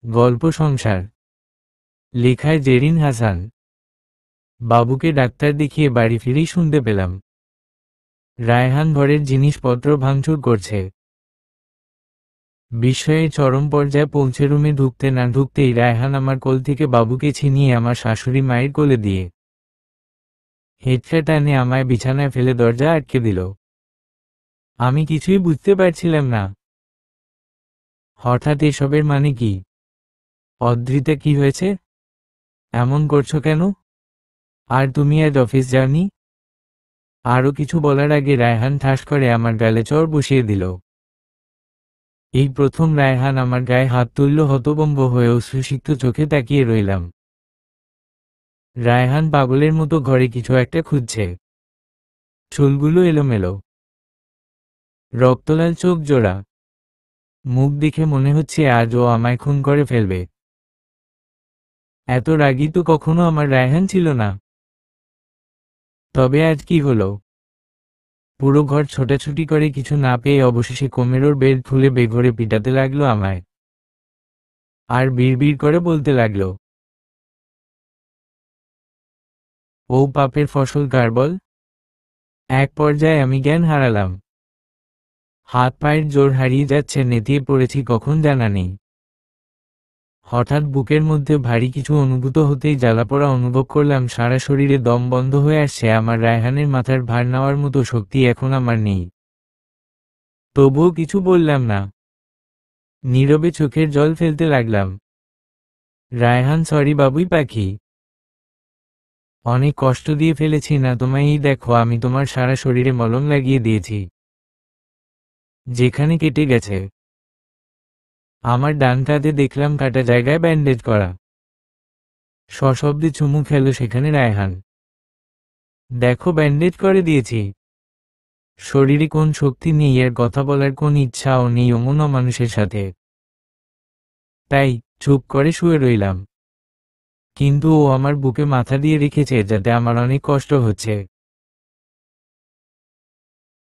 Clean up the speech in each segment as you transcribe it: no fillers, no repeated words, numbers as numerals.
গল্প সংসার, লেখায় জেরিন হাসান। বাবুকে ডাক্তার দেখিয়ে বাড়ি ফিরেই শুনতে পেলাম রায়হান ঘরের জিনিসপত্র ভাঙচুর করছে। বিস্ময়ে চরম পর্যায়ে পৌঁছে রুমে ঢুকতে না ঢুকতেই রায়হান আমার কোল থেকে বাবুকে ছিনিয়ে আমার শাশুড়ি মায়ের কোলে দিয়ে হেঁচড়ে টানে আমায় বিছানায় ফেলে দরজা আটকে দিল। আমি কিছুই বুঝতে পারছিলাম না। হঠাৎ এসবের মানে কি? অদ্রিতা, কি হয়েছে? এমন করছো কেন? আর তুমি আজ অফিস যাওনি? আরও কিছু বলার আগে রায়হান ঠাস করে আমার গালে চড় বসিয়ে দিল। এই প্রথম রায়হান আমার গায়ে হাত তুলল। হতভম্ব হয়ে অশ্রুসিক্ত চোখে তাকিয়ে রইলাম। রায়হান পাগলের মতো ঘরে কিছু একটা খুঁজছে। চুলগুলো এলোমেলো, রক্তলাল চোখ জোড়া, মুখ দেখে মনে হচ্ছে আজ ও আমায় খুন করে ফেলবে। এত রাগী তো কখনো আমার রায়হান ছিল না। তবে আজ কি হলো? পুরো ঘর ছোটাছুটি করে কিছু না পেয়ে অবশেষে কোমরের বেল্ট খুলে বেঘরে পিটাতে লাগলো আমায়, আর বিড়বিড় করে বলতে লাগলো, ও পাপের ফসল কার বল? এক পর্যায়ে আমি জ্ঞান হারালাম। হাত পায়ের জোর হারিয়ে যাচ্ছে, নেতিয়ে পড়েছি কখন জানা নেই। হঠাৎ বুকের মধ্যে ভারী কিছু অনুভূত হতেই জ্বালাপোড়া অনুভব করলাম। সারা শরীরে দম বন্ধ হয়ে আসছে। আমার রায়হানের মাথার ভার নেওয়ার মতো শক্তি এখন আমার নেই। তবুও কিছু বললাম না, নীরবে চোখের জল ফেলতে লাগলাম। রায়হান, সরি বাবুই পাখি, অনেক কষ্ট দিয়ে ফেলেছি না তোমায়। এই দেখো, আমি তোমার সারা শরীরে মলম লাগিয়ে দিয়েছি, যেখানে কেটে গেছে। আমার ডান কাঁধে দেখলাম কাটা জায়গায় ব্যান্ডেজ করা। সশব্দে চুমু খেলো সেখানে রায়হান। দেখো, ব্যান্ডেজ করে দিয়েছি। শরীরে কোন শক্তি নেই, এর কথা বলার কোন ইচ্ছাও নেই অমন মানুষের সাথে। তাই চুপ করে শুয়ে রইলাম। কিন্তু ও আমার বুকে মাথা দিয়ে রেখেছে, যাতে আমার অনেক কষ্ট হচ্ছে।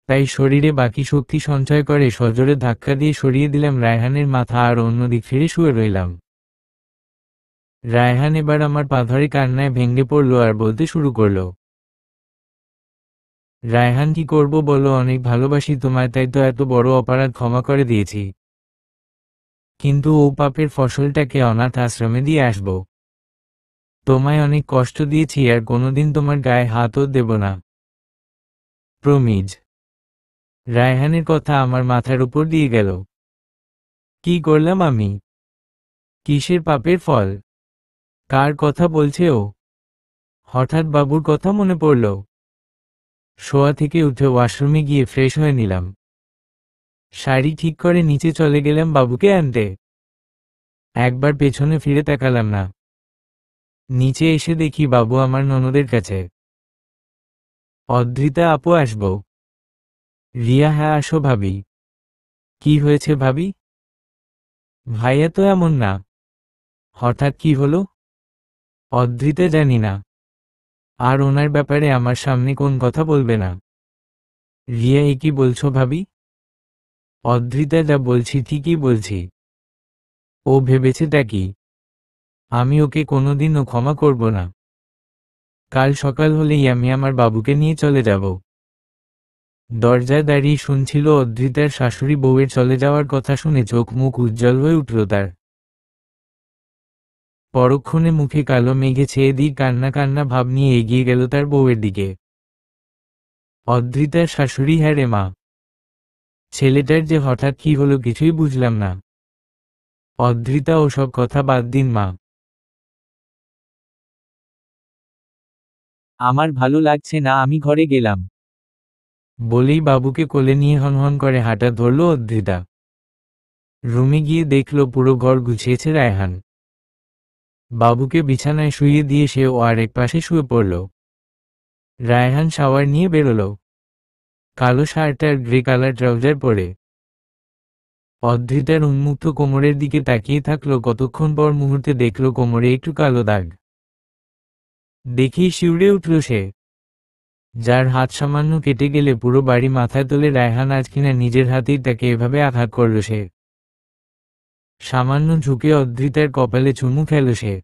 তাই শরীরে বাকি শক্তি সঞ্চয় করে সজোরে ধাক্কা দিয়ে সরিয়ে দিলাম রায়হানের মাথা, আর অন্যদিক ফিরে শুয়ে রইলাম। রায়হান এবার আমার পা ধরে কান্নায় ভেঙে পড়ল আর বলতে শুরু করলো, রায়হান, কি করব বলো? অনেক ভালোবাসি তোমায়, তাই তো এত বড় অপরাধ ক্ষমা করে দিয়েছি। কিন্তু ও পাপের ফসলটাকে অনাথ আশ্রমে দিয়ে আসব। তোমায় অনেক কষ্ট দিয়েছি, আর কোনোদিন তোমার গায়ে হাতও দেব না। প্রমিজ। রায়হানের কথা আমার মাথার উপর দিয়ে গেল। কি করলাম আমি? কিসের পাপের ফল? কার কথা বলছে ও? হঠাৎ বাবুর কথা মনে পড়ল। শোয়া থেকে উঠে ওয়াশরুমে গিয়ে ফ্রেশ হয়ে নিলাম। শাড়ি ঠিক করে নিচে চলে গেলাম বাবুকে আনতে। একবার পেছনে ফিরে তাকালাম না। নিচে এসে দেখি বাবু আমার ননদের কাছে। অদ্রিতা আপু, আসবো? রিয়া, হ্যাঁ আসো ভাবি। কি হয়েছে ভাবি? ভাইয়া তো এমন না। হঠাৎ কি হলো? অদ্রিতা, জানি না। আর ওনার ব্যাপারে আমার সামনে কোন কথা বলবে না। রিয়া, এ কি বলছো ভাবি? অদ্রিতা, যা বলছি ঠিকই বলছি। ও ভেবেছেটা কি? আমি ওকে কোনোদিনও ক্ষমা করব না। কাল সকাল হলেই আমি আমার বাবুকে নিয়ে চলে যাব। দরজায় দাঁড়িয়ে শুনছিল অদ্রিতার শাশুড়ি বউয়ের চলে যাওয়ার কথা শুনে চোখ মুখ উজ্জ্বল হয়ে উঠল তার। পরক্ষণে মুখে কালো মেঘে ছেয়ে দিয়ে কান্না কান্না ভাব নিয়ে এগিয়ে গেল তার বউয়ের দিকে। অদ্রিতার শাশুড়ি? হ্যাঁ রে মা। ছেলেটার যে হঠাৎ কি হলো কিছুই বুঝলাম না। অদ্রিতা, ওসব কথা বাদ দিন মা। আমার ভালো লাগছে না, আমি ঘরে গেলাম। বলেই বাবুকে কোলে নিয়ে হনহন করে হাঁটা ধরল অদ্রিতা। রুমে গিয়ে দেখল পুরো ঘর গুছিয়েছে রায়হান। বাবুকে বিছানায় শুইয়ে দিয়ে সেও আরেক পাশে শুয়ে পড়ল। রায়হান শাওয়ার নিয়ে বেরোল, কালো শার্ট আর গ্রে কালার ট্রাউজার পরে। অদ্রিতার উন্মুক্ত কোমরের দিকে তাকিয়ে থাকলো কতক্ষণ পর মুহূর্তে দেখল কোমরে একটু কালো দাগ। দেখেই শিউরে উঠল সে। যার হাত সামান্য কেটে গেলে পুরো বাড়ি মাথায় তোলে, রায়হান আজ কিনা নিজের হাতেই তাকে এভাবে আঘাত করল সে। সামান্য ঝুঁকে অদ্রিতার কপালে চুমু খেল সে।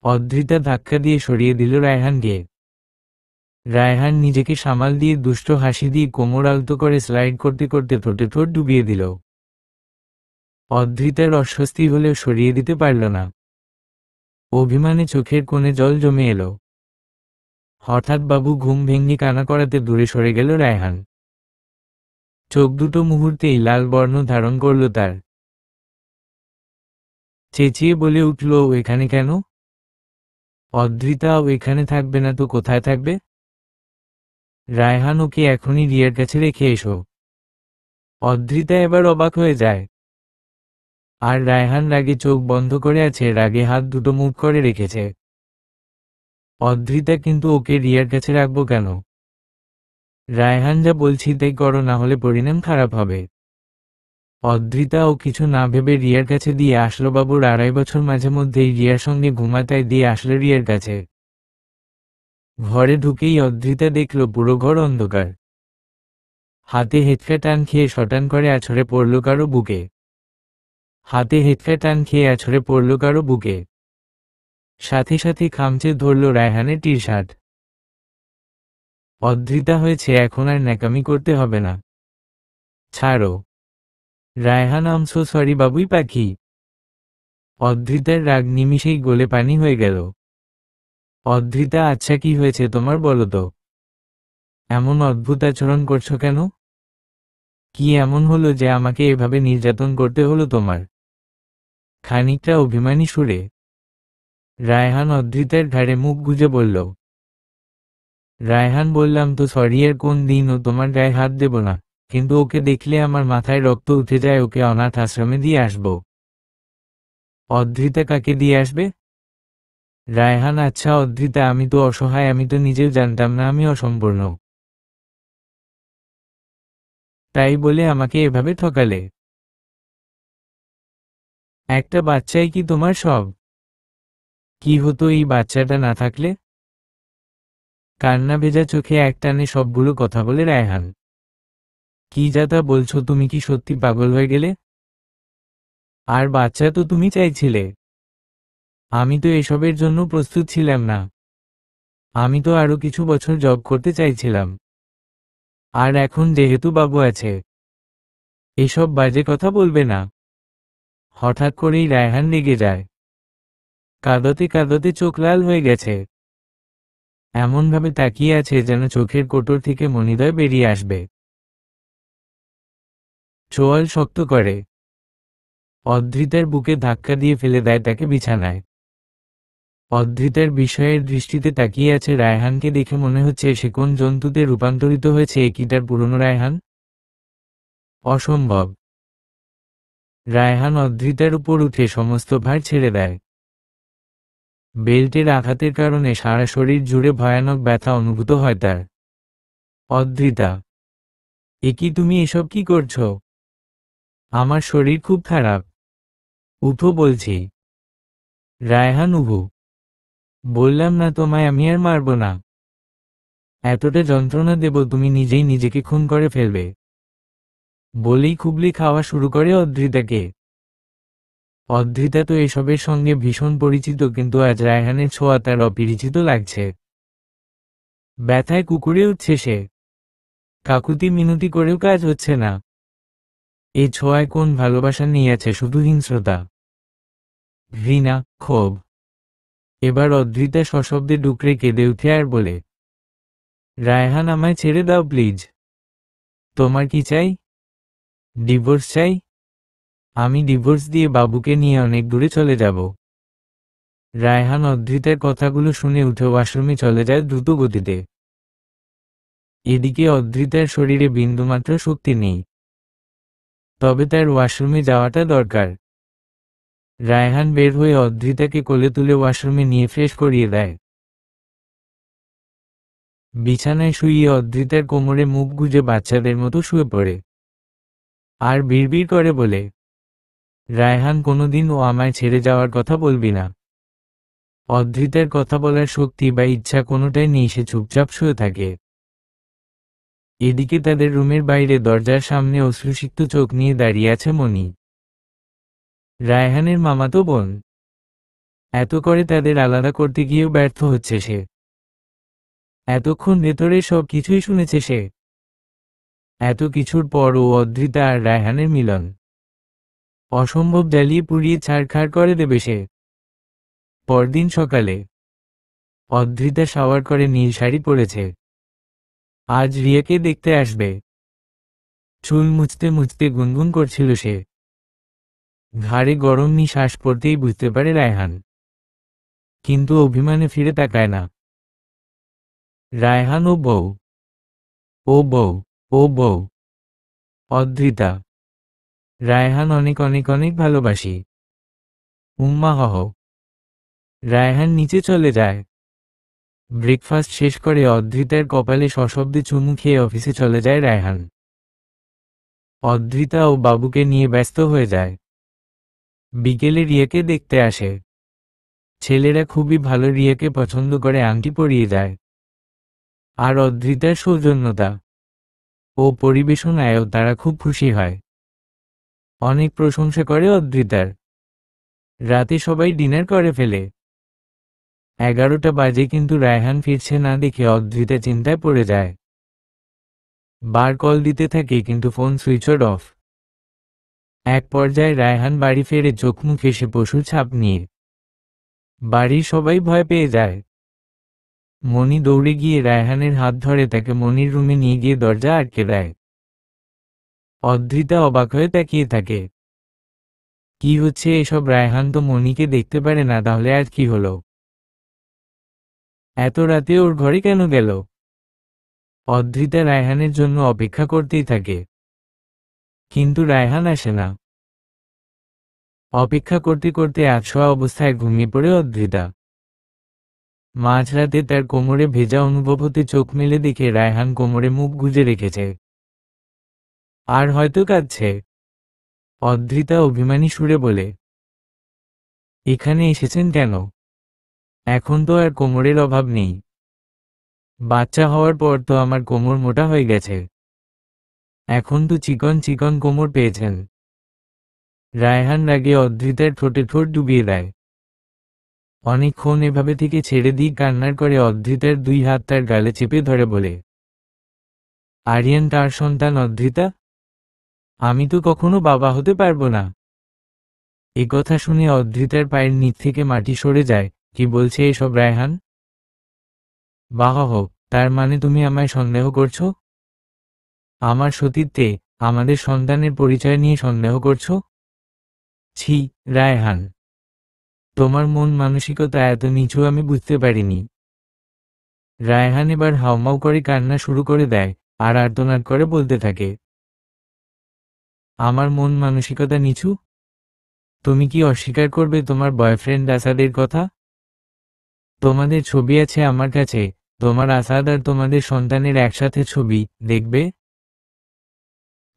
অদ্রিতা ধাক্কা দিয়ে সরিয়ে দিল রায়হানকে। রায়হান নিজেকে সামাল দিয়ে দুষ্ট হাসি দিয়ে কোমর আলতো করে স্লাইড করতে করতে ঠোঁটে ঠোঁট ডুবিয়ে দিল। অদ্রিতার অস্বস্তি হলেও সরিয়ে দিতে পারল না। অভিমানে চোখের কোণে জল জমে এলো। হঠাৎ বাবু ঘুম ভেঙে কানা করাতে দূরে সরে গেল রায়হান। চোখ দুটো মুহূর্তেই লাল বর্ণ ধারণ করল তার। চেঁচিয়ে বলে উঠল, ও এখানে কেন? অদ্রিতা ও এখানে থাকবে না তো কোথায় থাকবে? রায়হান, ওকে এখনই রিয়ার কাছে রেখে এসো। অদ্রিতা এবার অবাক হয়ে যায়। আর রায়হান রাগে চোখ বন্ধ করে আছে, রাগে হাত দুটো মুখ করে রেখেছে। অদ্রিতা, কিন্তু ওকে রিয়ার কাছে রাখবো কেন? রায়হান, যা বলছি তাই করো, না হলে পরিণাম খারাপ হবে। অদ্রিতা ও কিছু না ভেবে রিয়ার কাছে দিয়ে আসলো। বাবুর 2.5 বছর মাঝে মধ্যেই রিয়ার সঙ্গে ঘুমাতায় দিয়ে আসলো রিয়ার কাছে। ঘরে ঢুকেই অদ্রিতা দেখল পুরো ঘর অন্ধকার। হাতে হেঁচকা টান খেয়ে শটান করে আছড়ে পড়ল কারো বুকে। সাথে সাথে খামচে ধরল রায়হানের টি শার্ট। অদ্রিতা, হয়েছে, এখন আর ন্যাকামি করতে হবে না, ছাড়ো। রায়হান, আম সো সরি বাবুই পাখি। অদ্রিতার রাগ নিমিষেই গলে পানি হয়ে গেল। অদ্রিতা, আচ্ছা কি হয়েছে তোমার বলো তো? এমন অদ্ভুত আচরণ করছো কেন? কি এমন হলো যে আমাকে এভাবে নির্যাতন করতে হলো তোমার? খানিকটা অভিমানী সুরে রায়হান অদ্রিতার ঘাড়ে মুখ গুজে বলল। রায়হান, বললাম তো সরি, এর কোন দিন ও তোমার গায়ে হাত দেব না, কিন্তু ওকে দেখলে আমার মাথায় রক্ত উঠে যায়। ওকে অনাথ আশ্রমে দিয়ে আসবো। অদ্রিতা, কাকে দিয়ে আসবে? রায়হান, আচ্ছা অদ্রিতা, আমি তো অসহায়, আমি তো নিজেও জানতাম না আমি অসম্পূর্ণ। তাই বলে আমাকে এভাবে ঠকালে? একটা বাচ্চাই কি তোমার সব? কি হতো এই বাচ্চাটা না থাকলে? কান্না ভেজা চোখে একটানে সবগুলো কথা বলে রায়হান। কি যা তা বলছো তুমি? কি সত্যি পাগল হয়ে গেলে? আর বাচ্চা তো তুমি চাইছিলে। আমি তো এসবের জন্য প্রস্তুত ছিলাম না। আমি তো আরো কিছু বছর জব করতে চাইছিলাম। আর এখন যেহেতু বাবু আছে, এসব বাজে কথা বলবে না। হঠাৎ করেই রায়হান রেগে যায়। কাঁদতে কাঁদতে চোখ লাল হয়ে গেছে। এমনভাবে তাকিয়ে আছে যেন চোখের কোটর থেকে মণিদয় বেরিয়ে আসবে। চোয়াল শক্ত করে অদ্রিতার বুকে ধাক্কা দিয়ে ফেলে দেয় তাকে বিছানায়। অদ্রিতার বিষয়ের দৃষ্টিতে তাকিয়ে আছে রায়হানকে দেখে মনে হচ্ছে সে কোন জন্তুতে রূপান্তরিত হয়েছে। একই তার পুরনো রায়হান? অসম্ভব। রায়হান অদ্রিতার উপর উঠে সমস্ত ভার ছেড়ে দেয়। বেল্টের আঘাতের কারণে সারা শরীর জুড়ে ভয়ানক ব্যথা অনুভূত হয় তার। অদ্রিতা, কি তুমি এসব কি করছো? আমার শরীর খুব খারাপ। উঠো বলছি। রায়হান, উভু। বললাম না তোমায় আমি আর মারব না। এতটা যন্ত্রণা দেব তুমি নিজেই নিজেকে খুন করে ফেলবে। বলেই খুবলি খাওয়া শুরু করে অদ্রিতাকে। অদ্রিতা তো এসবের সঙ্গে ভীষণ পরিচিত, কিন্তু আজ রায়হানের ছোঁয়া তার অপরিচিত লাগছে। ব্যথায় কুকুরে উঠছে সে। কাকুতি মিনতি করেও কাজ হচ্ছে না। এই ছোঁয়ায় কোন ভালোবাসা নিয়ে আছে? শুধু হিংস্রতা, ঘৃণা, ক্ষোভ। এবার অদ্রিতা সশব্দে ডুকরে কেঁদে উঠে আর বলে, রায়হান, আমায় ছেড়ে দাও প্লিজ। তোমার কি চাই? ডিভোর্স চাই। আমি ডিভোর্স দিয়ে বাবুকে নিয়ে অনেক দূরে চলে যাব। রায়হান অদ্রিতার কথাগুলো শুনে উঠে ওয়াশরুমে চলে যায় দ্রুত গতিতে। এদিকে অদ্রিতার শরীরে বিন্দুমাত্র শক্তি নেই, তবে তার ওয়াশরুমে যাওয়াটা দরকার। রায়হান বের হয়ে অদ্রিতাকে কোলে তুলে ওয়াশরুমে নিয়ে ফ্রেশ করিয়ে দেয়। বিছানায় শুইয়ে অদ্রিতার কোমরে মুখ গুজে বাচ্চাদের মতো শুয়ে পড়ে আর বিড়বিড় করে বলে, রায়হান, কোনোদিন ও আমায় ছেড়ে যাওয়ার কথা বলবি না। অদ্রিতার কথা বলার শক্তি বা ইচ্ছা কোনোটাই নেই, সে চুপচাপ শুয়ে থাকে। এদিকে তাদের রুমের বাইরে দরজার সামনে অশ্রুসিক্ত চোখ নিয়ে দাঁড়িয়ে আছে মণি। রায়হানের মামাতো বোন। এত করে তাদের আলাদা করতে গিয়েও ব্যর্থ হচ্ছে সে। এতক্ষণ ভেতরে সব কিছুই শুনেছে সে। এত কিছুর পরও অদ্রিতা আর রায়হানের মিলন অসম্ভব জ্বালিয়ে পুড়িয়ে ছাড়খাড় করে দেবে সে। পরদিন সকালে অদ্রিতা শাওয়ার করে নীল শাড়ি পরেছে। আজ রিয়াকে দেখতে আসবে। চুল মুছতে মুছতে গুনগুন করছিল সে। ঘাড়ে গরম নিঃশ্বাস পড়তেই বুঝতে পারে রায়হান, কিন্তু অভিমানে ফিরে তাকায় না। রায়হান ও বউ, ও বউ, ও বউ। অদ্রিতা, রায়হান অনেক অনেক অনেক ভালোবাসি। উম্মা হহ। রায়হান নিচে চলে যায়। ব্রেকফাস্ট শেষ করে অদ্রিতার কপালে সশব্দে চুমু খেয়ে অফিসে চলে যায় রায়হান। অদ্রিতা ও বাবুকে নিয়ে ব্যস্ত হয়ে যায়। বিকেলে রিয়াকে দেখতে আসে। ছেলেরা খুবই ভালো রিয়াকে পছন্দ করে আংটি পরিয়ে যায়। আর অদ্রিতার সৌজন্যতা ও পরিবেশনায়ও তারা খুব খুশি হয়। অনেক প্রশংসা করে অদ্রিতার। রাতে সবাই ডিনার করে ফেলে। 11টা বাজে কিন্তু রায়হান ফিরছে না দেখে অদ্রিতা চিন্তায় পড়ে যায়। বার কল দিতে থাকে কিন্তু ফোন সুইচড অফ। এক পর্যায়ে রায়হান বাড়ি ফেরে চোখ মুখ এসে পশুর ছাপ নিয়ে। বাড়ির সবাই ভয় পেয়ে যায়। মনি দৌড়ে গিয়ে রায়হানের হাত ধরে তাকে মনির রুমে নিয়ে গিয়ে দরজা আটকে দেয়। অদ্রিতা অবাক হয়ে তাকিয়ে থাকে। কি হচ্ছে এসব? রায়হান তো মনিকে দেখতে পারে না, তাহলে আজ কি হলো? এত রাতে ওর ঘরে কেন গেল? অদ্রিতা রায়হানের জন্য অপেক্ষা করতেই থাকে, কিন্তু রায়হান আসে না। অপেক্ষা করতে করতে একশোয়া অবস্থায় ঘুমিয়ে পড়ে অদ্রিতা। মাঝরাতে তার কোমরে ভেজা অনুভব হতে চোখ মেলে দেখে রায়হান কোমরে মুখ গুজে রেখেছে, আর হয়তো কাঁদছে। অদ্রিতা অভিমানী সুরে বলে, এখানে এসেছেন কেন? এখন তো আর কোমরের অভাব নেই। বাচ্চা হওয়ার পর তো আমার কোমর মোটা হয়ে গেছে। এখন তো চিকন চিকন কোমর পেয়েছেন। রায়হান রাগে অদ্রিতার ঠোঁটে ঠোঁট ডুবিয়ে দেয়। অনেকক্ষণ এভাবে থেকে ছেড়ে দিয়ে কান্নার করে অদ্রিতার দুই হাত তার গালে চেপে ধরে বলে, আরিয়ান তার সন্তান অদ্রিতা, আমি তো কখনো বাবা হতে পারবো না। এ কথা শুনে অদ্রিতার পায়ের নিচ থেকে মাটি সরে যায়। কি বলছে এসব রায়হান? বাহ, তার মানে তুমি আমায় সন্দেহ করছো? আমার সতীত্বে, আমাদের সন্তানের পরিচয় নিয়ে সন্দেহ করছো? ছি, রায়হান, তোমার মন মানসিকতা এত নিচু আমি বুঝতে পারিনি। রায়হান এবার হাউমাউ করে কান্না শুরু করে দেয় আর আর্তনাদ করে বলতে থাকে, আমার মন মানসিকতা নিচু? তুমি কি অস্বীকার করবে তোমার বয়ফ্রেন্ড আসাদের কথা? তোমাদের ছবি আছে আমার কাছে, তোমার আসাদ আর তোমাদের সন্তানের একসাথে ছবি, দেখবে?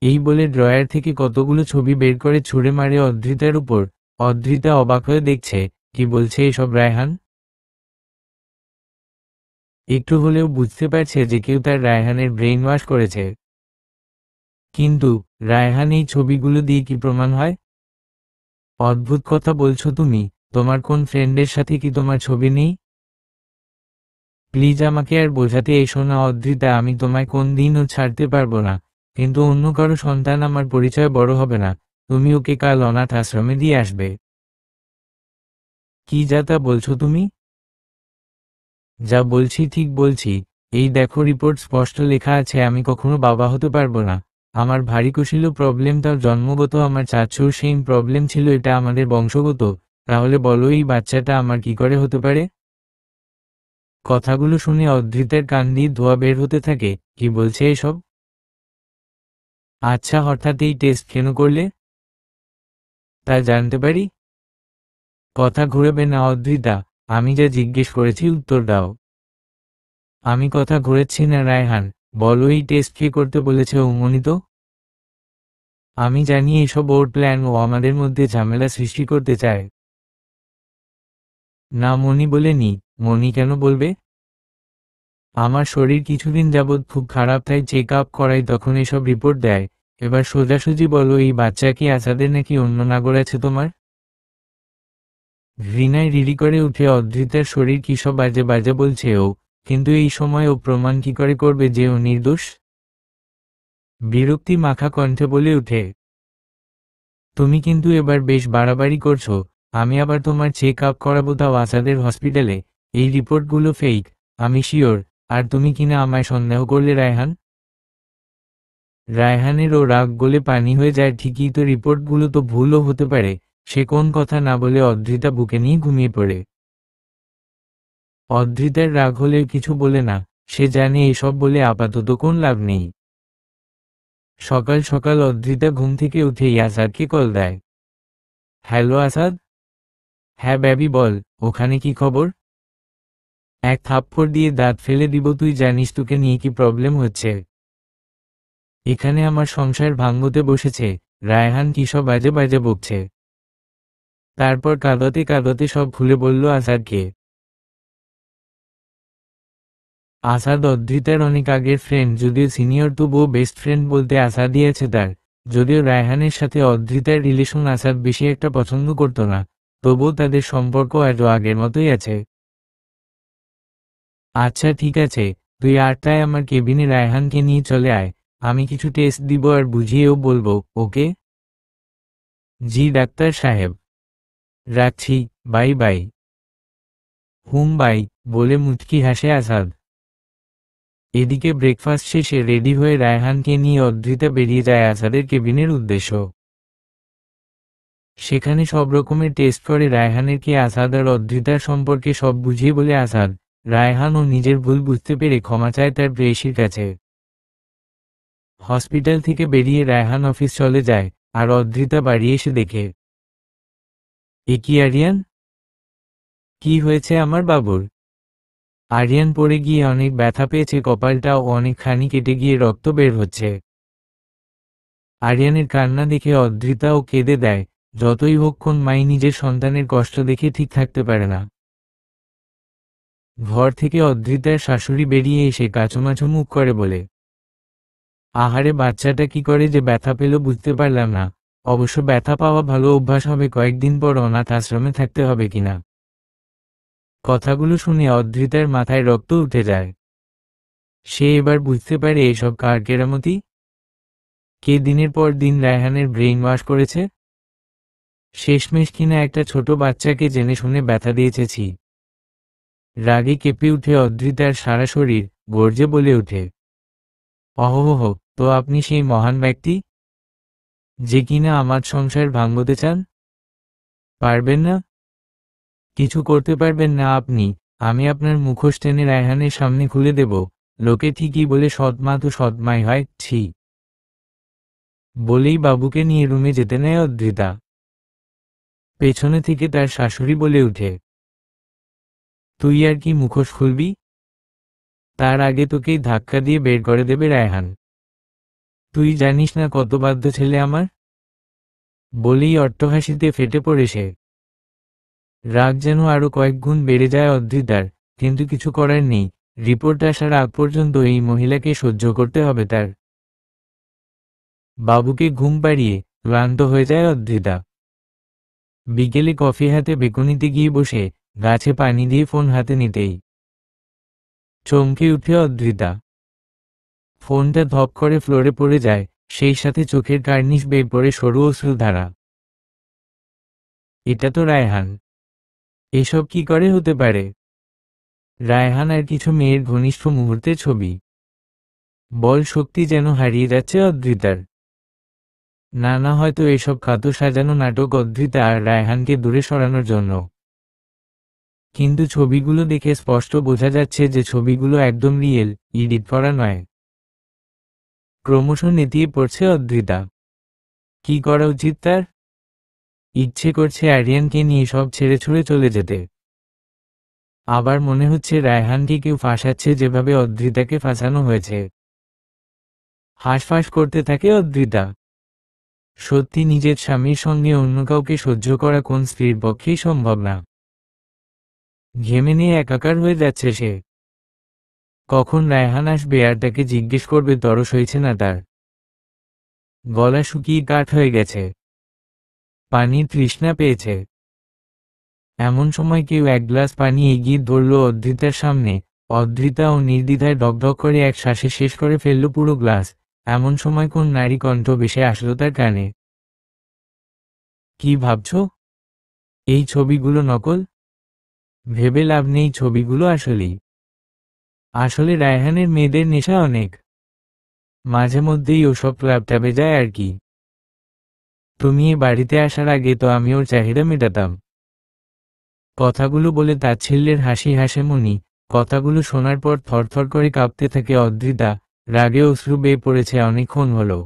এই বলে ড্রয়ার থেকে কতগুলো ছবি বের করে ছুঁড়ে মারে অদ্রিতার উপর। অদ্রিতা অবাক হয়ে দেখছে, কি বলছে এসব রায়হান? একটু হলেও বুঝতে পারছে যে কেউ তার রায়হানের ব্রেইন ওয়াশ করেছে। কিন্তু রায়হান এই ছবিগুলো দিয়ে কি প্রমাণ হয়? অদ্ভুত কথা বলছো তুমি। তোমার কোন ফ্রেন্ডের সাথে কি তোমার ছবি নেই? প্লিজ আমাকে আর বোঝাতে এসো না অদ্রিতা, আমি তোমায় কোন দিনও ছাড়তে পারবো না। কিন্তু অন্য কারো সন্তান আমার পরিচয় বড় হবে না। তুমি ওকে কাল অনাথ আশ্রমে দিয়ে আসবে। কি যা তা বলছো তুমি? যা বলছি ঠিক বলছি। এই দেখো, রিপোর্ট স্পষ্ট লেখা আছে আমি কখনো বাবা হতে পারবো না। আমার ভারিকোষীল প্রবলেম তার জন্মগত, আমার চাচুর সেম প্রবলেম ছিল, এটা আমাদের বংশগত। তাহলে বলো এই বাচ্চাটা আমার কি করে হতে পারে? কথাগুলো শুনে অদ্রিতার কান দিয়ে ধোঁয়া বের হতে থাকে। কি বলছে এসব? আচ্ছা, হঠাৎ এই টেস্ট কেন করলে তা জানতে পারি? কথা ঘুরাবে না অদ্রিতা, আমি যা জিজ্ঞেস করেছি উত্তর দাও। আমি কথা ঘুরেছি না রায়হান, বলো এই টেস্ট কে করতে বলেছে? অমনি তো। আমি জানি এসব ওর প্ল্যান, ও আমাদের মধ্যে ঝামেলা সৃষ্টি করতে চায়। না, মনি বলেনি। মনি কেন বলবে? আমার শরীর কিছুদিন যাবৎ খুব খারাপ, তাই চেক আপ করাই, তখন এসব রিপোর্ট দেয়। এবার সোজাসুজি বলো এই বাচ্চা কি আসাদের নাকি অন্য নাগর আছে তোমার? ঘৃণায় রিরি করে উঠে অধৃতার শরীর কি সব বাজে বাজে বলছে ও, কিন্তু এই সময় ও প্রমাণ কি করে করবে যে ও নির্দোষ? বিরক্তি মাখা কণ্ঠে বলে উঠে, তুমি কিন্তু এবার বেশ বাড়াবাড়ি করছো। আমি আবার তোমার চেক আপ করাবো, তাও আসাদের হসপিটালে। এই রিপোর্টগুলো ফেক, আমি শিওর। আর তুমি কিনা আমায় সন্দেহ করলে রায়হান? রায়হানেরও রাগ গলে পানি হয়ে যায়। ঠিকই তো, রিপোর্টগুলো তো ভুলও হতে পারে। সে কোন কথা না বলে অধৃতা বুকে নিয়ে ঘুমিয়ে পড়ে। অধৃতার রাগ হলেও কিছু বলে না। সে জানে এসব বলে আপাতত কোন লাভ নেই। সকাল সকাল অধৃতা ঘুম থেকে উঠেই আসাদকে কল দেয়। হ্যালো আসাদ। হ্যাঁ বেবি বল, ওখানে কি খবর? এক থাপ্পড় দিয়ে দাঁত ফেলে দিব। তুই জানিস তোকে নিয়ে কি প্রবলেম হচ্ছে? এখানে আমার সংসার ভাঙতে বসেছে। রায়হান কি সব বাজে বাজে বকছে। তারপর কাঁদতে কাঁদতে সব খুলে বলল আসাদকে। আসাদ অধৃতার অনেক আগের ফ্রেন্ড, যদিও সিনিয়র তবুও বেস্ট ফ্রেন্ড বলতে আসাদই আছে তার। যদিও রায়হানের সাথে অধৃতার রিলেশন আসাদ বেশি একটা পছন্দ করত না, তবুও তাদের সম্পর্ক আজও আগের মতোই আছে। আচ্ছা ঠিক আছে, তুই 8টায় আমার কেবিনে রায়হানকে নিয়ে চলে আয়। আমি কিছু টেস্ট দিব আর বুঝিয়েও বলবো, ওকে? জি ডাক্তার সাহেব। রাখছি, বাই বাই। হুম বাই, বলে মুচকি হাসে আসাদ। এদিকে ব্রেকফাস্ট শেষে রেডি হয়ে রায়হানকে নিয়ে অধৃতা বেরিয়ে যায় আসাদের কেবিনের উদ্দেশ্য। সেখানে সব রকমের টেস্ট করে রায়হানেরকে আসাদ আর অধৃতার সম্পর্কে সব বুঝিয়ে বলে আসাদ। রায়হান ও নিজের ভুল বুঝতে পেরে ক্ষমা চায় তার প্রেয়সীর কাছে। হসপিটাল থেকে বেরিয়ে রায়হান অফিস চলে যায়, আর অধৃতা বাড়ি এসে দেখে, এ কি আরিয়ান? কি হয়েছে আমার বাবুর? আরিয়ান পড়ে গিয়ে অনেক ব্যথা পেয়েছে, কপালটাও অনেকখানি কেটে গিয়ে রক্ত বের হচ্ছে। আরিয়ানের কান্না দেখে অধৃতাও কেঁদে দেয়। যতই হোক কোন মাই নিজের সন্তানের কষ্ট দেখে ঠিক থাকতে পারে না। ঘর থেকে অধৃতার শাশুড়ি বেরিয়ে এসে কাচুমাচু মুখ করে বলে, আহারে বাচ্চাটা কি করে যে ব্যথা পেল বুঝতে পারলাম না। অবশ্য ব্যথা পাওয়া ভালো অভ্যাস হবে, কয়েকদিন পর অনাথ আশ্রমে থাকতে হবে কিনা। কথাগুলো শুনে অধৃতার মাথায় রক্ত উঠে যায়। সে এবার বুঝতে পারে এসব কার কেরামতি। কে দিনের পর দিন রায়হানের ব্রেইন ওয়াশ করেছে। শেষমেশ কিনা একটা ছোট বাচ্চাকে জেনে শুনে ব্যথা দিয়েছি। রাগে কেঁপে উঠে অধৃতার সারা শরীর, গর্জে বলে ওঠে, অহোহ, তো আপনি সেই মহান ব্যক্তি যে কিনা আমার সংসার ভাঙতে চান? পারবেন না? কিছু করতে পারবেন না আপনি। আমি আপনার মুখোশ টেনে রায়হানের সামনে খুলে দেব। লোকে ঠিকই বলে সৎমা তো সৎমাই হয়, ছি। বলেই বাবুকে নিয়ে রুমে যেতে নেয় অধৃতা। পেছনে থেকে তার শাশুড়ি বলে উঠে, তুই আর কি মুখোশ খুলবি? তার আগে তোকেই ধাক্কা দিয়ে বের করে দেবে রায়হান। তুই জানিস না কত বাধ্য ছেলে আমার? বলেই অট্টহাসিতে ফেটে পড়ে সে। রাগ যেন আরো কয়েক গুণ বেড়ে যায় অধৃতার, কিন্তু কিছু করার নেই। রিপোর্ট আসার আগ পর্যন্ত এই মহিলাকে সহ্য করতে হবে তার। বাবুকে ঘুম পাড়িয়ে ক্লান্ত হয়ে যায় অধৃতা। বিকেলে কফি হাতে বেকুনিতে গিয়ে বসে গাছে পানি দিয়ে ফোন হাতে নিতেই চমকে উঠে অধৃতা। ফোনটা ধপ করে ফ্লোরে পড়ে যায়, সেই সাথে চোখের কার্নিশ বের পড়ে সরু অশ্রুধারা। এটা তো রায়হান। এসব কি করে হতে পারে? রায়হান আর কিছু মেয়ের ঘনিষ্ঠ মুহূর্তের ছবি। বল শক্তি যেন হারিয়ে যাচ্ছে অধৃতার। না না, হয়তো এসব কাতো সাজানো নাটক অধৃতা আর রায়হানকে দূরে সরানোর জন্য। কিন্তু ছবিগুলো দেখে স্পষ্ট বোঝা যাচ্ছে যে ছবিগুলো একদম রিয়েল, এডিট করা নয়। ক্রমশ নেতিয়ে পড়ছে অধৃতা। কি করা উচিত তার? ইচ্ছে করছে আরিয়ানকে নিয়ে সব ছেড়ে ছুড়ে চলে যেতে। আবার মনে হচ্ছে রায়হানকে কেউ ফাঁসাচ্ছে, যেভাবে অধৃতাকে ফাঁসানো হয়েছে। হাঁসফাঁস করতে থাকে অধৃতা। সত্যি নিজের স্বামীর সঙ্গে অন্য কাউকে সহ্য করা কোন স্ত্রীর পক্ষেই সম্ভব না। ঘেমে নিয়ে একাকার হয়ে যাচ্ছে সে। কখন রায়হান আসবে আর তাকে জিজ্ঞেস করবে তরস হয়েছে না তার। গলা শুকিয়ে কাঠ হয়ে গেছে, পানির তৃষ্ণা পেয়েছে। এমন সময় কেউ এক গ্লাস পানি এগিয়ে ধরল অদ্রিতার সামনে। অদ্রিতা ও নির্দ্বিধায় ঢকঢক করে এক শ্বাসে শেষ করে ফেলল পুরো গ্লাস। এমন সময় কোন নারী কণ্ঠ ভেসে আসলো তার কানে। কি ভাবছ? এই ছবিগুলো নকল? ভেবে লাভ নেই, ছবিগুলো আসলেই। আসলে রায়হানের মেয়েদের নেশা অনেক, মাঝে মধ্যেই ওসব ক্লাব-ট্যাবে যায় আর কি। তুমি এ বাড়িতে আসার আগে তো আমি ওর চাহিদা মেটাতাম। কথাগুলো বলে তাচ্ছিল্যের হাসি হাসে মনি। কথাগুলো শোনার পর থরথর করে কাঁপতে থাকে অদ্রিতা। রাগে অশ্রু বেয়ে পড়েছে অনেকক্ষণ হলো।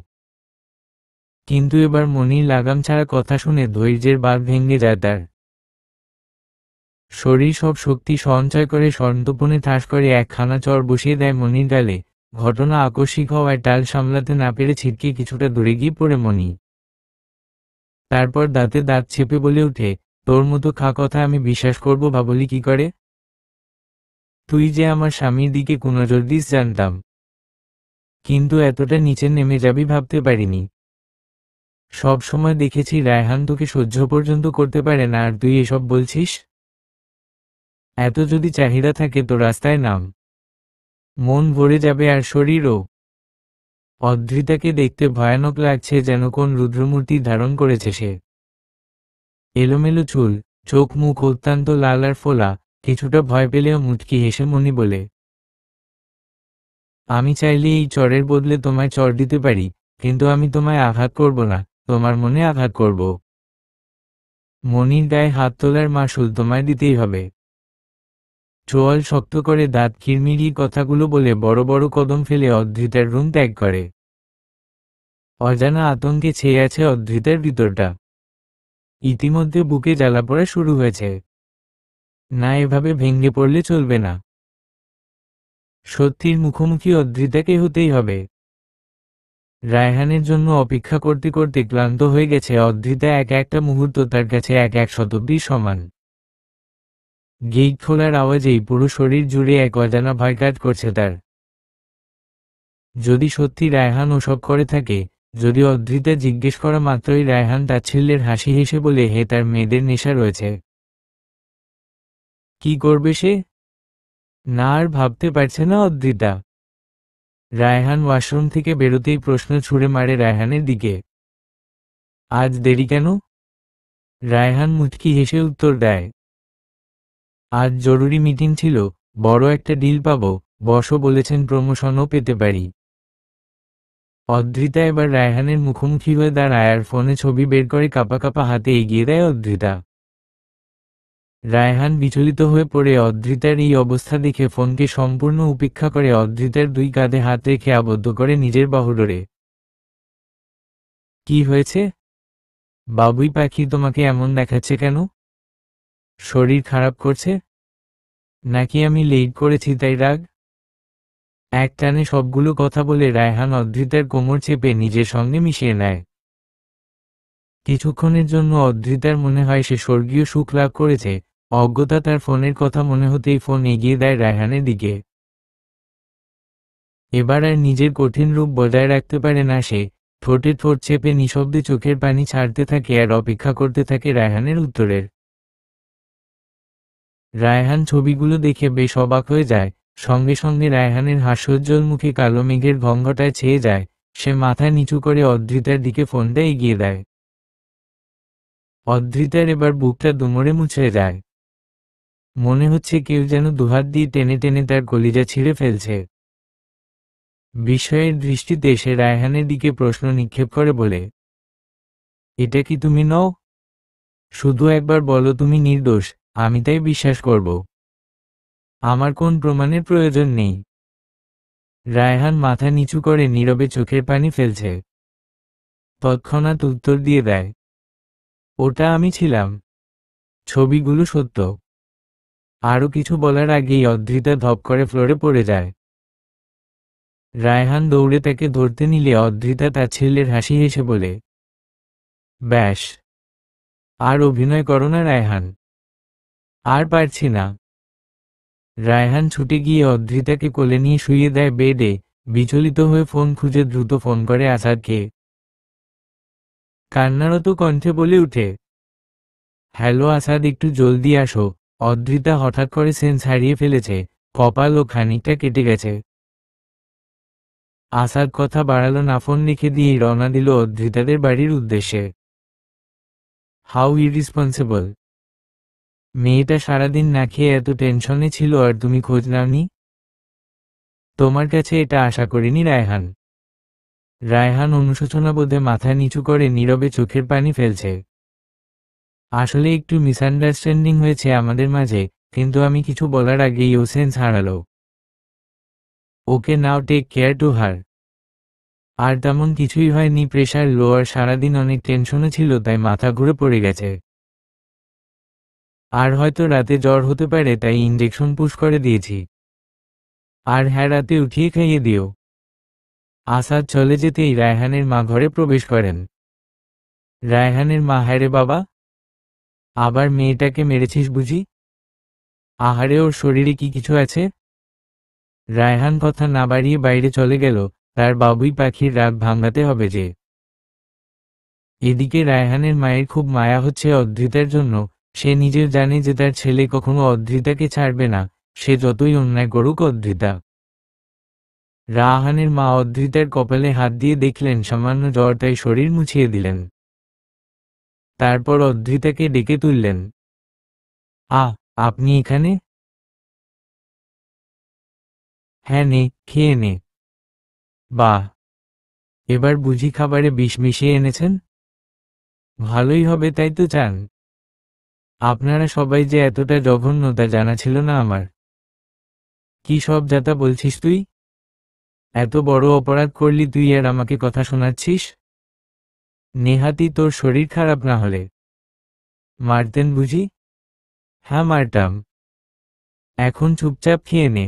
কিন্তু এবার মনির লাগাম ছাড়া কথা শুনে ধৈর্যের বাঁধ ভেঙে যায় তার। শরীর সব শক্তি সঞ্চয় করে সন্তর্পণে ঠাস করে একখানা চর বসিয়ে দেয় মনির গালে। ঘটনা আকস্মিক হওয়ায় টাল সামলাতে না পেরে ছিটকে কিছুটা দূরে গিয়ে পড়ে মনি। তারপর দাঁতে দাঁত চেপে বলে ওঠে, তোর মতো খা কথা আমি বিশ্বাস করব ভাবলি কি করে? তুই যে আমার স্বামীর দিকে কুনজর দিস জানতাম, কিন্তু এতটা নিচে নেমে যাবি ভাবতে পারিনি। সব সময় দেখেছি রায়হান তোকে সহ্য পর্যন্ত করতে পারে না, আর তুই এসব বলছিস? এত যদি চাহিদা থাকে তো রাস্তায় নাম, মন ভরে যাবে আর শরীরও। অদ্রিতাকে দেখতে ভয়ানক লাগছে, যেন কোন রুদ্রমূর্তি ধারণ করেছে সে। এলোমেলো চুল, চোখ মুখ অত্যন্ত লাল আর ফোলা। কিছুটা ভয় পেলেও মুচকি হেসে মনি বলে, আমি চাইলে এই চরের বদলে তোমায় চর দিতে পারি, কিন্তু আমি তোমায় আঘাত করব না, তোমার মনে আঘাত করব। মনির গায়ে হাত তোলার মাসুল তোমায় দিতেই হবে। চোয়াল শক্ত করে দাঁত কিরমিরিয়ে কথাগুলো বলে বড় বড় কদম ফেলে অদ্রিতার রুম ত্যাগ করে। অজানা আতঙ্কে ছেয়ে আছে অদ্রিতার ভিতরটা। ইতিমধ্যে বুকে জ্বালা পড়া শুরু হয়েছে। না, এভাবে ভেঙে পড়লে চলবে না। সত্যির মুখোমুখি অদ্রিতাকে হতেই হবে। রায়হানের জন্য অপেক্ষা করতে করতে ক্লান্ত হয়ে গেছে অদ্রিতা। এক একটা মুহূর্ত তার কাছে এক শতাব্দীর সমান। গেট খোলার আওয়াজেই পুরো শরীর জুড়ে এক অজানা ভয় কাজ করছে তার। যদি সত্যি রায়হান ওসব করে থাকে, যদি অদ্রিতা জিজ্ঞেস করা মাত্রই রায়হান তাচ্ছিল্যের হাসি হেসে বলে হে তার মেয়েদের নেশা রয়েছে, কি করবে সে? না, আর ভাবতে পারছে না অদ্রিতা। রায়হান ওয়াশরুম থেকে বেরোতেই প্রশ্ন ছুড়ে মারে রায়হানের দিকে, আজ দেরি কেন? রায়হান মুচকি হেসে উত্তর দেয়, আজ জরুরি মিটিং ছিল, বড় একটা ডিল পাবো, বসও বলেছেন প্রমোশনও পেতে পারি। অদ্রিতা এবার রায়হানের মুখোমুখি হয়ে দাঁড়ায় আর ফোনে ছবি বের করে কাঁপা কাঁপা হাতে এগিয়ে দেয় অদ্রিতা। রায়হান বিচলিত হয়ে পড়ে অদ্রিতার এই অবস্থা দেখে ফোনকে সম্পূর্ণ উপেক্ষা করে অদ্রিতার দুই কাঁধে হাত রেখে আবদ্ধ করে নিজের বাহুডোরে। কি হয়েছে বাবুই পাখি, তোমাকে এমন দেখাচ্ছে কেন? শরীর খারাপ করছে? নাকি আমি লেট করেছি তাই রাগ? এক টানে সবগুলো কথা বলে রায়হান অদ্রিতার কোমর চেপে নিজের সঙ্গে মিশিয়ে নেয়। কিছুক্ষণের জন্য অদ্রিতার মনে হয় সে স্বর্গীয় সুখ লাভ করেছে। অজ্ঞতা তার ফোনের কথা মনে হতেই ফোন এগিয়ে দেয় রায়হানের দিকে। এবার আর নিজের কঠিন রূপ বজায় রাখতে পারে না সে। ঠোঁটে ঠোঁট চেপে নিঃশব্দে চোখের পানি ছাড়তে থাকে আর অপেক্ষা করতে থাকে রায়হানের উত্তরের। রায়হান ছবিগুলো দেখে বেশ অবাক হয়ে যায়। সঙ্গে সঙ্গে রায়হানের হাস্যোজ্জ্বল মুখে কালো মেঘের ঘঙ্ঘটায় ছেয়ে যায়। সে মাথা নিচু করে অদ্রিতার দিকে ফোনটা এগিয়ে দেয়। অদ্রিতার এবার বুকটা দুমড়ে মুচড়ে যায়। মনে হচ্ছে কেউ যেন দুহাত দিয়ে টেনে টেনে তার কলিজা ছিঁড়ে ফেলছে। বিস্ময়ের দৃষ্টিতে সে রায়হানের দিকে প্রশ্ন নিক্ষেপ করে বলে, এটা কি তুমি নও? শুধু একবার বলো তুমি নির্দোষ, আমি তাই বিশ্বাস করব। আমার কোন প্রমাণের প্রয়োজন নেই। রায়হান মাথা নিচু করে নীরবে চোখের পানি ফেলছে। তৎক্ষণাৎ উত্তর দিয়ে দেয়, ওটা আমি ছিলাম। ছবিগুলো সত্য। আরও কিছু বলার আগেই অদ্রিতা ধপ করে ফ্লোরে পড়ে যায়। রায়হান দৌড়ে তাকে ধরতে নিলে অদ্রিতা তাচ্ছিল্যের হাসি হেসে বলে, ব্যাস, আর অভিনয় করো না রায়হান, আর পারছি না। রায়হান ছুটে গিয়ে অদ্রিতাকে কোলে নিয়ে শুইয়ে দেয় বেডে। বিচলিত হয়ে ফোন খুঁজে দ্রুত ফোন করে আসাদকে। কান্নারত কণ্ঠে বলে উঠে, হ্যালো আসাদ, একটু জলদি আসো। অদ্রিতা হঠাৎ করে সেন্স হারিয়ে ফেলেছে, কপালও খানিকটা কেটে গেছে। আসাদ কথা বাড়ালো না, ফোন রেখে দিয়েই রওনা দিল অদ্রিতাদের বাড়ির উদ্দেশ্যে। হাউ ইররিসপন্সিবল! মেয়েটা সারাদিন না খেয়ে এত টেনশনে ছিল আর তুমি খোঁজ নাওনি? তোমার কাছে এটা আশা করিনি রায়হান। রায়হান অনুশোচনাবোধে মাথা নিচু করে নীরবে চোখের পানি ফেলছে। আসলে একটু মিসআন্ডারস্ট্যান্ডিং হয়েছে আমাদের মাঝে, কিন্তু আমি কিছু বলার আগেই ও সেন্স হারালো। ওকে নাও টেক কেয়ার টু হার। আর তেমন কিছুই হয়নি, প্রেশার লো আর সারাদিন অনেক টেনশনে ছিল তাই মাথা ঘুরে পড়ে গেছে। আর হয়তো রাতে জ্বর হতে পারে তাই ইনজেকশন পুশ করে দিয়েছি। আর হ্যাঁ, রাতে উঠিয়ে খাইয়ে দিও। আসাদ চলে যেতেই রায়হানের মা ঘরে প্রবেশ করেন। রায়হানের মা: হ্যাঁ রে বাবা, আবার মেয়েটাকে মেরেছিস বুঝি? আহারে, ওর শরীরে কি কিছু আছে? রায়হান কথা না বাড়িয়ে বাইরে চলে গেল, তার বাবুই পাখির রাগ ভাঙাতে হবে যে। এদিকে রায়হানের মায়ের খুব মায়া হচ্ছে অদ্রিতার জন্য। সে নিজেও জানে যে তার ছেলে কখনো অদ্রিতাকে ছাড়বে না, সে যতই অন্যায় করুক অদ্রিতা। রায়হানের মা অদ্রিতার কপালে হাত দিয়ে দেখলেন সামান্য জ্বর, তাই শরীর মুছিয়ে দিলেন। তারপর অদ্রিতাকে ডেকে তুললেন। আপনি এখানে? হ্যাঁ, নে, খেয়ে নে। বাহ, এবার বুঝি খাবারে বিষ মিশিয়ে এনেছেন? ভালোই হবে তাই তো চান। আপনারা সবাই যে এতটা জঘন্য তা জানা ছিল না আমার। কি সব যাতা বলছিস তুই? এত বড় অপরাধ করলি তুই আর আমাকে কথা শোনাচ্ছিস? নেহাতি তোর শরীর খারাপ না হলে মারতেন বুঝি? হ্যাঁ, মারতাম। এখন চুপচাপ খেয়ে নে।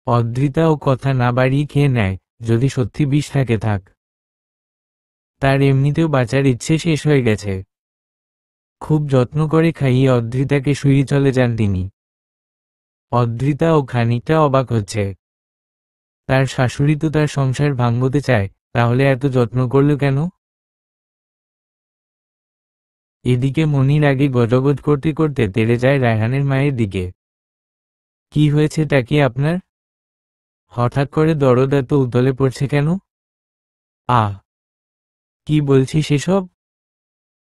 অদ্রিতাও কথা না বাড়িয়ে খেয়ে নেয়। যদি সত্যি বিষ থাকে থাক, তার এমনিতেও বাঁচার ইচ্ছে শেষ হয়ে গেছে। খুব যত্ন করে খাইয়ে অদ্রিতাকে শুয়ে চলে যান তিনি। অদ্রিতাও খানিকটা অবাক হচ্ছে। তার শাশুড়ি তো তার সংসার ভাঙতে চায়, তাহলে এত যত্ন করল কেন? এদিকে মনির আগে গজগজ করতে করতে তেড়ে যায় রায়হানের মায়ের দিকে। কি হয়েছে কি আপনার? হঠাৎ করে দরদ এত উতলে পড়ছে কেন? আহ, কি বলছিস এসব?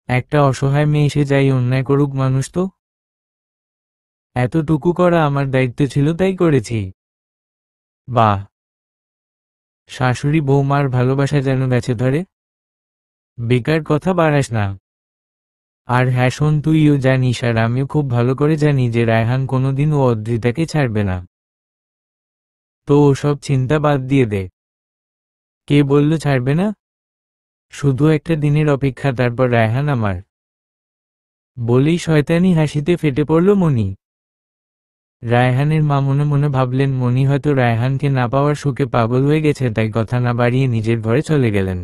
একটা অসহায় মেয়ে এসে যাই অন্যায় করুক মানুষ তো। এতটুকু করা আমার দায়িত্ব ছিল তাই করেছি। বাহ, শাশুড়ি বৌমার ভালোবাসা যেন গেছে ধরে। বেকার কথা বাড়াস না। আর হ্যাঁ শোন, তুইও জানিস আর আমিও খুব ভালো করে জানি যে রায়হান কোনোদিন ও অদ্রিতাকে ছাড়বে না। তো ওসব চিন্তা বাদ দিয়ে দে। কে বলল ছাড়বে না? শুধু একটা দিনের অপেক্ষা, তারপর রায়হান আমার। বলেই শয়তানি হাসিতে ফেটে পড়ল মনি। রায়হানের মা মনে মনে ভাবলেন মনি হয়তো রায়হানকে না পাওয়ার শোকে পাগল হয়ে গেছে, তাই কথা না বাড়িয়ে নিজের ঘরে চলে গেলেন।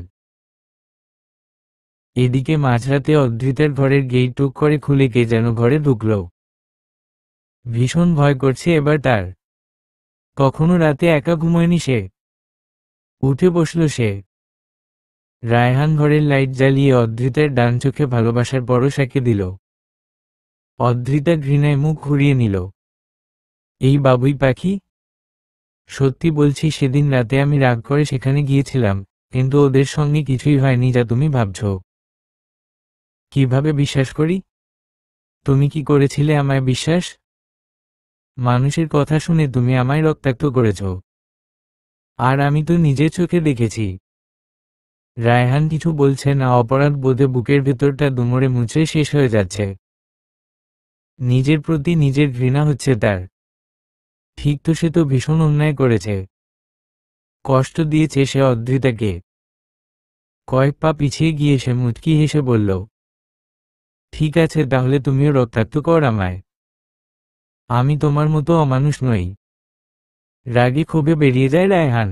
এদিকে মাঝরাতে অদ্রিতার ঘরের গেট টুক করে খুলে কে যেন ঘরে ঢুকল। ভীষণ ভয় করছে এবার তার। কখনো রাতে একা ঘুমোয়নি সে। উঠে বসল সে। রায়হান ঘরের লাইট জ্বালিয়ে অদ্রিতার ডান চোখে ভালোবাসার পরশ এঁকে দিল। অদ্রিতা ঘৃণায় মুখ ঘুরিয়ে নিল। এই বাবুই পাখি! সত্যি বলছি, সেদিন রাতে আমি রাগ করে সেখানে গিয়েছিলাম, কিন্তু ওদের সঙ্গে কিছুই হয়নি যা তুমি ভাবছ। কিভাবে বিশ্বাস করি? তুমি কি করেছিলে আমায় বিশ্বাস? মানুষের কথা শুনে তুমি আমায় রক্তাক্ত করেছ। আর আমি তো নিজের চোখে দেখেছি। রায়হান কিছু বলছে না, অপরাধ বোধে বুকের ভেতরটা দুমড়ে মুচড়ে শেষ হয়ে যাচ্ছে। নিজের প্রতি নিজের ঘৃণা হচ্ছে তার। ঠিক তো, সে তো ভীষণ অন্যায় করেছে। কষ্ট দিয়েছে সে অদ্রিতাকে। কয়েক পা পিছিয়ে গিয়ে সে মুচকি হেসে বলল, ঠিক আছে তাহলে তুমিও রক্তাক্ত কর আমায়। আমি তোমার মতো অমানুষ নই। রাগে ক্ষোভে বেরিয়ে যায় রায়হান।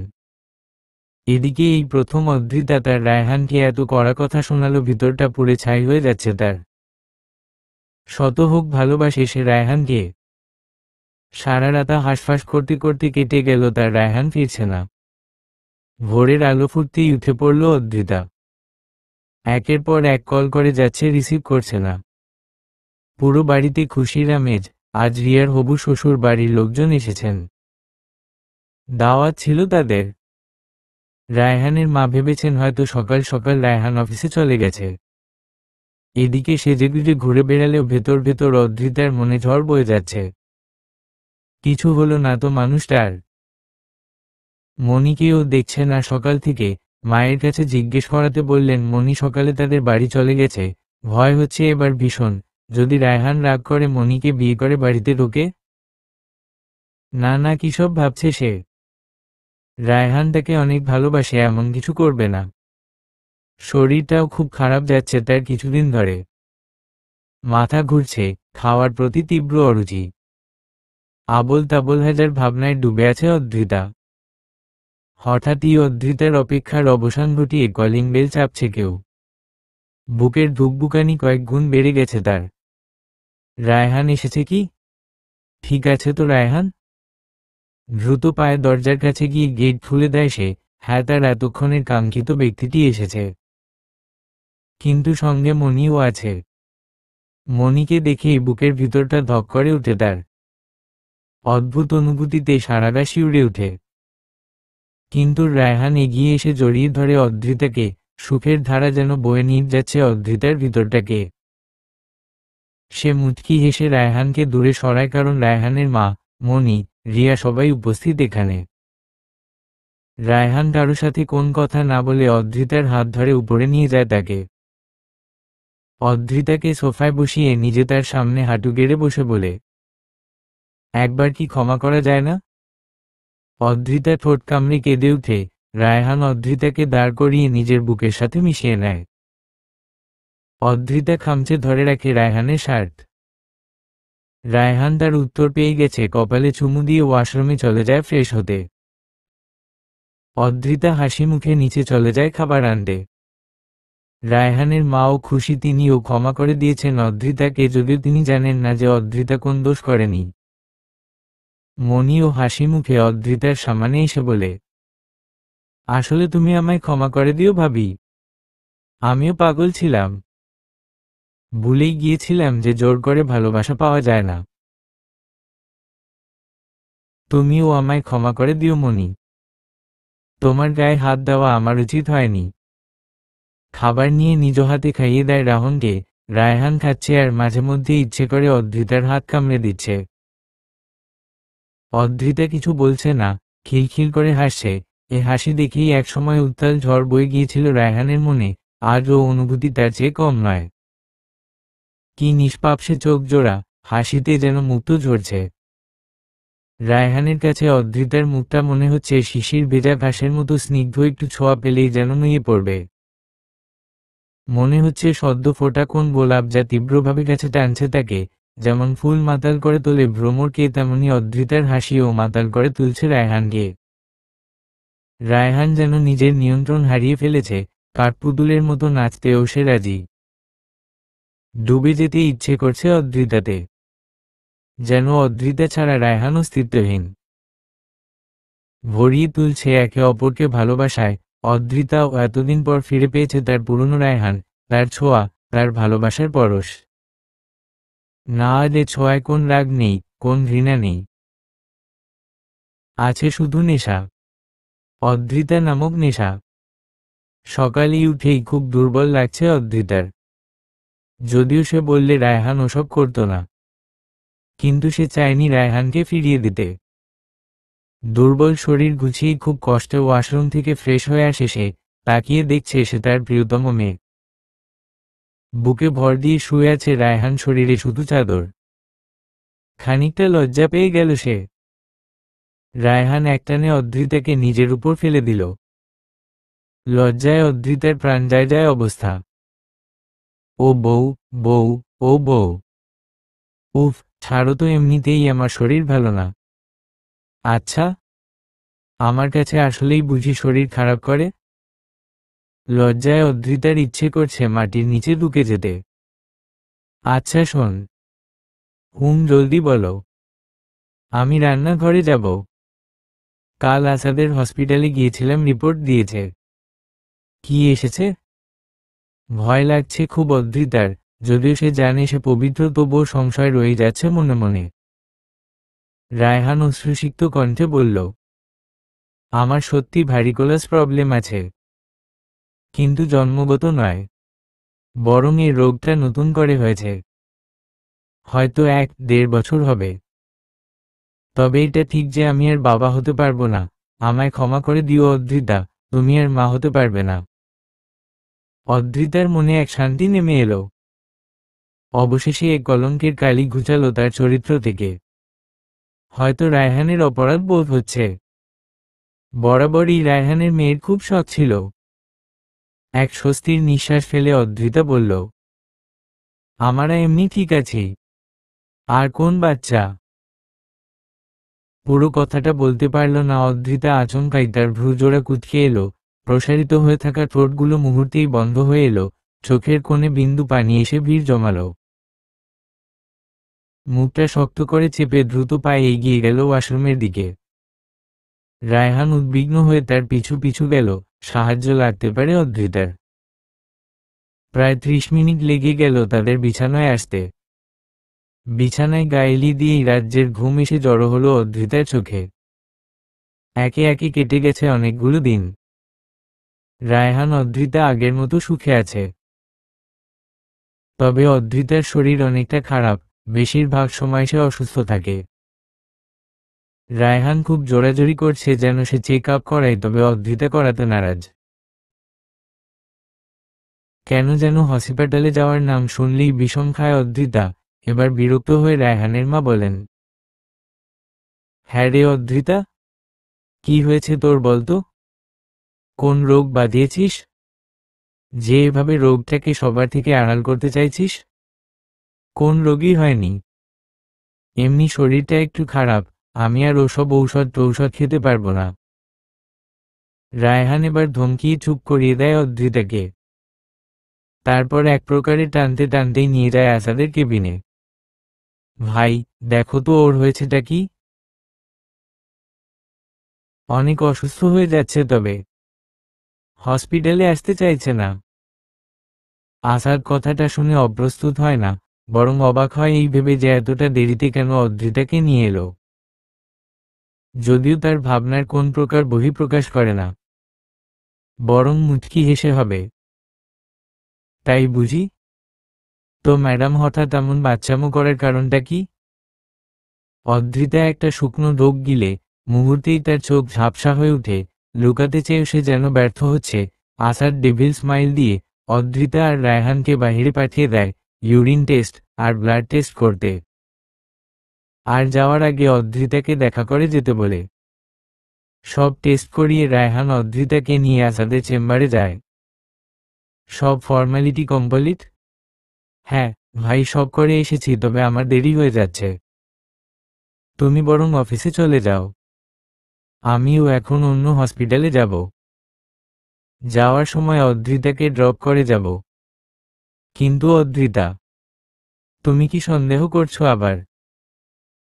এদিকে এই প্রথম অদ্রিতা তার রায়হানকে এত কড়া কথা শোনালো, ভিতরটা পুড়ে ছাই হয়ে যাচ্ছে তার। শত হোক ভালোবাসে সে রায়হানকে। সারা রাতা হাঁসফাঁস করতে করতে কেটে গেল তার, রায়হান ফিরছে না। ভোরের আলো ফুটতেই উঠে পড়ল অদ্রিতা। একের পর এক কল করে যাচ্ছে, রিসিভ করছে না। পুরো বাড়িতে খুশির আমেজ। আজ রিয়ার হবু শ্বশুর বাড়ির লোকজন এসেছেন, দাওয়াত ছিল তাদের। রায়হানের মা ভেবেছেন হয়তো সকাল সকাল রায়হান অফিসে চলে গেছে। এদিকে সেজেগুজে ঘুরে বেড়ালেও ভেতর ভেতর অদ্রিতার মনে ঝড় বয়ে যাচ্ছে। কিছু হলো না তো মানুষটার? মণিকেও দেখছে না সকাল থেকে। মায়ের কাছে জিজ্ঞেস করাতে বললেন মণি সকালে তাদের বাড়ি চলে গেছে। ভয় হচ্ছে এবার ভীষণ, যদি রায়হান রাগ করে মণিকে বিয়ে করে বাড়িতে ঢোকে। না না, কিসব ভাবছে সে। রায়হান তাকে অনেক ভালোবাসে, এমন কিছু করবে না। শরীরটাও খুব খারাপ যাচ্ছে তার কিছুদিন ধরে। মাথা ঘুরছে, খাওয়ার প্রতি তীব্র অরুচি। আবোল তাবোল হাজার ভাবনায় ডুবে আছে অদ্রিতা। হঠাৎই অদ্রিতার অপেক্ষার অবসান ঘটিয়ে কলিং বেল চাপছে কেউ। বুকের ধুকবুকানি কয়েক গুণ বেড়ে গেছে তার। রায়হান এসেছে কি? ঠিক আছে তো রায়হান? দ্রুত পায়ে দরজার কাছে গিয়ে গেট খুলে দেয় সে। হ্যাঁ, তার এতক্ষণের কাঙ্ক্ষিত ব্যক্তিটি এসেছে। কিন্তু সঙ্গে মণিও আছে। মণিকে দেখেই বুকের ভিতরটা ধক করে উঠে তার। অদ্ভুত অনুভূতিতে সারাগা শিউরে উঠে। কিন্তু রায়হান এগিয়ে এসে জড়িয়ে ধরে অদ্রিতাকে। সুখের ধারা যেন বয়ে নিয়ে যাচ্ছে অদ্রিতার ভিতরটাকে। সে মুচকি হেসে রায়হানকে দূরে সরায়, কারণ রায়হানের মা, মণি, রিয়া সবাই উপস্থিত এখানে। রায়হান কারো সাথে কোন কথা না বলে অদ্রিতার হাত ধরে উপরে নিয়ে যায় তাকে। অদ্রিতাকে সোফায় বসিয়ে নিজে তার সামনে হাঁটু গেড়ে বসে বলে, একবার কি ক্ষমা করা যায় না? অদ্রিতা ঠোঁট কামড়ে কেঁদে উঠে। রায়হান অদ্রিতাকে দাঁড় করিয়ে নিজের বুকের সাথে মিশিয়ে নেয়। অদ্রিতা খামচে ধরে রাখে রায়হানের শার্ট। রায়হান তার উত্তর পেয়ে গেছে, কপালে চুমু দিয়ে ওয়াশরুমে চলে যায় ফ্রেশ হতে। অদ্রিতা হাসি মুখে নিচে চলে যায় খাবার আনতে। রায়হানের মাও খুশি, তিনিও ক্ষমা করে দিয়েছেন অদ্রিতাকে, যদিও তিনি জানেন না যে অদ্রিতা কোন দোষ করেনি। মণিও হাসি মুখে অদ্রিতার সামনে এসে বলে, আসলে তুমি আমায় ক্ষমা করে দিও ভাবি। আমিও পাগল ছিলাম, ভুলেই গিয়েছিলাম যে জোর করে ভালোবাসা পাওয়া যায় না। তুমিও আমায় ক্ষমা করে দিও মণি। তোমার গায়ে হাত দেওয়া আমার উচিত হয়নি। খাবার নিয়ে নিজ হাতে খাইয়ে দেয় রাহুনকে। রায়হান খাচ্ছে আর মাঝে মধ্যে ইচ্ছে করে অদ্রিতার হাত কামড়ে দিচ্ছে। অদ্রিতা কিছু বলছে না, খিলখিল করে হাসছে। এ হাসি দেখেই একসময় উত্তাল ঝড় বয়ে গিয়েছিল রায়হানের মনে। আজও অনুভূতি তার চেয়ে কম নয়। কি নিষ্পাপ সে চোখ জোড়া, হাসিতে যেন মুক্ত ঝরছে। রায়হানের কাছে অদ্রিতার মুখটা মনে হচ্ছে শিশির ভেজা ঘাসের মতো স্নিগ্ধ, একটু ছোঁয়া পেলেই যেন নুয়ে পড়বে। মনে হচ্ছে সদ্য ফোটা কোন গোলাপ, যা তীব্রভাবে কাছে টানছে তাকে। যেমন ফুল মাতাল করে তোলে ভ্রমরকে, তেমনি অদ্রিতার হাসিও মাতাল করে তুলছে রায়হানকে। রায়হান যেন নিজের নিয়ন্ত্রণ হারিয়ে ফেলেছে, কাঠপুতুলের মতো নাচতেও সে রাজি। ডুবে যেতে ইচ্ছে করছে অদ্রিতাতে, যেন অদ্রিতা ছাড়া রায়হান অস্তিত্বহীন। ভরিয়ে তুলছে একে অপরকে ভালোবাসায়। অদ্রিতাও এতদিন পর ফিরে পেয়েছে তার পুরনো রায়হান, তার ছোঁয়া, তার ভালোবাসার পরশ। না, আজ ছোঁয়ায় কোন রাগ নেই, কোন ঘৃণা নেই, আছে শুধু নেশা। অদ্রিতা নামক নেশা। সকালে উঠেই খুব দুর্বল লাগছে অদ্রিতার। যদিও সে বললে রায়হান ওসব করত না, কিন্তু সে চায়নি রায়হানকে ফিরিয়ে দিতে। দুর্বল শরীর গুছিয়ে খুব কষ্টে ওয়াশরুম থেকে ফ্রেশ হয়ে আসে সে। তাকিয়ে দেখছে সে তার প্রিয়তম মেয়ে। বুকে ভর দিয়ে শুয়ে আছে রায়হান, শরীরে শুধু চাদর। খানিকটা লজ্জা পেয়ে গেল সে। রায়হান একটানে অদ্রিতাকে নিজের উপর ফেলে দিল। লজ্জায় অদ্রিতার প্রাণ যায় যায় অবস্থা। ও বউ, বউ, ও বউ। উফ, ছাড়ো তো, এমনিতেই আমার শরীর ভালো না। আচ্ছা, আমার কাছে আসলেই বুঝি শরীর খারাপ করে? লজ্জায় অদ্রিতার ইচ্ছে করছে মাটির নিচে ঢুকে যেতে। আচ্ছা শোন। জলদি বলো। আমি রান্নাঘরে যাব। কাল আসাদের হসপিটালে গিয়েছিলাম, রিপোর্ট দিয়েছে। কি এসেছে? ভয় লাগছে খুব অদ্রিতার। যদিও সে জানে সে পবিত্র, তবুও সংশয় রয়ে যাচ্ছে মনে মনে। রায়হান অশ্রুসিক্ত কণ্ঠে বলল, আমার সত্যি ভ্যারিকোলাস প্রবলেম আছে, কিন্তু জন্মগত নয়, বরং এই রোগটা নতুন করে হয়েছে। হয়তো 1-1.5 বছর হবে। তবে এটা ঠিক যে আমি আর বাবা হতে পারবো না। আমায় ক্ষমা করে দিও অদ্রিতা, তুমি আর মা হতে পারবে না। অদ্রিতার মনে এক শান্তি নেমে এলো। অবশেষে এক কলঙ্কের কালি ঘুচালো তার চরিত্র থেকে। হয়তো রায়হানের অপরাধ বোধ হচ্ছে। বরাবরই রায়হানের মেয়ের খুব শখ ছিল। এক স্বস্তির নিঃশ্বাস ফেলে অদ্রিতা বলল, আমরা এমনি ঠিক আছি। আর কোন বাচ্চা? পুরো কথাটা বলতে পারল না অদ্রিতা। আচমকাই তার ভ্রুজোড়া কুঁচকে এলো, প্রসারিত হয়ে থাকা ঠোঁটগুলো মুহূর্তেই বন্ধ হয়ে এলো, চোখের কোণে বিন্দু পানি এসে ভিড় জমালো। মুখটা শক্ত করে চেপে দ্রুত পায়ে এগিয়ে গেল ওয়াশরুমের দিকে। রায়হান উদ্বিগ্ন হয়ে তার পিছু পিছু গেল, সাহায্য লাগতে পারে অদ্রিতার। প্রায় 30 মিনিট লেগে গেল তাদের বিছানায় আসতে। বিছানায় গায়েলি দিয়েই রাজ্যের ঘুম এসে জড়ো হলো অদ্রিতার চোখে। একে একে কেটে গেছে অনেকগুলো দিন। রায়হান অদ্রিতা আগের মতো সুখে আছে। তবে অদ্রিতার শরীর অনেকটা খারাপ, বেশিরভাগ সময় সে অসুস্থ থাকে। রায়হান খুব জোরাজোরি করছে যেন সে চেক আপ করায়, তবে অদ্রিতা করাতে নারাজ। কেন যেন হসপিটালে যাওয়ার নাম শুনলেই বিষম খায় অদ্রিতা। এবার বিরক্ত হয়ে রায়হানের মা বলেন, হ্যাঁ রে অদ্রিতা, কি হয়েছে তোর বলতো? কোন রোগ বাঁধিয়েছিস যে এভাবে রোগটাকে সবার থেকে আড়াল করতে চাইছিস? কোন রোগই হয়নি, এমনি শরীরটা একটু খারাপ। আমি আর ওসব ঔষধ খেতে পারবো না। রায়হান এবার ধমকিয়ে চুপ করিয়ে দেয় অদ্রিতাকে। তারপর এক প্রকারে টানতে টানতেই নিয়ে যায় আসাদের কেবিনে। ভাই, দেখো তো ওর হয়েছেটা কি। অনেক অসুস্থ হয়ে যাচ্ছে, তবে হসপিটালে আসতে চাইছে না। আসাদ কথাটা শুনে অপ্রস্তুত হয় না, বরং অবাক হয় এই ভেবে যে এতটা দেরিতে কেন অদ্রিতাকে নিয়ে এলো। যদিও তার ভাবনার কোন প্রকার বহিঃপ্রকাশ করে না, বরং মুচকি হেসে হবে। তাই বুঝি? তো ম্যাডাম, হঠাৎ এমন বাচ্চামো করার কারণটা কি? অদ্রিতা একটা শুকনো ঢোক গিলে মুহূর্তেই তার চোখ ঝাপসা হয়ে উঠে। লুকাতে চেয়েও সে যেন ব্যর্থ হচ্ছে। আসাদ ডেভিল স্মাইল দিয়ে অদ্রিতা আর রায়হানকে বাহিরে পাঠিয়ে দেয় ইউরিন টেস্ট আর ব্লাড টেস্ট করতে। আর যাওয়ার আগে অদ্রিতাকে দেখা করে যেতে বলে। সব টেস্ট করিয়ে রায়হান অদ্রিতাকে নিয়ে আসাদের চেম্বারে যায়। সব ফর্মালিটি কমপ্লিট? হ্যাঁ ভাই, সব করে এসেছি, তবে আমার দেরি হয়ে যাচ্ছে। তুমি বরং অফিসে চলে যাও, আমিও এখন অন্য হসপিটালে যাব। যাওয়ার সময় অদ্রিতাকে ড্রপ করে যাব। কিন্তু অদ্রিতা, তুমি কি সন্দেহ করছো আবার?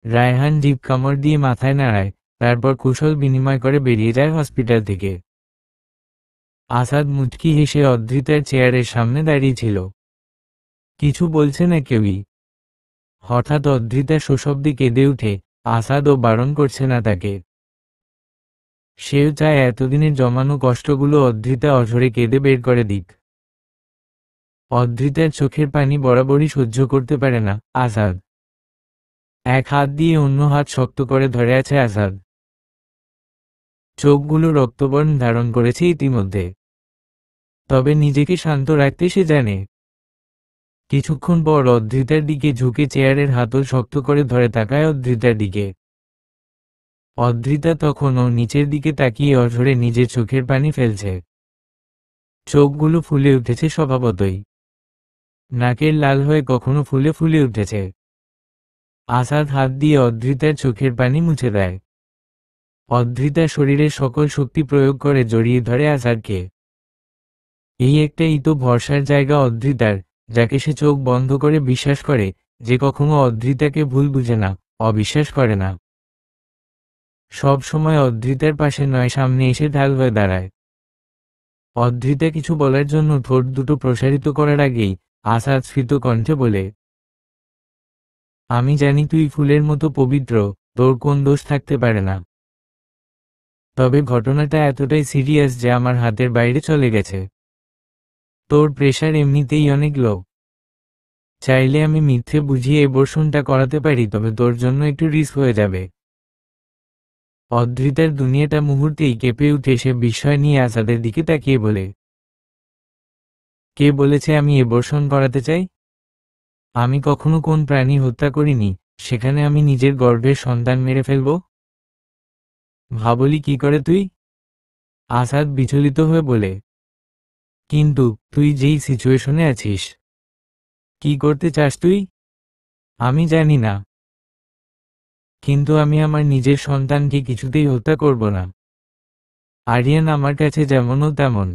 রায়হান জিভ কামড় দিয়ে মাথায় নাড়ায়, তারপর কুশল বিনিময় করে বেরিয়ে যায় হসপিটাল থেকে। আসাদ মুচকি হেসে অদ্রিতার চেয়ারের সামনে দাঁড়িয়েছিল। কিছু বলছে না কেউই। হঠাৎ অদ্রিতা সশব্দে কেঁদে উঠে। আসাদও বারণ করছে না তাকে। সেও চায় এতদিনের জমানো কষ্টগুলো অদ্রিতা অঝরে কেঁদে বের করে দিক। অদ্রিতার চোখের পানি বরাবরই সহ্য করতে পারে না আসাদ। এক হাত দিয়ে অন্য হাত শক্ত করে ধরে আছে আসাদ। চোখগুলো রক্তবর্ণ ধারণ করেছে ইতিমধ্যে। তবে নিজেকে শান্ত রাখতে সে জানে। কিছুক্ষণ পর অদ্রিতার দিকে ঝুঁকে চেয়ারের হাতল শক্ত করে ধরে তাকায় অদ্রিতার দিকে। অদ্রিতা তখনও নিচের দিকে তাকিয়ে অঝরে নিজের চোখের পানি ফেলছে। চোখগুলো ফুলে উঠেছে স্বভাবতই। নাকের লাল হয়ে কখনো ফুলে ফুলে উঠেছে। আসাদ হাত দিয়ে অদ্রিতার চোখের পানি মুছে দেয়। অদ্রিতা শরীরের সকল শক্তি প্রয়োগ করে জড়িয়ে ধরে আসাদকে। এই একটাই তো ভরসার জায়গা অদ্রিতার, যাকে সে চোখ বন্ধ করে বিশ্বাস করে, যে কখনো অদ্রিতাকে ভুল বুঝে না, অবিশ্বাস করে না। সব সময় অদ্রিতার পাশে নয়, সামনে এসে ঢাল হয়ে দাঁড়ায়। অদ্রিতা কিছু বলার জন্য ঠোঁট দুটো প্রসারিত করার আগেই আসাদ স্ফীত কণ্ঠে বলে, আমি জানি তুই ফুলের মতো পবিত্র, তোর কোন দোষ থাকতে পারে না। তবে ঘটনাটা এতটাই সিরিয়াস যে আমার হাতের বাইরে চলে গেছে। তোর প্রেশার এমনিতেই অনেক লো। চাইলে আমি মিথ্যে বুঝিয়ে এবর্ষণটা করাতে পারি, তবে তোর জন্য একটু রিস্ক হয়ে যাবে। অদ্রিতার দুনিয়াটা মুহূর্তেই কেঁপে উঠে সে বিস্ময় নিয়ে আসাদের দিকে তাকিয়ে বলে, কে বলেছে আমি এবর্ষণ করাতে চাই? আমি কখনো কোন প্রাণী হত্যা করিনি, সেখানে আমি নিজের গর্ভের সন্তান মেরে ফেলব? ভাবলি কি করে তুই? আসাদ বিচলিত হয়ে বলে, কিন্তু তুই যেই সিচুয়েশনে আছিস, কি করতে চাস তুই? আমি জানি না, কিন্তু আমি আমার নিজের সন্তানকে কিছুতেই হত্যা করব না। আরিয়ান আমার কাছে যেমনও তেমন,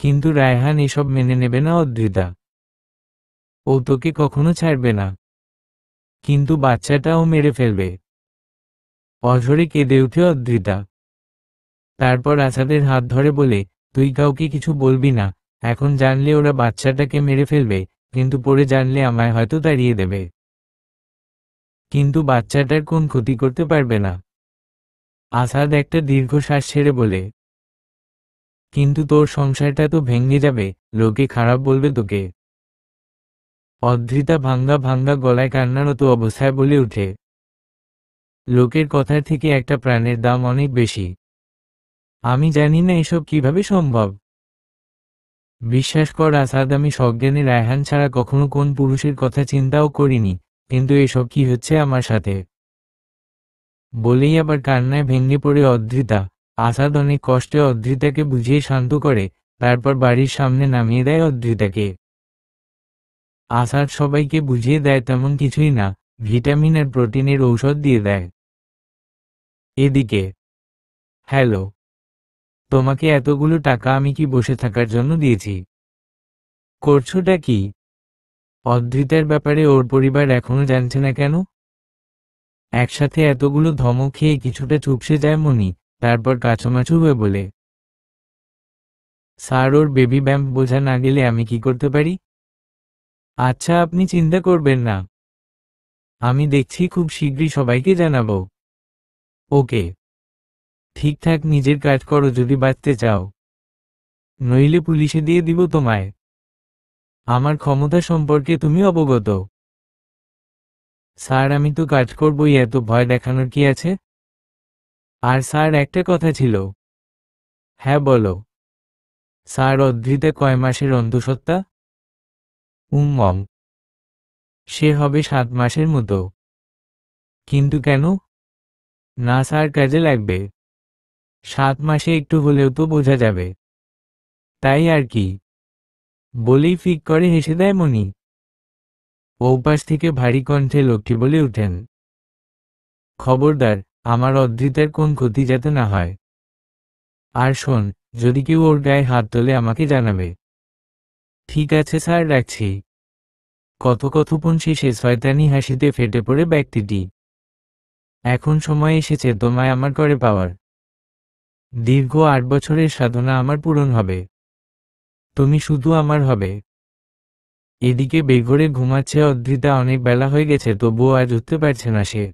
কিন্তু রায়হান এসব মেনে নেবে না অদ্রিতা। ও তোকে কখনো ছাড়বে না, কিন্তু বাচ্চাটাও মেরে ফেলবে। অঝরে কেঁদে উঠে অদ্রিতা। তারপর আসাদের হাত ধরে বলে, তুই কাউকে কিছু বলবি না, এখন জানলে ওরা বাচ্চাটাকে মেরে ফেলবে, কিন্তু পরে জানলে আমায় হয়তো তাড়িয়ে দেবে। কিন্তু বাচ্চাটার কোন ক্ষতি করতে পারবে না। আসাদ একটা দীর্ঘশ্বাস ছেড়ে বলে, কিন্তু তোর সংসারটা তো ভেঙে যাবে, লোকে খারাপ বলবে তোকে। অদ্রিতা ভাঙ্গা ভাঙ্গা গলায় কান্নারত অবস্থায় বলে উঠে, লোকের কথার থেকে একটা প্রাণের দাম অনেক বেশি। আমি জানি না এসব কিভাবে সম্ভব। বিশ্বাস কর আসাদ, আমি সজ্ঞানে রায়হান ছাড়া কখনো কোন পুরুষের কথা চিন্তাও করিনি, কিন্তু এসব কি হচ্ছে আমার সাথে? বলেই আবার কান্নায় ভেঙে পড়ে অদ্রিতা। আসাদ অনেক কষ্টে অদ্রিতাকে বুঝিয়ে শান্ত করে, তারপর বাড়ির সামনে নামিয়ে দেয় অদ্রিতাকে। আসাদ সবাইকে বুঝিয়ে দেয় তেমন কিছুই না, ভিটামিন আর প্রোটিনের ঔষধ দিয়ে দেয়। এদিকে, হ্যালো, তোমাকে এতগুলো টাকা আমি কি বসে থাকার জন্য দিয়েছি? করছোটা কি? অদ্রিতার ব্যাপারে ওর পরিবার এখনো জানছে না কেন? একসাথে এতগুলো ধমক খেয়ে কিছুটা চুপসে যায় মনি, তারপর কাচুমাচু হয়ে বলে, স্যার, ওর বেবি ব্যাম্প বোঝা না গেলে আমি কি করতে পারি? আচ্ছা, আপনি চিন্তা করবেন না, আমি দেখছি খুব শীঘ্রই সবাইকে জানাবো। ওকে, ঠিকঠাক নিজের কাজ করো যদি বাঁচতে চাও, নইলে পুলিশে দিয়ে দিব তোমায়। আমার ক্ষমতা সম্পর্কে তুমি অবগত। স্যার, আমি তো কাজ করবই, এত ভয় দেখানোর কি আছে? আর স্যার, একটা কথা ছিল। হ্যাঁ বলো। স্যার, অদ্রিতা কয় মাসের অন্তঃসত্ত্বা? মম, সে হবে 7 মাসের মতো। কিন্তু কেন? না স্যার, কাজে লাগবে। 7 মাসে একটু হলেও তো বোঝা যাবে, তাই আর কি। বলেই ফিক করে হেসে দেয় মনি। ওপাশ থেকে ভারী কণ্ঠে লোকটি বলে উঠেন, খবরদার, আমার অদ্রিতার কোন ক্ষতি যাতে না হয়। আর শোন, যদি কেউ ওর গায়ে হাত তোলে আমাকে জানাবে। ঠিক আছে স্যার, রাখছি। কথোপকথন শেষে শয়তানি হাসিতে ফেটে পড়ে ব্যক্তিটি। এখন সময় এসেছে তোমায় আমার করে পাওয়ার। দীর্ঘ 8 বছরের সাধনা আমার পূরণ হবে। তুমি শুধু আমার হবে। এদিকে বেঘরে ঘুমাচ্ছে অদ্রিতা। অনেক বেলা হয়ে গেছে, তবুও আজ উঠতে পারছে না সে।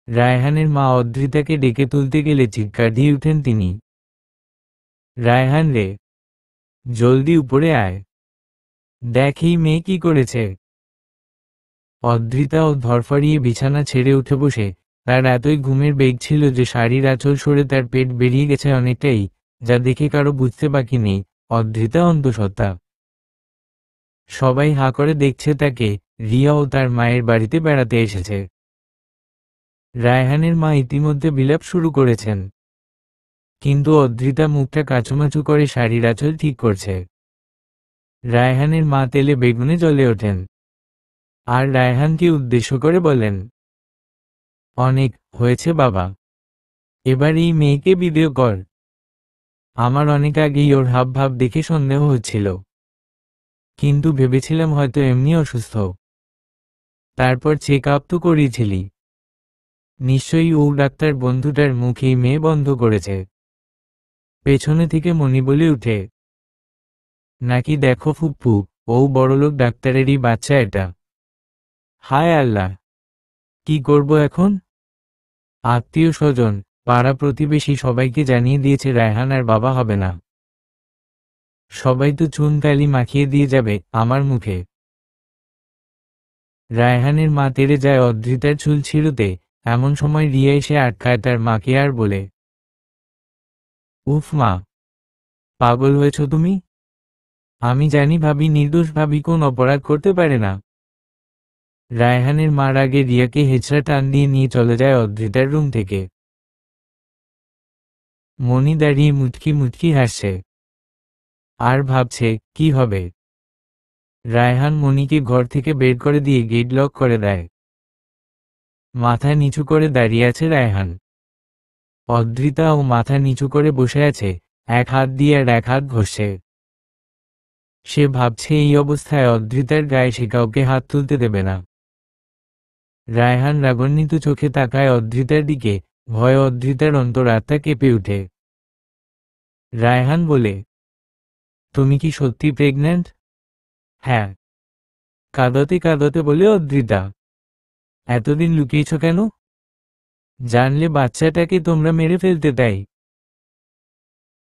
রায়হানের মা অদ্রিতাকে ডেকে তুলতে গেলে চিৎকার দিয়ে উঠেন তিনি, রায়হান রে, জলদি উপরে আয়, দেখ এই মেয়ে কি করেছে। অদ্রিতা ও ধরফড়িয়ে বিছানা ছেড়ে উঠে বসে। তার এতই ঘুমের বেগ ছিল যে শাড়ির আঁচল সরে তার পেট বেরিয়ে গেছে অনেকটাই, যা দেখে কারো বুঝতে বাকি নেই অদ্রিতা অন্তঃসত্ত্বা। সবাই হাঁ করে দেখছে তাকে। রিয়াও তার মায়ের বাড়িতে বেড়াতে এসেছে। রায়হানের মা ইতিমধ্যে বিলাপ শুরু করেছেন, কিন্তু অদ্রিতা মুখটা কাচুমাচু করে শাড়ির আঁচল ঠিক করছে। রায়হানের মা তেলে বেগুনে জ্বলে ওঠেন, আর রায়হানকে উদ্দেশ্য করে বলেন, অনেক হয়েছে বাবা, এবার এই মেয়েকে বিদেয় কর। আমার অনেক আগেই ওর হাব ভাব দেখে সন্দেহ হচ্ছিল, কিন্তু ভেবেছিলাম হয়তো এমনি অসুস্থ। তারপর চেক আপ তো করিয়েছিলি, নিশ্চয়ই ও ডাক্তার বন্ধুটার মুখেই মেয়ে বন্ধ করেছে। পেছনে থেকে মণি বলে উঠে, নাকি দেখো ফুপ্পু, ও বড়লোক ডাক্তারেরই বাচ্চা এটা। হায় আল্লাহ, কি করব এখন? আত্মীয় স্বজন, পাড়া প্রতিবেশী সবাইকে জানিয়ে দিয়েছে রায়হান আর বাবা হবে না। সবাই তো চুন কালি মাখিয়ে দিয়ে যাবে আমার মুখে। রায়হানের মা তেড়ে যায় অদ্রিতার চুল ছিঁড়তে, এমন সময় রিয়া এসে আটকায় তার মাকে আর বলে, উফ মা, পাগল হয়েছ তুমি? আমি জানি ভাবি নির্দোষ, ভাবি কোন অপরাধ করতে পারে না। রায়হানের মার আগে রিয়াকে হেঁচড়া টান দিয়ে নিয়ে চলে যায় অদ্রিতার রুম থেকে। মনি দাঁড়িয়ে মুচকি মুচকি হাসছে আর ভাবছে কি হবে। রায়হান মনিকে ঘর থেকে বের করে দিয়ে গেট লক করে দেয়। মাথা নিচু করে দাঁড়িয়ে আছে রায়হান। অদ্রিতাও মাথা নিচু করে বসে আছে, এক হাত দিয়ে আর এক হাত ঘষছে। সে ভাবছে এই অবস্থায় অদ্রিতার গায়ে সে কাউকে হাত তুলতে দেবে না। রায়হান রাগান্বিত চোখে তাকায় অদ্রিতার দিকে, ভয়ে অদ্রিতার অন্তরাত্মা কেঁপে ওঠে। রায়হান বলে, তুমি কি সত্যি প্রেগন্যান্ট? হ্যাঁ, কাঁদতে কাঁদতে বলে অদ্রিতা। এতদিন লুকিয়েছ কেন? জানলে বাচ্চাটাকে তোমরা মেরে ফেলতে। তাই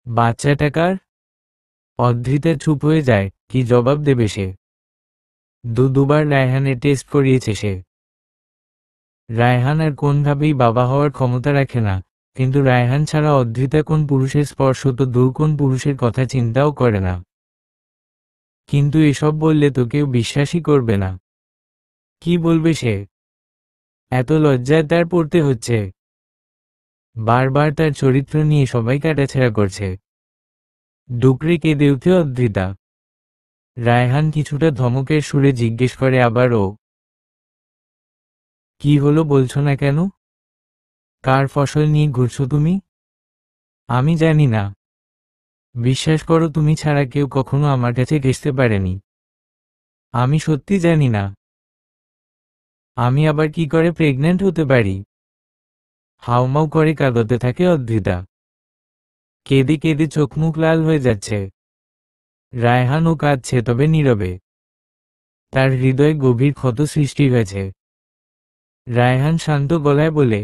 বাচ্চাটা কার? অদ্রিতা চুপ হয়ে যায়, কি জবাব দেবে সে? দুবার রায়হানের টেস্ট করিয়েছে সে। রায়হান আর কোনভাবেই বাবা হওয়ার ক্ষমতা রাখে না, কিন্তু রায়হান ছাড়া অদ্রিতা কোন পুরুষের স্পর্শ তো দূর, কোন পুরুষের কথা চিন্তাও করে না। কিন্তু এসব বললে তো কেউ বিশ্বাসই করবে না। কি বলবে সে? এত লজ্জায় তার পড়তে হচ্ছে। বারবার তার চরিত্র নিয়ে সবাই কাটাছেঁড়া করছে। ডুকরে কেঁদে উঠে অদ্রিতা। রায়হান কিছুটা ধমকের সুরে জিজ্ঞেস করে আবারও, কি হলো বলছো না কেন? কার ফসল নিয়ে ঘুরছো তুমি? আমি জানি না। বিশ্বাস করো, তুমি ছাড়া কেউ কখনো আমার কাছে ঘেঁষতে পারেনি। আমি সত্যি জানি না। আমি আবার কি করে প্রেগন্যান্ট হতে পারি? হাউমাউ করে কাঁদতে থাকে অদ্রিতা। কেঁদে কেঁদে চোখ মুখ লাল হয়ে যাচ্ছে। রায়হানও কাঁদছে, তবে নীরবে। তার হৃদয়ে গভীর ক্ষত সৃষ্টি হয়েছে। রায়হান শান্ত গলায় বলে,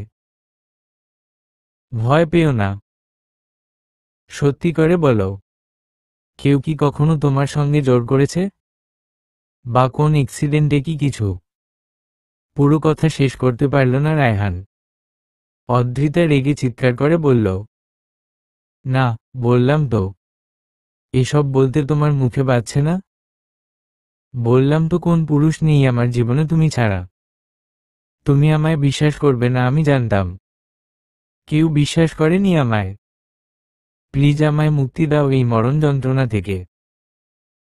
ভয় পেও না। সত্যি করে বলো, কেউ কি কখনো তোমার সঙ্গে জোর করেছে? বা কোন অ্যাক্সিডেন্টে কি কিছু? পুরো কথা শেষ করতে পারল না রায়হান। অদ্রিতা রেগে চিৎকার করে বলল, না, বললাম তো। এসব বলতে তোমার মুখে বাজছে না? বললাম তো কোন পুরুষ নেই আমার জীবনে তুমি ছাড়া। তুমি আমায় বিশ্বাস করবে না আমি জানতাম। কেউ বিশ্বাস করেনি আমায়। প্লিজ আমায় মুক্তি দাও এই মরণ যন্ত্রণা থেকে।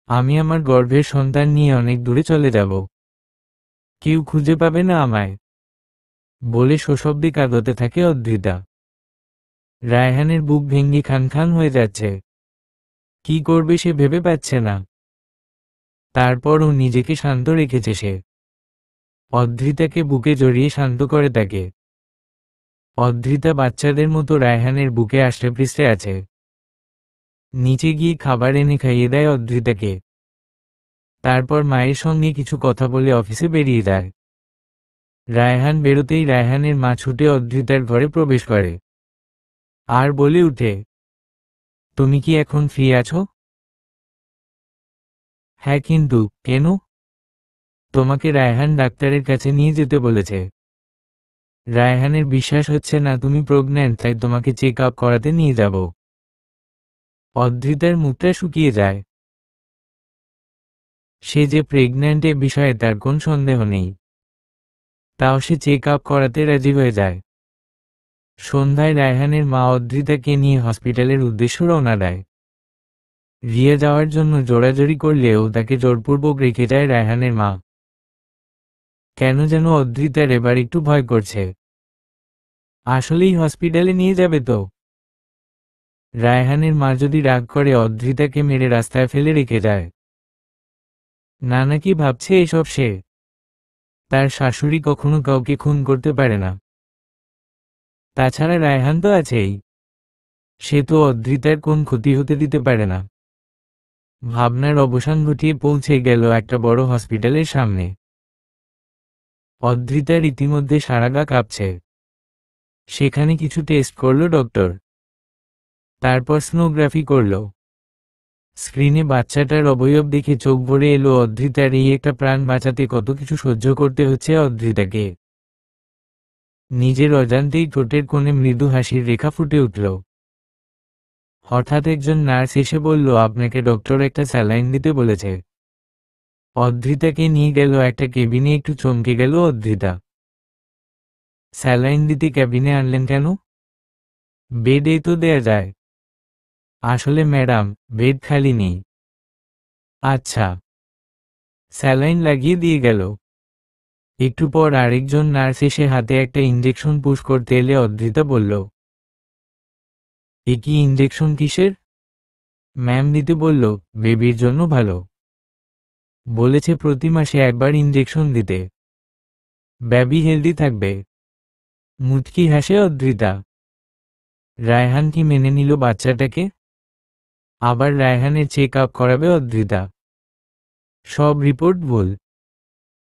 আমি আমার গর্ভের সন্তান নিয়ে অনেক দূরে চলে যাব। কেউ খুঁজে পাবে না আমায়। বলে সশব্দে কাঁদতে থাকে অদ্রিতা। রায়হানের বুক ভেঙে খান খান হয়ে যাচ্ছে। কি করবে সে ভেবে পাচ্ছে না। তারপরও নিজেকে শান্ত রেখেছে সে। অদ্রিতাকে বুকে জড়িয়ে শান্ত করে তাকে। অদ্রিতা বাচ্চাদের মতো রায়হানের বুকে আষ্টে পৃষ্ঠে আছে। নিচে গিয়ে খাবার এনে খাইয়ে দেয় অদ্রিতাকে। তারপর মায়ের সঙ্গে কিছু কথা বলে অফিসে বেরিয়ে যায়। রায়হান বেরোতেই রায়হানের মা ছুটে অদ্রিতার ঘরে প্রবেশ করে আর বলে উঠে, তুমি কি এখন ফ্রি আছো? হ্যাঁ, কিন্তু কেন? তোমাকে রায়হান ডাক্তারের কাছে নিয়ে যেতে বলেছে। রায়হানের বিশ্বাস হচ্ছে না তুমি প্রেগন্যান্ট, তাই তোমাকে চেক আপ করাতে নিয়ে যাব। অদ্রিতার মুখটা শুকিয়ে যায়। সে যে প্রেগন্যান্ট এ বিষয়ে তার কোন সন্দেহ নেই। তাও সে চেক আপ করাতে রাজি হয়ে যায়। সন্ধ্যায় রায়হানের মা অদ্রিতাকে নিয়ে হসপিটালের উদ্দেশ্যে রওনা দেয়। রিয়া যাওয়ার জন্য জোরাজোরি করলেও তাকে জোরপূর্বক রেখে যায় রায়হানের মা। কেন যেন অদ্রিতার এবার একটু ভয় করছে। আসলেই হসপিটালে নিয়ে যাবে তো? রায়হানের মা যদি রাগ করে অদ্রিতাকে মেরে রাস্তায় ফেলে রেখে যায়। না, নাকি ভাবছে এসব সে? তার শাশুড়ি কখনো কাউকে খুন করতে পারে না। তাছাড়া রায়হান তো আছেই। সে তো অদ্রিতার কোন ক্ষতি হতে দিতে পারে না। ভাবনার অবসান ঘটিয়ে পৌঁছে গেল একটা বড় হসপিটালের সামনে। অদ্রিতার ইতিমধ্যে সারা গা কাঁপছে। সেখানে কিছু টেস্ট করল ডক্টর, তারপর স্নোগ্রাফি করল। স্ক্রিনে বাচ্চাটার অবয়ব দেখে চোখ ভরে এলো অদ্রিতার। এই একটা প্রাণ বাঁচাতে কত কিছু সহ্য করতে হচ্ছে অদ্রিতাকে। নিজের অজান্তেই ঠোঁটের কোণে মৃদু হাসির রেখা ফুটে উঠল। হঠাৎ একজন নার্স এসে বলল, আপনাকে ডক্টর একটা স্যালাইন দিতে বলেছে। অদ্রিতাকে নিয়ে গেল একটা কেবিনে। একটু চমকে গেল অদ্রিতা। স্যালাইন দিতে ক্যাবিনে আনলেন কেন? বেডেই তো দেয়া যায়। আসলে ম্যাডাম, বেড খালি নেই। আচ্ছা। স্যালাইন লাগিয়ে দিয়ে গেল। একটু পর আরেকজন নার্স এসে হাতে একটা ইঞ্জেকশন পুশ করতে এলে অদ্রিতা বলল, এ কি ইঞ্জেকশন কিসের? ম্যাম দিতে বলল, বেবির জন্য ভালো। বলেছে প্রতি মাসে একবার ইঞ্জেকশন দিতে। বেবি হেলদি থাকবে। মুচকি হাসে অদ্রিতা। রায়হান কি মেনে নিল বাচ্চাটাকে? আবার রায়হানের চেক আপ করাবে অদ্রিতা। সব রিপোর্ট ভুল।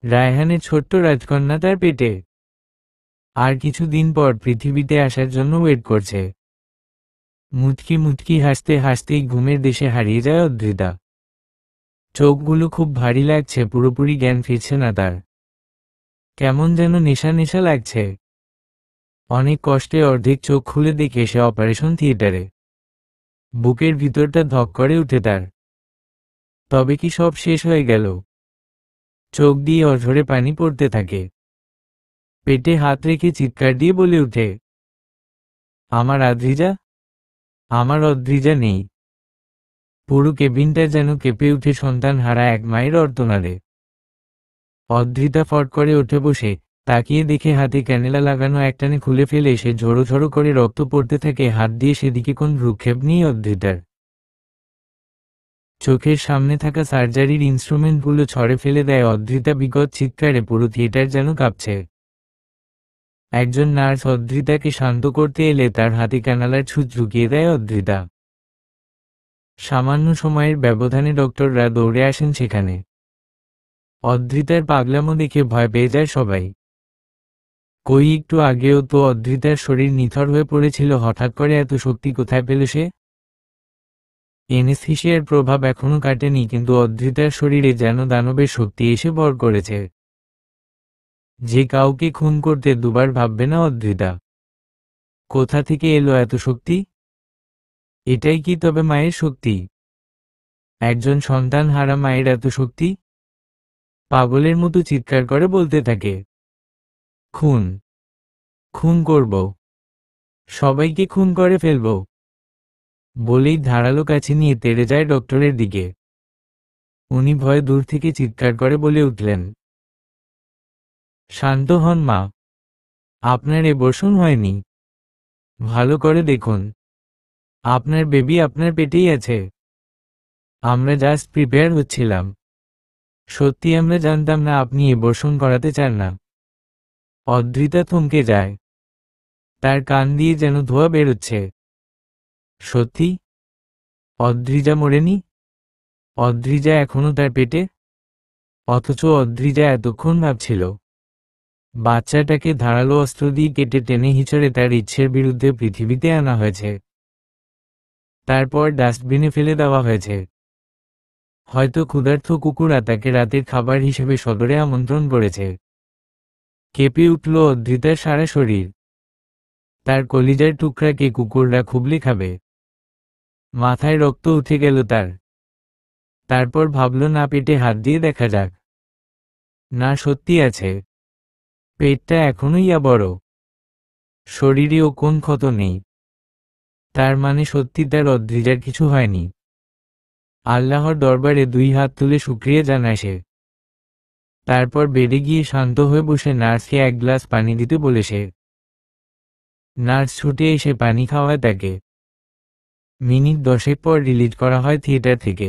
রায়হানের ছোট্ট রাজকন্যা তার পেটে। আর কিছুদিন পর পৃথিবীতে আসার জন্য ওয়েট করছে। মুচকি মুচকি হাসতে হাসতেই ঘুমের দেশে হারিয়ে যায় অদ্রিতা। চোখগুলো খুব ভারী লাগছে, পুরোপুরি জ্ঞান ফিরছে না তার। কেমন যেন নেশা নেশা লাগছে। অনেক কষ্টে অর্ধেক চোখ খুলে দেখে সে অপারেশন থিয়েটারে। বুকের ভিতরটা ধক করে উঠে তার। তবে কি সব শেষ হয়ে গেল? চোখ দিয়ে অঝরে পানি পড়তে থাকে। পেটে হাত রেখে চিৎকার দিয়ে বলে উঠে, আমার আদ্রিজা, আমার অদ্রিজা নেই। পুরো কেবিনটা যেন কেঁপে উঠে সন্তান হারা এক মায়ের অর্তনাদে। অদ্রিতা ফট করে উঠে বসে তাকিয়ে দেখে হাতে ক্যানেলা লাগানো একটানে খুলে ফেলে সে ঝোড়ো ঝোড়ো করে রক্ত পড়তে থাকে। হাত দিয়ে সেদিকে কোন ভ্রুক্ষেপ নেই অদ্রিতার। চোখের সামনে থাকা সার্জারির ইনস্ট্রুমেন্টগুলো ছড়ে ফেলে দেয় অদ্রিতা বিকট চিৎকারে। পুরো থিয়েটার যেন কাঁপছে। একজন নার্স অদ্রিতাকে শান্ত করতে এলে তার হাতে ক্যানালার ছুঁচ ঢুকিয়ে দেয় অদ্রিতা। সামান্য সময়ের ব্যবধানে ডক্টররা দৌড়ে আসেন সেখানে। অদ্রিতার পাগলামো দেখে ভয় পেয়ে যায় সবাই। কই একটু আগেও তো অদ্রিতার শরীর নিথর হয়ে পড়েছিল, হঠাৎ করে এত শক্তি কোথায় পেল সে? এনেস্থিসিয়ার প্রভাব এখনো কাটেনি, কিন্তু অদ্রিতার শরীরে যেন দানবের শক্তি এসে ভর করেছে। যে কাউকে খুন করতে দুবার ভাববে না অদ্রিতা। কোথা থেকে এলো এত শক্তি? এটাই কি তবে মায়ের শক্তি? একজন সন্তান হারা মায়ের এত শক্তি? পাগলের মতো চিৎকার করে বলতে থাকে, খুন, খুন করব, সবাইকে খুন করে ফেলব। বলেই ধারালো কাছে নিয়ে তেড়ে যায় ডক্টরের দিকে। উনি ভয়ে দূর থেকে চিৎকার করে বলে উঠলেন, শান্ত হন মা, আপনার এবর্ষণ হয়নি। ভালো করে দেখুন, আপনার বেবি আপনার পেটেই আছে। আমরা জাস্ট প্রিপেয়ার হচ্ছিলাম। সত্যি আমরা জানতাম না আপনি এবর্ষণ করাতে চান না। অদ্রিতা থমকে যায়। তার কান দিয়ে যেন ধোঁয়া বেরোচ্ছে। সত্যি? অদ্রিজা মরেনি? অদ্রিজা এখনো তার পেটে? অথচ অদ্রিজা এতক্ষণ ভাবছিল বাচ্চাটাকে ধারালো অস্ত্র দিয়ে কেটে টেনে হিঁচড়ে তার ইচ্ছের বিরুদ্ধে পৃথিবীতে আনা হয়েছে। তারপর ডাস্টবিনে ফেলে দেওয়া হয়েছে। হয়তো ক্ষুধার্ত কুকুরা তাকে রাতের খাবার হিসেবে সদরে আমন্ত্রণ করেছে। কেঁপে উঠল অদ্রিতার সারা শরীর। তার কলিজার টুকরাকে কুকুররা খুবলে খাবে। মাথায় রক্ত উঠে গেল তার। তারপর ভাবল, না পেটে হাত দিয়ে দেখা যাক। না, সত্যি আছে। পেটটা এখনোই বড়। শরীরেও কোন ক্ষত নেই। তার মানে সত্যি তার অদ্রিজার কিছু হয়নি। আল্লাহর দরবারে দুই হাত তুলে শুকরিয়া জানায় সে। তারপর বেডে গিয়ে শান্ত হয়ে বসে নার্সকে এক গ্লাস পানি দিতে বলে সে। নার্স ছুটে এসে পানি খাওয়ায় তাকে। মিনিট 10 পর রিলিজ করা হয় থিয়েটার থেকে।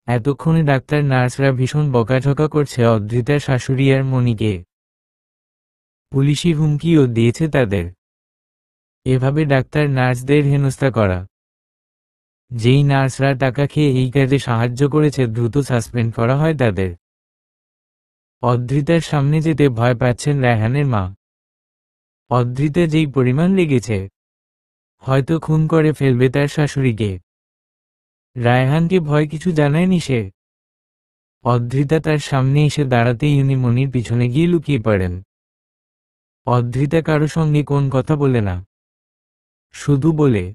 এতক্ষণে ডাক্তার নার্সরা ভীষণ বকাঝকা করছে অদ্রিতার শাশুড়ি আর মনিকে। পুলিশি হুমকিও দিয়েছে তাদের। এভাবে ডাক্তার নার্সদের হেনস্থা করা যেই নার্সরা টাকা খেয়ে এই কাজে সাহায্য করেছে দ্রুত সাসপেন্ড করা হয় তাদের। অদ্রিতার সামনে যেতে ভয় পাচ্ছেন রায়হানের মা। অদ্রিতা যেই পরিমাণ লেগেছে, হয়তো খুন করে ফেলবে তার শাশুড়িকে। রায়হানকে ভয় কিছু জানায়নি সে। অদ্রিতা তার সামনে এসে দাঁড়াতেই উনি মনির পিছনে গিয়ে লুকিয়ে পড়েন। অদ্রিতা কারো সঙ্গে কোন কথা বলে না, শুধু বলে,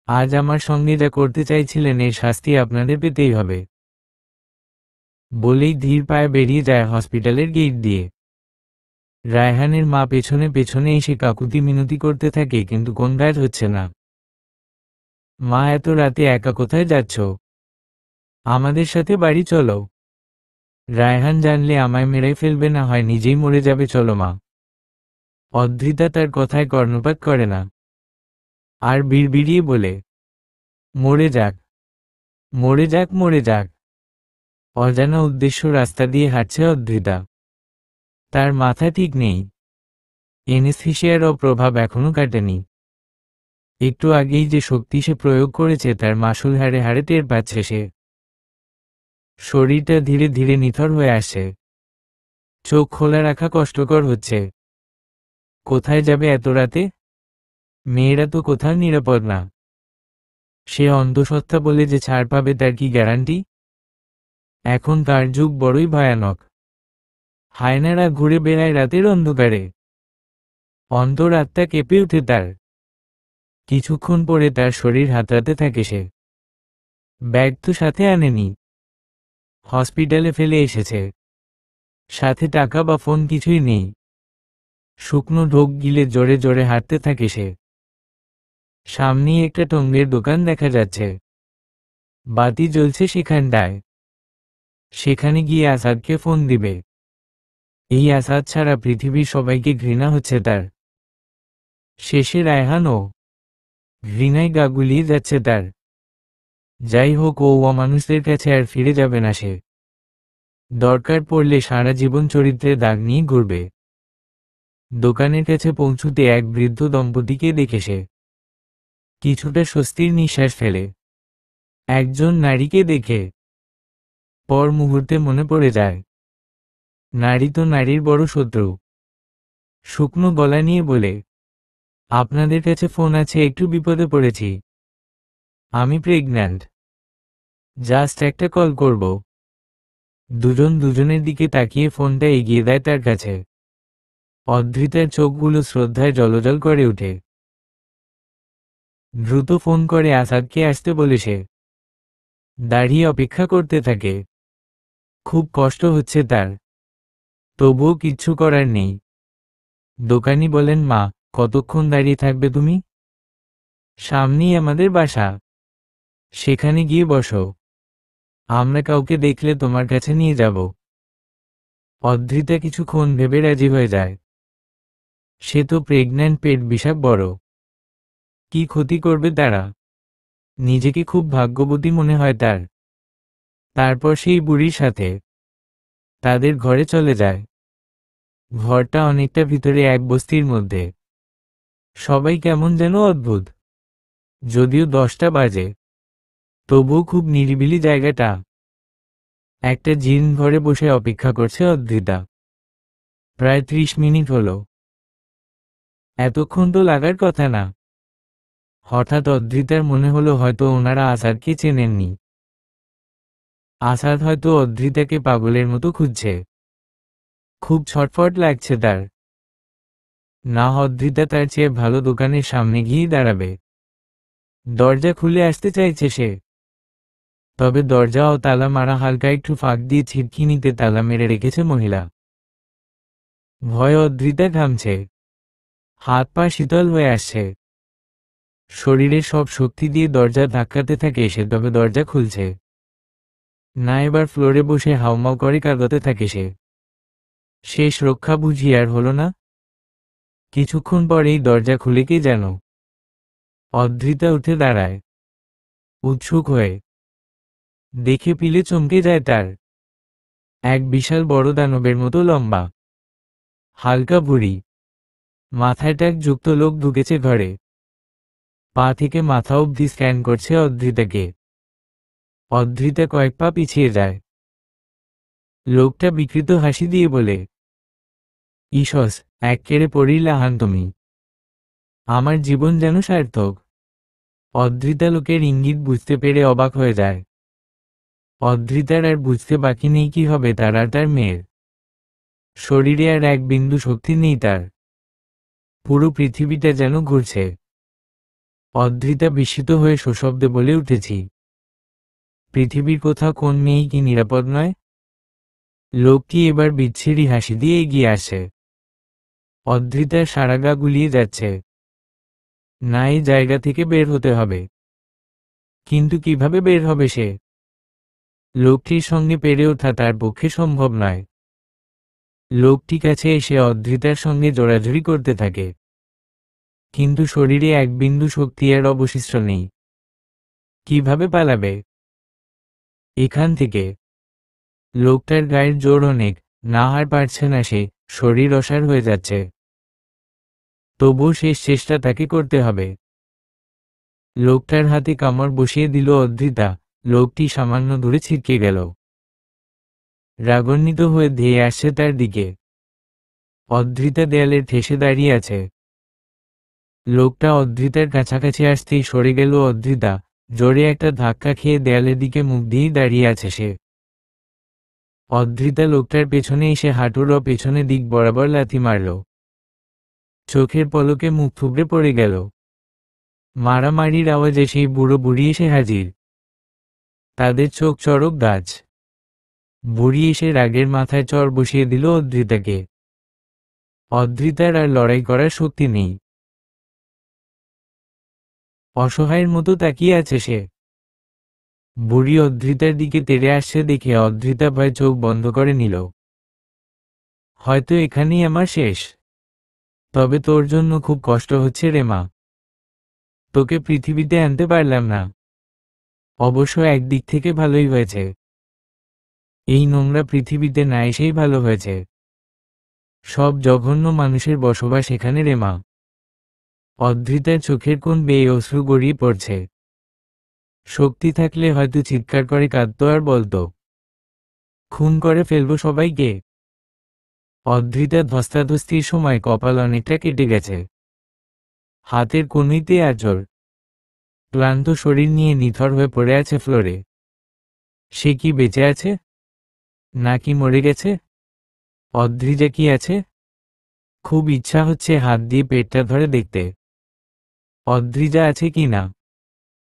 আজ আমার সঙ্গে যা করতে চাইছিলেন এর শাস্তি আপনাদের পেতেই হবে। বলেই ধীর পায়ে বেরিয়ে যায় হসপিটালের গেট দিয়ে। রায়হানের মা পেছনে পেছনে এসে কাকুতি মিনতি করতে থাকে, কিন্তু কোন কাজ হচ্ছে না। মা, এত রাতে একা কোথায় যাচ্ছ? আমাদের সাথে বাড়ি চলো। রায়হান জানলে আমায় মেরে ফেলবে, না হয় নিজেই মরে যাবে, চলো মা। অদ্রিতা তার কথায় কর্ণপাত করে না, আর বিড়বিড়িয়ে বলে, মরে যাক, মরে যাক, মরে যাক। অজানা উদ্দেশ্য রাস্তা দিয়ে হাঁটছে অদ্রিতা। তার মাথা ঠিক নেই, এনেস্থেশিয়ার প্রভাব এখনো কাটেনি। একটু আগেই যে শক্তি সে প্রয়োগ করেছে তার মাসুল হাড়ে হাড়ে টের পাচ্ছে সে। শরীরটা ধীরে ধীরে নিথর হয়ে আসছে, চোখ খোলা রাখা কষ্টকর হচ্ছে। কোথায় যাবে এত রাতে? মেয়েরা তো কোথাও নিরাপদ না। সে অন্ধসত্ত্বা বলে যে ছাড় পাবে তার কি গ্যারান্টি? এখন তার যুগ বড়ই ভয়ানক। হায়নারা ঘুরে বেড়ায় রাতের অন্ধকারে। অন্তরাত্মা কেঁপে ওঠে তার। কিছুক্ষণ পরে তার শরীর হাতড়াতে থাকে সে। ব্যাগ তো সাথে আনেনি, হসপিটালে ফেলে এসেছে। সাথে টাকা বা ফোন কিছুই নেই। শুকনো ঢোক গিলে জোরে জোরে হাঁটতে থাকে সে। সামনেই একটা টঙ্গের দোকান দেখা যাচ্ছে, বাতি জ্বলছে সেখানটায়। সেখানে গিয়ে আসাদকে ফোন দিবে। এই আসাদ ছাড়া পৃথিবীর সবাইকে ঘৃণা হচ্ছে তার। শেষে রায়হানও ঘৃণায় গা গুলিয়ে যাচ্ছে তার। যাই হোক, ও অমানুষদের কাছে আর ফিরে যাবে না সে। দরকার পড়লে সারা জীবন চরিত্রে দাগ নিয়ে ঘুরবে। দোকানের কাছে পৌঁছুতে এক বৃদ্ধ দম্পতিকে দেখে সে কিছুটা স্বস্তির নিঃশ্বাস ফেলে। একজন নারীকে দেখে পর মুহূর্তে মনে পড়ে যায়, নারী তো নারীর বড় শত্রু। শুকনো গলা নিয়ে বলে, আপনাদের কাছে ফোন আছে, একটু বিপদে পড়েছি। আমি প্রেগন্যান্ট, জাস্ট একটা কল করব। দুজন দুজনের দিকে তাকিয়ে ফোনটা এগিয়ে দেয় তার কাছে। অদ্রিতার চোখগুলো শ্রদ্ধায় জলজল করে ওঠে। দ্রুত ফোন করে আসাদকে আসতে বলে সে দাঁড়িয়ে অপেক্ষা করতে থাকে। খুব কষ্ট হচ্ছে তার, তবুও কিচ্ছু করার নেই। দোকানি বলেন, মা, কতক্ষণ দাঁড়িয়ে থাকবে তুমি? সামনেই আমাদের বাসা, সেখানে গিয়ে বসো। আমরা কাউকে দেখলে তোমার কাছে নিয়ে যাব। অদ্রিতা কিছুক্ষণ ভেবে রাজি হয়ে যায়। সে তো প্রেগন্যান্ট, পেট বিশাক বড়, কি ক্ষতি করবে তারা? নিজেকে খুব ভাগ্যবতী মনে হয় তার। তারপর সেই বুড়ির সাথে তাদের ঘরে চলে যায়। ঘরটা অনেকটা ভিতরে এক বস্তির মধ্যে। সবাই কেমন যেন অদ্ভুত। যদিও 10টা বাজে, তবুও খুব নিরিবিলি জায়গাটা। একটা জিন ঘরে বসে অপেক্ষা করছে অদ্রিতা। প্রায় 30 মিনিট হলো। এতক্ষণ তো লাগার কথা না। হঠাৎ অদ্রিতার মনে হলো হয়তো ওনারা আসাদকে চেনেননি। আসাদ হয়তো অদ্রিতাকে পাগলের মতো খুঁজছে। খুব ছটফট লাগছে তার। না, অদ্রিতা তার চেয়ে ভালো দোকানের সামনে গিয়ে দাঁড়াবে। দরজা খুলে আসতে চাইছে সে, তবে দরজা ও তালা মারা, হালকা একটু ফাঁক দিয়ে ছিটকিনিতে তালা মেরে রেখেছে মহিলা। ভয়ে অদ্রিতা ঘামছে, হাত পা শীতল হয়ে আসছে। শরীরের সব শক্তি দিয়ে দরজা ধাক্কাতে থাকে সে, তবে দরজা খুলছে না। এবার ফ্লোরে বসে হাউমাউ করে কাঁদতে থাকে সে। শেষ রক্ষা বুঝি আর হলো না। কিছুক্ষণ পরেই দরজা খুলে কে যেন। অদ্রিতা উঠে দাঁড়ায় উৎসুক হয়ে। দেখে পিলে চমকে যায় তার। এক বিশাল বড় দানবের মতো লম্বা, হালকা বুড়ি, মাথায় ট্যাগ যুক্ত লোক ঢুকেছে ঘরে। পা থেকে মাথা অবধি স্ক্যান করছে অদ্রিতাকে। অদ্রিতা কয়েক পা পিছিয়ে যায়। লোকটা বিকৃত হাসি দিয়ে বলে, ইসস, এক্কেরে পড়িলাহান তুমি। আমার জীবন যেন সার্থক। অদ্রিতা লোকের ইঙ্গিত বুঝতে পেরে অবাক হয়ে যায়। অদ্রিতার আর বুঝতে বাকি নেই কি হবে তার আর তার মেয়ের। শরীরে আর এক বিন্দু শক্তি নেই তার। পুরো পৃথিবীটা যেন ঘুরছে। অদ্রিতা বিস্মিত হয়ে সশব্দে বলে উঠেছি, পৃথিবীর কোথাও কোন মেয়েই কি নিরাপদ নয়? লোকটি এবার বিচ্ছিরি হাসি দিয়ে এগিয়ে আসে। অদ্রিতার সারা গা গুলিয়ে যাচ্ছে। না, এই জায়গা থেকে বের হতে হবে। কিন্তু কিভাবে বের হবে সে? লোকটির সঙ্গে পেরে ওঠা তার পক্ষে সম্ভব নয়। লোকটি কাছে এসে অদ্রিতার সঙ্গে জোড়াজুড়ি করতে থাকে। কিন্তু শরীরে এক বিন্দু শক্তি আর অবশিষ্ট নেই। কিভাবে পালাবে এখান থেকে? লোকটার গায়ের জোর অনেক, না আর পারছে না সে, শরীর অসাড় হয়ে যাচ্ছে। তবুও শেষ চেষ্টা তাকে করতে হবে। লোকটার হাতে কামড় বসিয়ে দিল অদ্রিতা। লোকটি সামান্য দূরে ছিটকে গেল। রাগান্বিত হয়ে ধেয়ে আসছে তার দিকে। অদ্রিতা দেয়ালের ঠেসে দাঁড়িয়ে আছে। লোকটা অদ্রিতার কাছাকাছি আসতেই সরে গেল অদ্রিতা। জোরে একটা ধাক্কা খেয়ে দেয়ালের দিকে মুখ দিয়েই দাঁড়িয়ে আছে সে। অদ্রিতা লোকটার পেছনে এসে হাঁটুর পেছনে দিক বরাবর লাথি মারল। চোখের পলকে মুখ থুবড়ে পড়ে গেল। মারামারির আওয়াজে সেই বুড়ো বুড়ি এসে হাজির। তাদের চোখ চড়ক গাছ। বুড়ি এসে রাগের মাথায় চড় বসিয়ে দিল অদ্রিতাকে। অদ্রিতার আর লড়াই করার শক্তি নেই। অসহায়ের মতো তাকিয়ে আছে সে। বুড়ি অদ্রিতার দিকে তেড়ে আসছে দেখে অদ্রিতা ভয়ে চোখ বন্ধ করে নিল। হয়তো এখানেই আমার শেষ। তবে তোর জন্য খুব কষ্ট হচ্ছে রে মা। তোকে পৃথিবীতে আনতে পারলাম না। অবশ্য একদিক থেকে ভালোই হয়েছে। এই নোংরা পৃথিবীতে না এসেই ভালো হয়েছে। সব জঘন্য মানুষের বসবাস এখানে রে মা। অদ্রিতার চোখের কোণ বেয়ে অশ্রু গড়িয়ে পড়ছে। শক্তি থাকলে হয়তো চিৎকার করে কাঁদত আর বলতো, খুন করে ফেলবো সবাইকে। অদ্রিতা ধস্তাধস্তির সময় কপাল অনেকটা কেটে গেছে। হাতের কনুইতে আঁচড়। ক্লান্ত শরীর নিয়ে নিথর হয়ে পড়ে আছে ফ্লোরে। সে কি বেঁচে আছে নাকি মরে গেছে? অদ্রিজা কি আছে? খুব ইচ্ছা হচ্ছে হাত দিয়ে পেটটা ধরে দেখতে অদ্রিজা আছে কি না।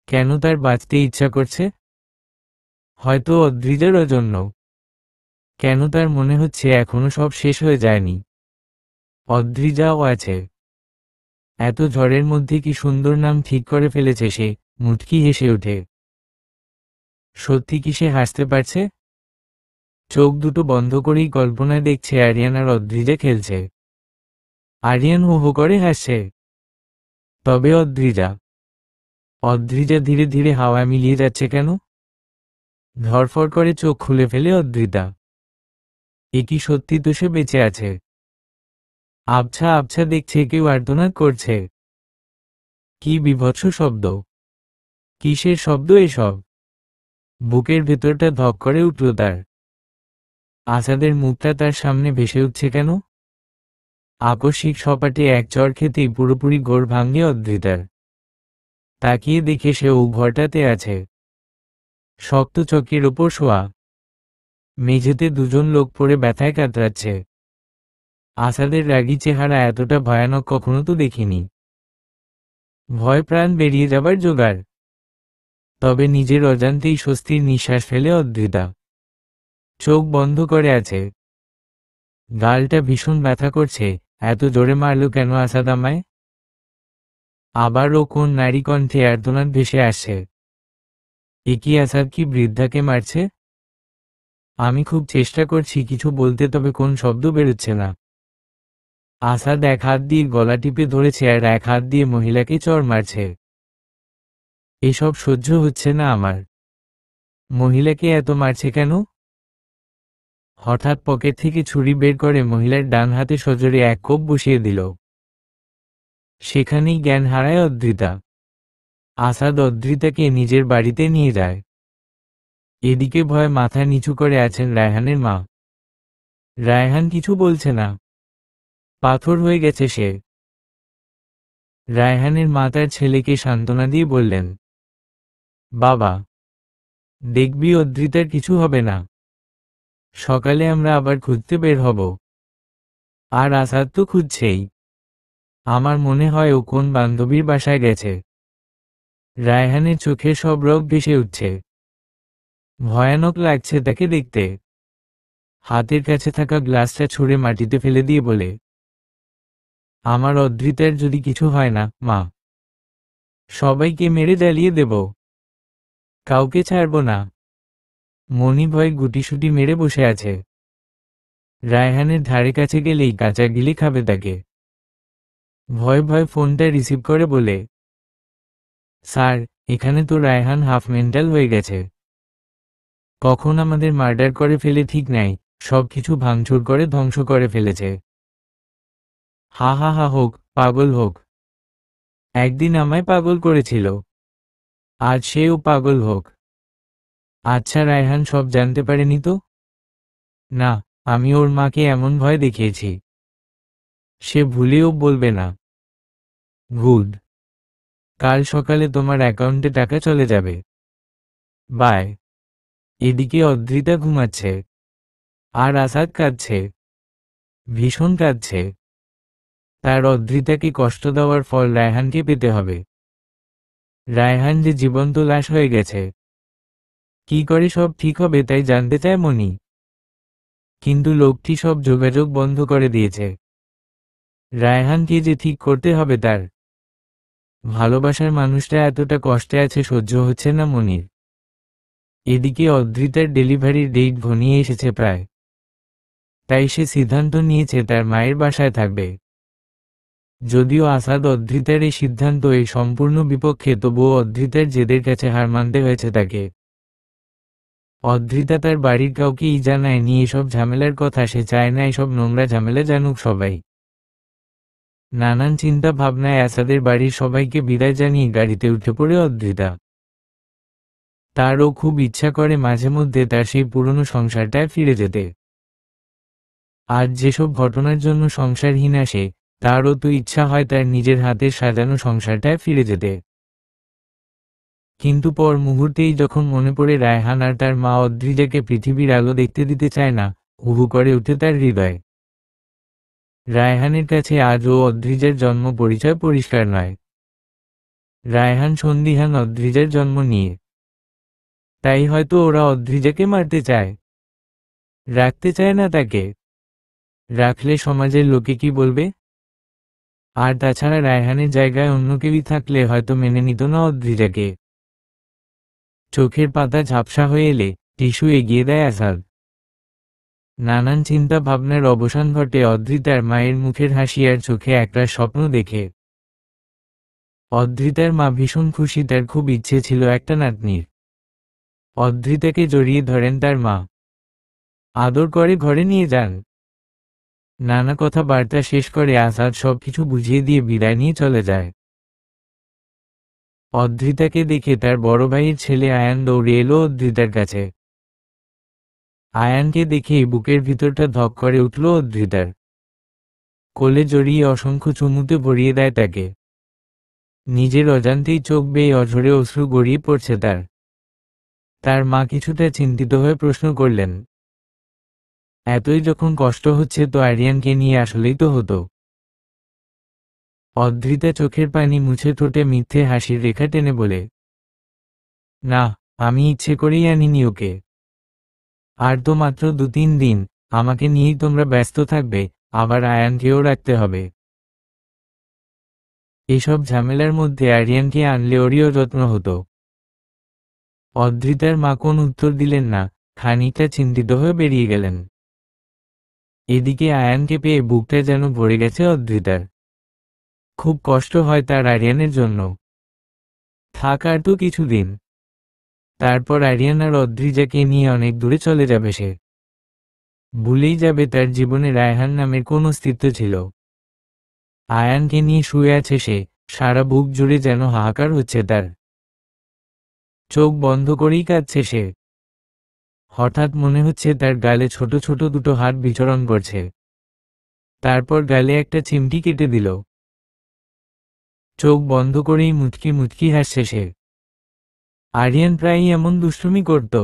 কেন তার বাঁচতে ইচ্ছা করছে? হয়তো অদ্রিজারও জন্য। কেন তার মনে হচ্ছে এখনো সব শেষ হয়ে যায়নি। অদ্রিজাও আছে। এত ঝড়ের মধ্যে কি সুন্দর নাম ঠিক করে ফেলেছে সে। মুচকি হেসে ওঠে। সত্যি কি সে হাসতে পারছে? চোখ দুটো বন্ধ করেই কল্পনায় দেখছে আরিয়ান আর অদ্রিজা খেলছে। আরিয়ান হো হো করে হাসছে। তবে অদ্রিজা ধীরে ধীরে হাওয়া মিলিয়ে যাচ্ছে কেন? ধরফর করে চোখ খুলে ফেলে অদ্রিতা। এ কি সত্যি তো সে বেঁচে আছে? আবছা আবছা দেখছে কেউ আর্তনাদ করছে। কি বিভৎস শব্দ! কিসের শব্দ এসব? বুকের ভেতরটা ধক করে উঠল তার। আসাদের মুখটা তার সামনে ভেসে উঠছে কেন? আকস্মিক সপাটে এক চড় খেতেই পুরোপুরি গোড় ভাঙে অদ্রিতার। তাকিয়ে দেখে সে ও ঘরটাতে আছে। শক্ত চকের ওপর শোয়া। মেঝেতে দুজন লোক পড়ে ব্যথায় কাতরাচ্ছে। আসাদের রাগী চেহারা এতটা ভয়ানক কখনো তো দেখিনি। ভয় প্রাণ বেরিয়ে যাবার জোগাড়। তবে নিজের অজান্তেই স্বস্তির নিঃশ্বাস ফেলে অদ্রিতা। চোখ বন্ধ করে আছে। গালটা ভীষণ ব্যথা করছে। এত জোরে মারল কেন আসাদ আমায়? আবারও কোন নারী কণ্ঠে আর্তনাদ ভেসে আসছে। এ কি আসাদ কি বৃদ্ধাকে মারছে? আমি খুব চেষ্টা করছি কিছু বলতে, তবে কোন শব্দ বেরোচ্ছে না। আসাদ এক হাত দিয়ে গলা টিপে ধরেছে আর এক হাত দিয়ে মহিলাকে চড় মারছে। এসব সহ্য হচ্ছে না আমার। মহিলাকে এত মারছে কেন? হঠাৎ পকেট থেকে ছুরি বের করে মহিলার ডান হাতে সজোরে এক কোপ বসিয়ে দিল। সেখানেই জ্ঞান হারায় অদ্রিতা। আসাদ অদ্রিতাকে নিজের বাড়িতে নিয়ে যায়। এদিকে ভয়ে মাথা নিচু করে আছেন রায়হানের মা। রায়হান কিছু বলছে না, পাথর হয়ে গেছে সে। রায়হানের মা তার ছেলেকে সান্ত্বনা দিয়ে বললেন, বাবা, দেখবি অদ্রিতার কিছু হবে না, সকালে আমরা আবার খুঁজতে বের হব। আর আসাদ তো খুঁজছেই, আমার মনে হয় ও কোন বান্ধবীর বাসায় গেছে। রায়হানের চোখে সব রোগ ভেসে উঠছে, ভয়ানক লাগছে তাকে দেখতে। হাতের কাছে থাকা গ্লাসটা ছুঁড়ে মাটিতে ফেলে দিয়ে বলে, আমার অদ্রিতার যদি কিছু হয় না মা, সবাইকে মেরে জ্বালিয়ে দেব, কাউকে ছাড়ব না। মনি ভয় গুটিসুটি মেরে বসে আছে। রায়হানের ধারে কাছে গেলেই কাঁচা গিলি খাবে তাকে। ভয় ভয় ফোনটা রিসিভ করে বলে, স্যার, এখানে তো রায়হান হাফ মেন্টাল হয়ে গেছে, কখন আমাদের মার্ডার করে ফেলে ঠিক নাই, সব কিছু ভাঙচুর করে ধ্বংস করে ফেলেছে। হা হা হা, হোক, পাগল হোক। একদিন আমায় পাগল করেছিল, আজ সেও পাগল হোক। আচ্ছা, রায়হান সব জানতে পারেনি তো? না, আমি ওর মাকে এমন ভয় দেখিয়েছি, সে ভুলেও বলবে না। গুড, কাল সকালে তোমার অ্যাকাউন্টে টাকা চলে যাবে। বাই। এদিকে অদ্রিতা ঘুমাচ্ছে, আর আসাদ কাঁদছে, ভীষণ কাঁদছে। তার অদ্রিতাকে কষ্ট দেওয়ার ফল রায়হানকে পেতে হবে। রায়হান যে জীবন্ত লাশ হয়ে গেছে। কি করে সব ঠিক হবে তাই জানতে চায় মনি, কিন্তু লোকটি সব যোগাযোগ বন্ধ করে দিয়েছে। রায়হানকে যে ঠিক করতে হবে তার। ভালোবাসার মানুষটা এতটা কষ্টে আছে, সহ্য হচ্ছে না মনির। এদিকে অদ্রিতার ডেলিভারির ডেট ঘনিয়ে এসেছে প্রায়, তাই সে সিদ্ধান্ত নিয়েছে তার মায়ের বাসায় থাকবে। যদিও আসাদ অদ্রিতার এই সিদ্ধান্ত এই সম্পূর্ণ বিপক্ষে, তবুও অদ্রিতার জেদের কাছে হার মানতে হয়েছে তাকে। অদ্রিতা তার বাড়ির কাউকেই জানায়নি এসব ঝামেলার কথা, সে চায় না এসব নোংরা ঝামেলা জানুক সবাই। নানান চিন্তা ভাবনায় আসাদের বাড়ির সবাইকে বিদায় জানিয়ে গাড়িতে উঠে পড়ে অদ্রিতা। তারও খুব ইচ্ছা করে মাঝে মধ্যে তার সেই পুরনো সংসারটায় ফিরে যেতে। আজ যেসব ঘটনার জন্য সংসারহীন আসে, তারও তো ইচ্ছা হয় তার নিজের হাতের সাজানো সংসারটায় ফিরে যেতে। কিন্তু পর মুহূর্তেই যখন মনে পড়ে রায়হান আর তার মা অদ্রিজাকে পৃথিবীর আলো দেখতে দিতে চায় না, হুহু করে উঠে তার হৃদয়। রায়হানের কাছে আজ ও অদ্রিজার জন্ম পরিচয় পরিষ্কার নয়। রায়হান সন্দিহান অদ্রিজার জন্ম নিয়ে, তাই হয়তো ওরা অদ্রিজাকে মারতে চায়, রাখতে চায় না তাকে। রাখলে সমাজের লোকে কি বলবে? আর তাছাড়া রায়হানের জায়গায় অন্য কেউই থাকলে হয়তো মেনে নিত না অদ্রিজাকে। চোখের পাতা ঝাপসা হয়ে এলে টিস্যু এগিয়ে দেয় আসাদ। নানান চিন্তা ভাবনার অবসান ঘটে অদ্রিতার মায়ের মুখের হাসি আর চোখে একটা স্বপ্ন দেখে। অদ্রিতার মা ভীষণ খুশি, তার খুব ইচ্ছে ছিল একটা নাতনির। অদ্রিতাকে জড়িয়ে ধরেন তার মা, আদর করে ঘরে নিয়ে যান। নানা কথা বার্তা শেষ করে আসাদ সবকিছু বুঝিয়ে দিয়ে বিদায় নিয়ে চলে যায়। অদ্রিতাকে দেখে তার বড় ভাইয়ের ছেলে আয়ান দৌড়ে এলো অদ্রিতার কাছে। আয়ানকে দেখেই বুকের ভিতরটা ধক করে উঠল অদ্রিতার। কোলে জড়িয়ে অসংখ্য চুমুতে ভরিয়ে দেয় তাকে। নিজের অজান্তেই চোখ বেয়ে অঝরে অশ্রু গড়িয়ে পড়ছে তার। তার মা কিছুটা চিন্তিত হয়ে প্রশ্ন করলেন, এতই যখন কষ্ট হচ্ছে তো আরিয়ানকে নিয়ে আসলেই তো হতো। অদ্রিতা চোখের পানি মুছে ঠোঁটে মিথ্যে হাসির রেখা টেনে বলে, না, আমি ইচ্ছে করেই আনিনি ওকে। আর তো মাত্র 2-3 দিন, আমাকে নিয়েই তোমরা ব্যস্ত থাকবে, আবার আয়ানকেও রাখতে হবে। এসব ঝামেলার মধ্যে আরিয়ানকে আনলে ওরও যত্ন হতো। অদ্রিতার মা কোন উত্তর দিলেন না, খানিকটা চিন্তিত হয়ে বেরিয়ে গেলেন। এদিকে আয়ানকে পেয়ে বুকটা যেন ভরে গেছে অদ্রিতার। খুব কষ্ট হয় তার আরিয়ানের জন্য। থাক আর তো কিছুদিন, তারপর আরিয়ান আর অদ্রিজাকে নিয়ে অনেক দূরে চলে যাবে সে। ভুলেই যাবে তার জীবনে রায়হান নামের কোন অস্তিত্ব ছিল। আয়ানকে নিয়ে শুয়ে আছে সে, সারা বুক জুড়ে যেন হাহাকার হচ্ছে তার। চোখ বন্ধ করেই কাঁদছে সে। হঠাৎ মনে হচ্ছে তার গালে ছোট ছোট দুটো হাত বিচরণ করছে। তারপর গালে একটা চিমটি কেটে দিল। চোখ বন্ধ করেই মুচকি মুচকি হাসছে সে। আরিয়ান প্রায়ই এমন দুষ্টুমি করত।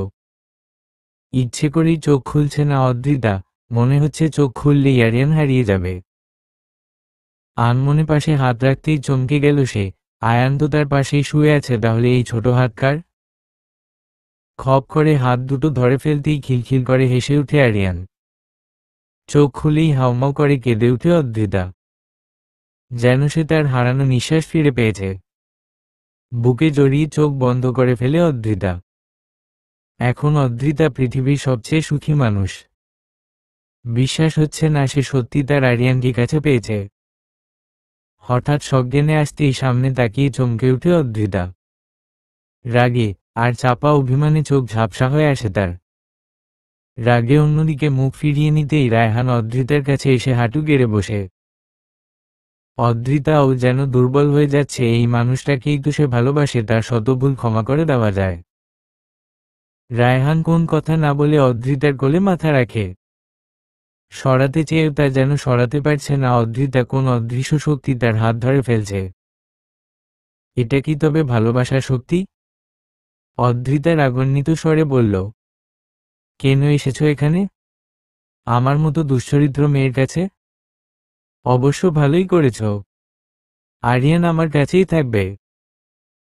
ইচ্ছে করেই চোখ খুলছে না অদ্রিতা, মনে হচ্ছে চোখ খুললেই আরিয়ান হারিয়ে যাবে। আনমনে পাশে হাত রাখতেই চমকে গেল সে। আয়ান তো তার পাশেই শুয়ে আছে, তাহলে এই ছোট হাত কার? খপ করে হাত দুটো ধরে ফেলতেই খিলখিল করে হেসে উঠে আরিয়ান। চোখ খুলেই হাউমাউ করে কেঁদে উঠে অদ্রিতা, যেন সে তার হারানো নিঃশ্বাস ফিরে পেয়েছে। বুকে জড়িয়ে চোখ বন্ধ করে ফেলে অদ্রিতা। এখন অদ্রিতা পৃথিবীর সবচেয়ে সুখী মানুষ। বিশ্বাস হচ্ছে না সে সত্যি তার আরিয়ানকে কাছে পেয়েছে। হঠাৎ সজ্ঞানে আসতেই সামনে তাকিয়ে চমকে উঠে অদ্রিতা। রাগে আর চাপা অভিমানে চোখ ঝাপসা হয়ে আসে তার। রাগে অন্যদিকে মুখ ফিরিয়ে নিতেই রায়হান অদ্রিতার কাছে এসে হাঁটু গেড়ে বসে। অদ্রিতাও যেন দুর্বল হয়ে যাচ্ছে, এই মানুষটাকেই তো সে ভালোবাসে, তার শত ভুল ক্ষমা করে দেওয়া যায়। রায়হান কোন কথা না বলে অদ্রিতার কোলে মাথা রাখে। সরাতে চেয়েও তা যেন সরাতে পারছে না। অদ্রিতা কোন অদৃশ্য শক্তি তার হাত ধরে ফেলছে। এটা কি তবে ভালোবাসার শক্তি? অদ্রিতা রাগান্বিত স্বরে বলল, কেন এসেছ এখানে আমার মতো দুশ্চরিত্র মেয়ের কাছে? অবশ্য ভালোই করেছ, আরিয়ান আমার কাছেই থাকবে।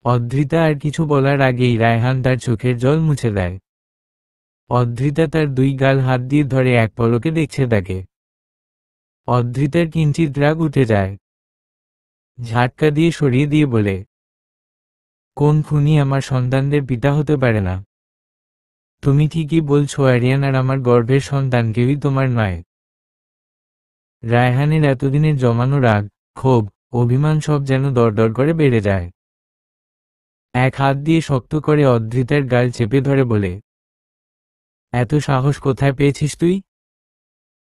অদ্রিতা আর কিছু বলার আগেই রায়হান তার চোখের জল মুছে দেয়। অদ্রিতা তার দুই গাল হাত দিয়ে ধরে এক পলকে দেখছে তাকে। অদ্রিতার কিঞ্চিত রাগ উঠে যায়। ঝাটকা দিয়ে সরিয়ে দিয়ে বলে, কোন খুনি আমার সন্তানদের পিতা হতে পারে না? তুমি ঠিকই বলছো, আরিয়ান আর আমার গর্ভের সন্তান কেউই তোমার নয়। রায়হানের এতদিনের জমানো রাগ, ক্ষোভ, অভিমান সব যেন দরদর করে বেড়ে যায়। এক হাত দিয়ে শক্ত করে অদ্রিতার গাল চেপে ধরে বলে, এত সাহস কোথায় পেয়েছিস তুই?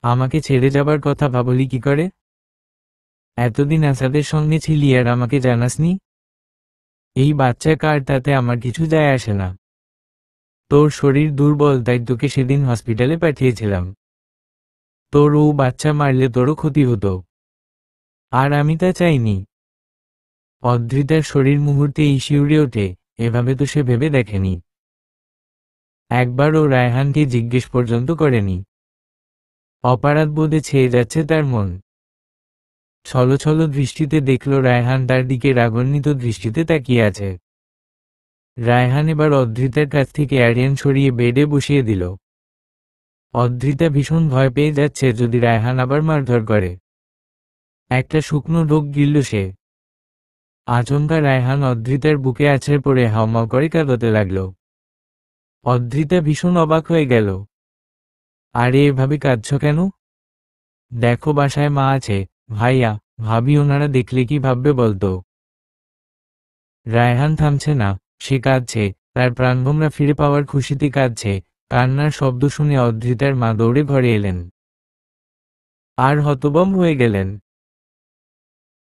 আমাকে ছেড়ে যাবার কথা ভাবলি কি করে? এতদিন আসাদের সঙ্গে ছিলি আর আমাকে জানাসনি? এই বাচ্চা কার, তাতে আমার কিছু যায় আসে না। তোর শরীর দুর্বল, তাই তোকে সেদিন হসপিটালে পাঠিয়েছিলাম। তোর ও বাচ্চা মারলে তোরও ক্ষতি হতো, আর আমি তা চাইনি। অদ্রিতার শরীর মুহূর্তেই শিউরে ওঠে, এভাবে তো সে ভেবে দেখেনি। একবারও রায়হানকে জিজ্ঞেস পর্যন্ত করেনি। অপরাধ বোধে ছেয়ে যাচ্ছে তার মন। ছলো ছলো দৃষ্টিতে দেখল রায়হান তার দিকে রাগান্বিত দৃষ্টিতে তাকিয়ে আছে। রায়হান এবার অদ্রিতার কাছ থেকে আরিয়ান সরিয়ে বেডে বসিয়ে দিল। অদ্রিতা ভীষণ ভয় পেয়ে যাচ্ছে, যদি রায়হান আবার মারধর করে। একটা শুকনো ঢোক গিলল সে। আচমকা রায়হান অদ্রিতার বুকে আছড়ে পড়ে হাউমাউ করে কাঁদতে লাগল। অদ্রিতা ভীষণ অবাক হয়ে গেল। আরে এভাবে কাঁদছ কেন? দেখো বাসায় মা আছে, ভাইয়া, ভাবি, ওনারা দেখলে কি ভাববে বলতো? রায়হান থামছে না, সে কাঁদছে, তার প্রাণভোমরা ফিরে পাওয়ার খুশিতে কাঁদছে। কান্নার শব্দ শুনে অদ্রিতার মা দৌড়ে ঘরে এলেন আর হতবম্ব হয়ে গেলেন।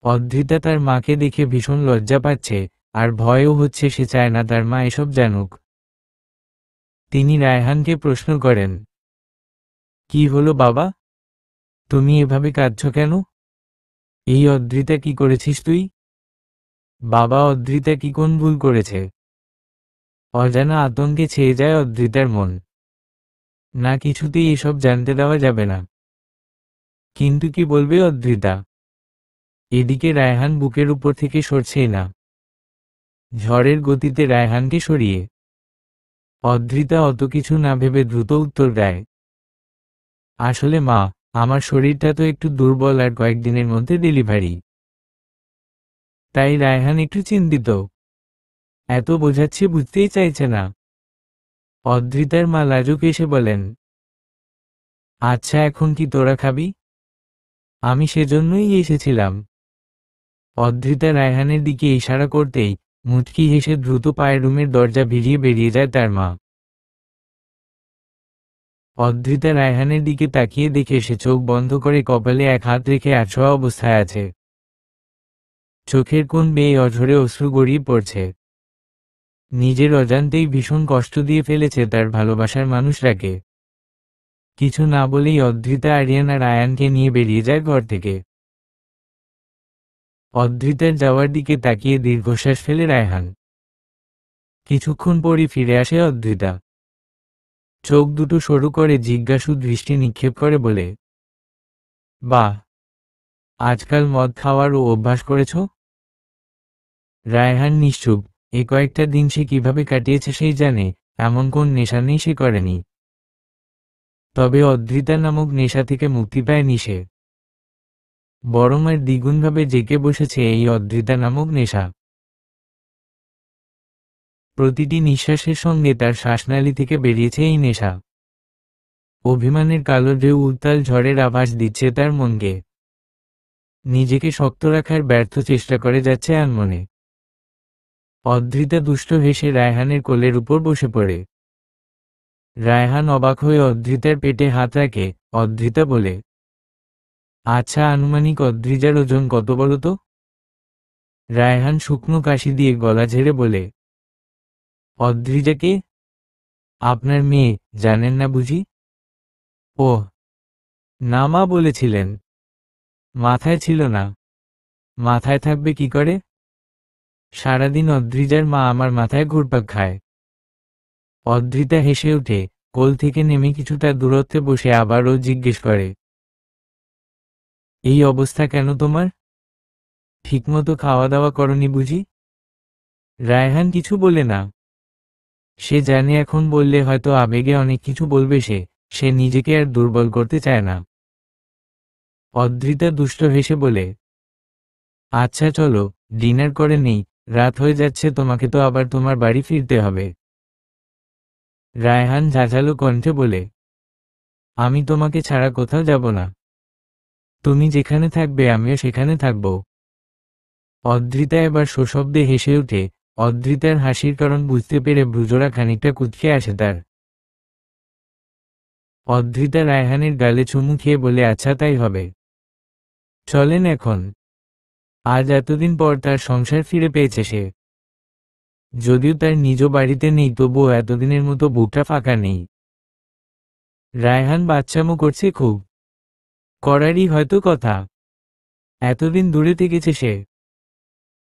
অদ্রিতা তার মাকে দেখে ভীষণ লজ্জা পাচ্ছে, আর ভয়ও হচ্ছে। সে চায় না তার মা এসব জানুক। তিনি রায়হানকে প্রশ্ন করেন, কি হলো বাবা, তুমি এভাবে কাঁদছ কেন? এই অদ্রিতা কি করেছিস তুই? বাবা, অদ্রিতা কি কোন ভুল করেছে? অজানা আতঙ্কে ছেয়ে যায় অদ্রিতার মন। না, কিছুতেই এসব জানতে দেওয়া যাবে না। কিন্তু কি বলবে অদ্রিতা? এদিকে রায়হান বুকের উপর থেকে সরছেই না। ঝড়ের গতিতে রায়হানকে সরিয়ে অদ্রিতা অত কিছু না ভেবে দ্রুত উত্তর দেয়, আসলে মা, আমার শরীরটা তো একটু দুর্বল, আর কয়েকদিনের মধ্যে ডেলিভারি, তাই রায়হান একটু চিন্তিত। এত বোঝাচ্ছে বুঝতেই চাইছে না। অদ্রিতার মা লাজুক এসে বলেন, আচ্ছা, এখন কি তোরা খাবি? আমি সেজন্যই এসেছিলাম। অদ্রিতা রায়হানের দিকে ইশারা করতেই মুচকি হেসে দ্রুত পায়ে রুমের দরজা ভিড়িয়ে বেরিয়ে যায় তার মা। অদ্রিতা রায়হানের দিকে তাকিয়ে দেখে সে চোখ বন্ধ করে কপালে এক হাত রেখে আছোয়া অবস্থায় আছে। চোখের কোণ বেয়ে অঝরে অশ্রু গড়িয়ে পড়ছে। নিজের অজান্তেই ভীষণ কষ্ট দিয়ে ফেলেছে তার ভালোবাসার মানুষটাকে। কিছু না বলেই অদ্রিতা আরিয়ান আর আয়ানকে নিয়ে বেরিয়ে যায় ঘর থেকে। অদ্রিতার যাওয়ার দিকে তাকিয়ে দীর্ঘশ্বাস ফেলে রায়হান। কিছুক্ষণ পরই ফিরে আসে অদ্রিতা। চোখ দুটো সরু করে জিজ্ঞাসু দৃষ্টি নিক্ষেপ করে বলে, বাহ, আজকাল মদ খাওয়ারও অভ্যাস করেছ? রায়হান নিশ্চুপ। এ কয়েকটা দিন সে কিভাবে কাটিয়েছে সেই জানে, এমন কোন নেশা নেই সে করেনি। তবে অদ্রিতা নামক নেশা থেকে মুক্তি পায়নি সে, বরং আর দ্বিগুণভাবে জেঁকে বসেছে এই অদ্রিতা নামক নেশা। প্রতিটি নিঃশ্বাসের সঙ্গে তার শ্বাসনালী থেকে বেরিয়েছে এই নেশা। অভিমানের কালো ঢেউ উত্তাল ঝড়ের আভাস দিচ্ছে তার মনকে। নিজেকে শক্ত রাখার ব্যর্থ চেষ্টা করে যাচ্ছে আনমনে। অদ্রিতা দুষ্ট হেসে রায়হানের কোলের উপর বসে পড়ে। রায়হান অবাক হয়ে অদ্রিতার পেটে হাত রাখে। অদ্রিতা বলে, আচ্ছা, আনুমানিক অদ্রিজার ওজন কত বলো তো? রায়হান শুকনো কাশি দিয়ে গলা ঝেড়ে বলে, অদ্রিজাকে? আপনার মেয়ে, জানেন না বুঝি? ও না, মা বলেছিলেন। মাথায় ছিল না। মাথায় থাকবে কি করে? সারাদিন অদ্রিজার মা আমার মাথায় ঘুরপাক খায়। অদ্রিতা হেসে উঠে কোল থেকে নেমে কিছুটা দূরত্বে বসে আবারও জিজ্ঞেস করে, এই অবস্থা কেন তোমার? ঠিকমতো খাওয়া দাওয়া করনি বুঝি? রায়হান কিছু বলে না। সে জানে এখন বললে হয়তো আবেগে অনেক কিছু বলবে সে নিজেকে আর দুর্বল করতে চায় না। অদ্রিতা দুষ্ট হেসে বলে, আচ্ছা চলো, ডিনার করে নেই, রাত হয়ে যাচ্ছে, তোমাকে তো আবার তোমার বাড়ি ফিরতে হবে। রায়হান ঝাঁঝালো কণ্ঠে বলে, আমি তোমাকে ছাড়া কোথাও যাব না। তুমি যেখানে থাকবে আমিও সেখানে থাকব। অদ্রিতা এবার সশব্দে হেসে উঠে। অদ্রিতার হাসির কারণ বুঝতে পেরে ভ্রুজোড়া খানিকটা কুঁচকে আসে তার। অদ্রিতা রায়হানের গালে চুমু খেয়ে বলে, আচ্ছা তাই হবে। চলেন এখন। আজ এতদিন পর তার সংসার ফিরে পেয়েছে সে। যদিও তার নিজ বাড়িতে নেই, তবুও এতদিনের মতো বুকটা ফাঁকা নেই। রায়হান বাচ্চামো করছে খুব। করারই হয়তো কথা। এতদিন দূরে থেকেছে সে।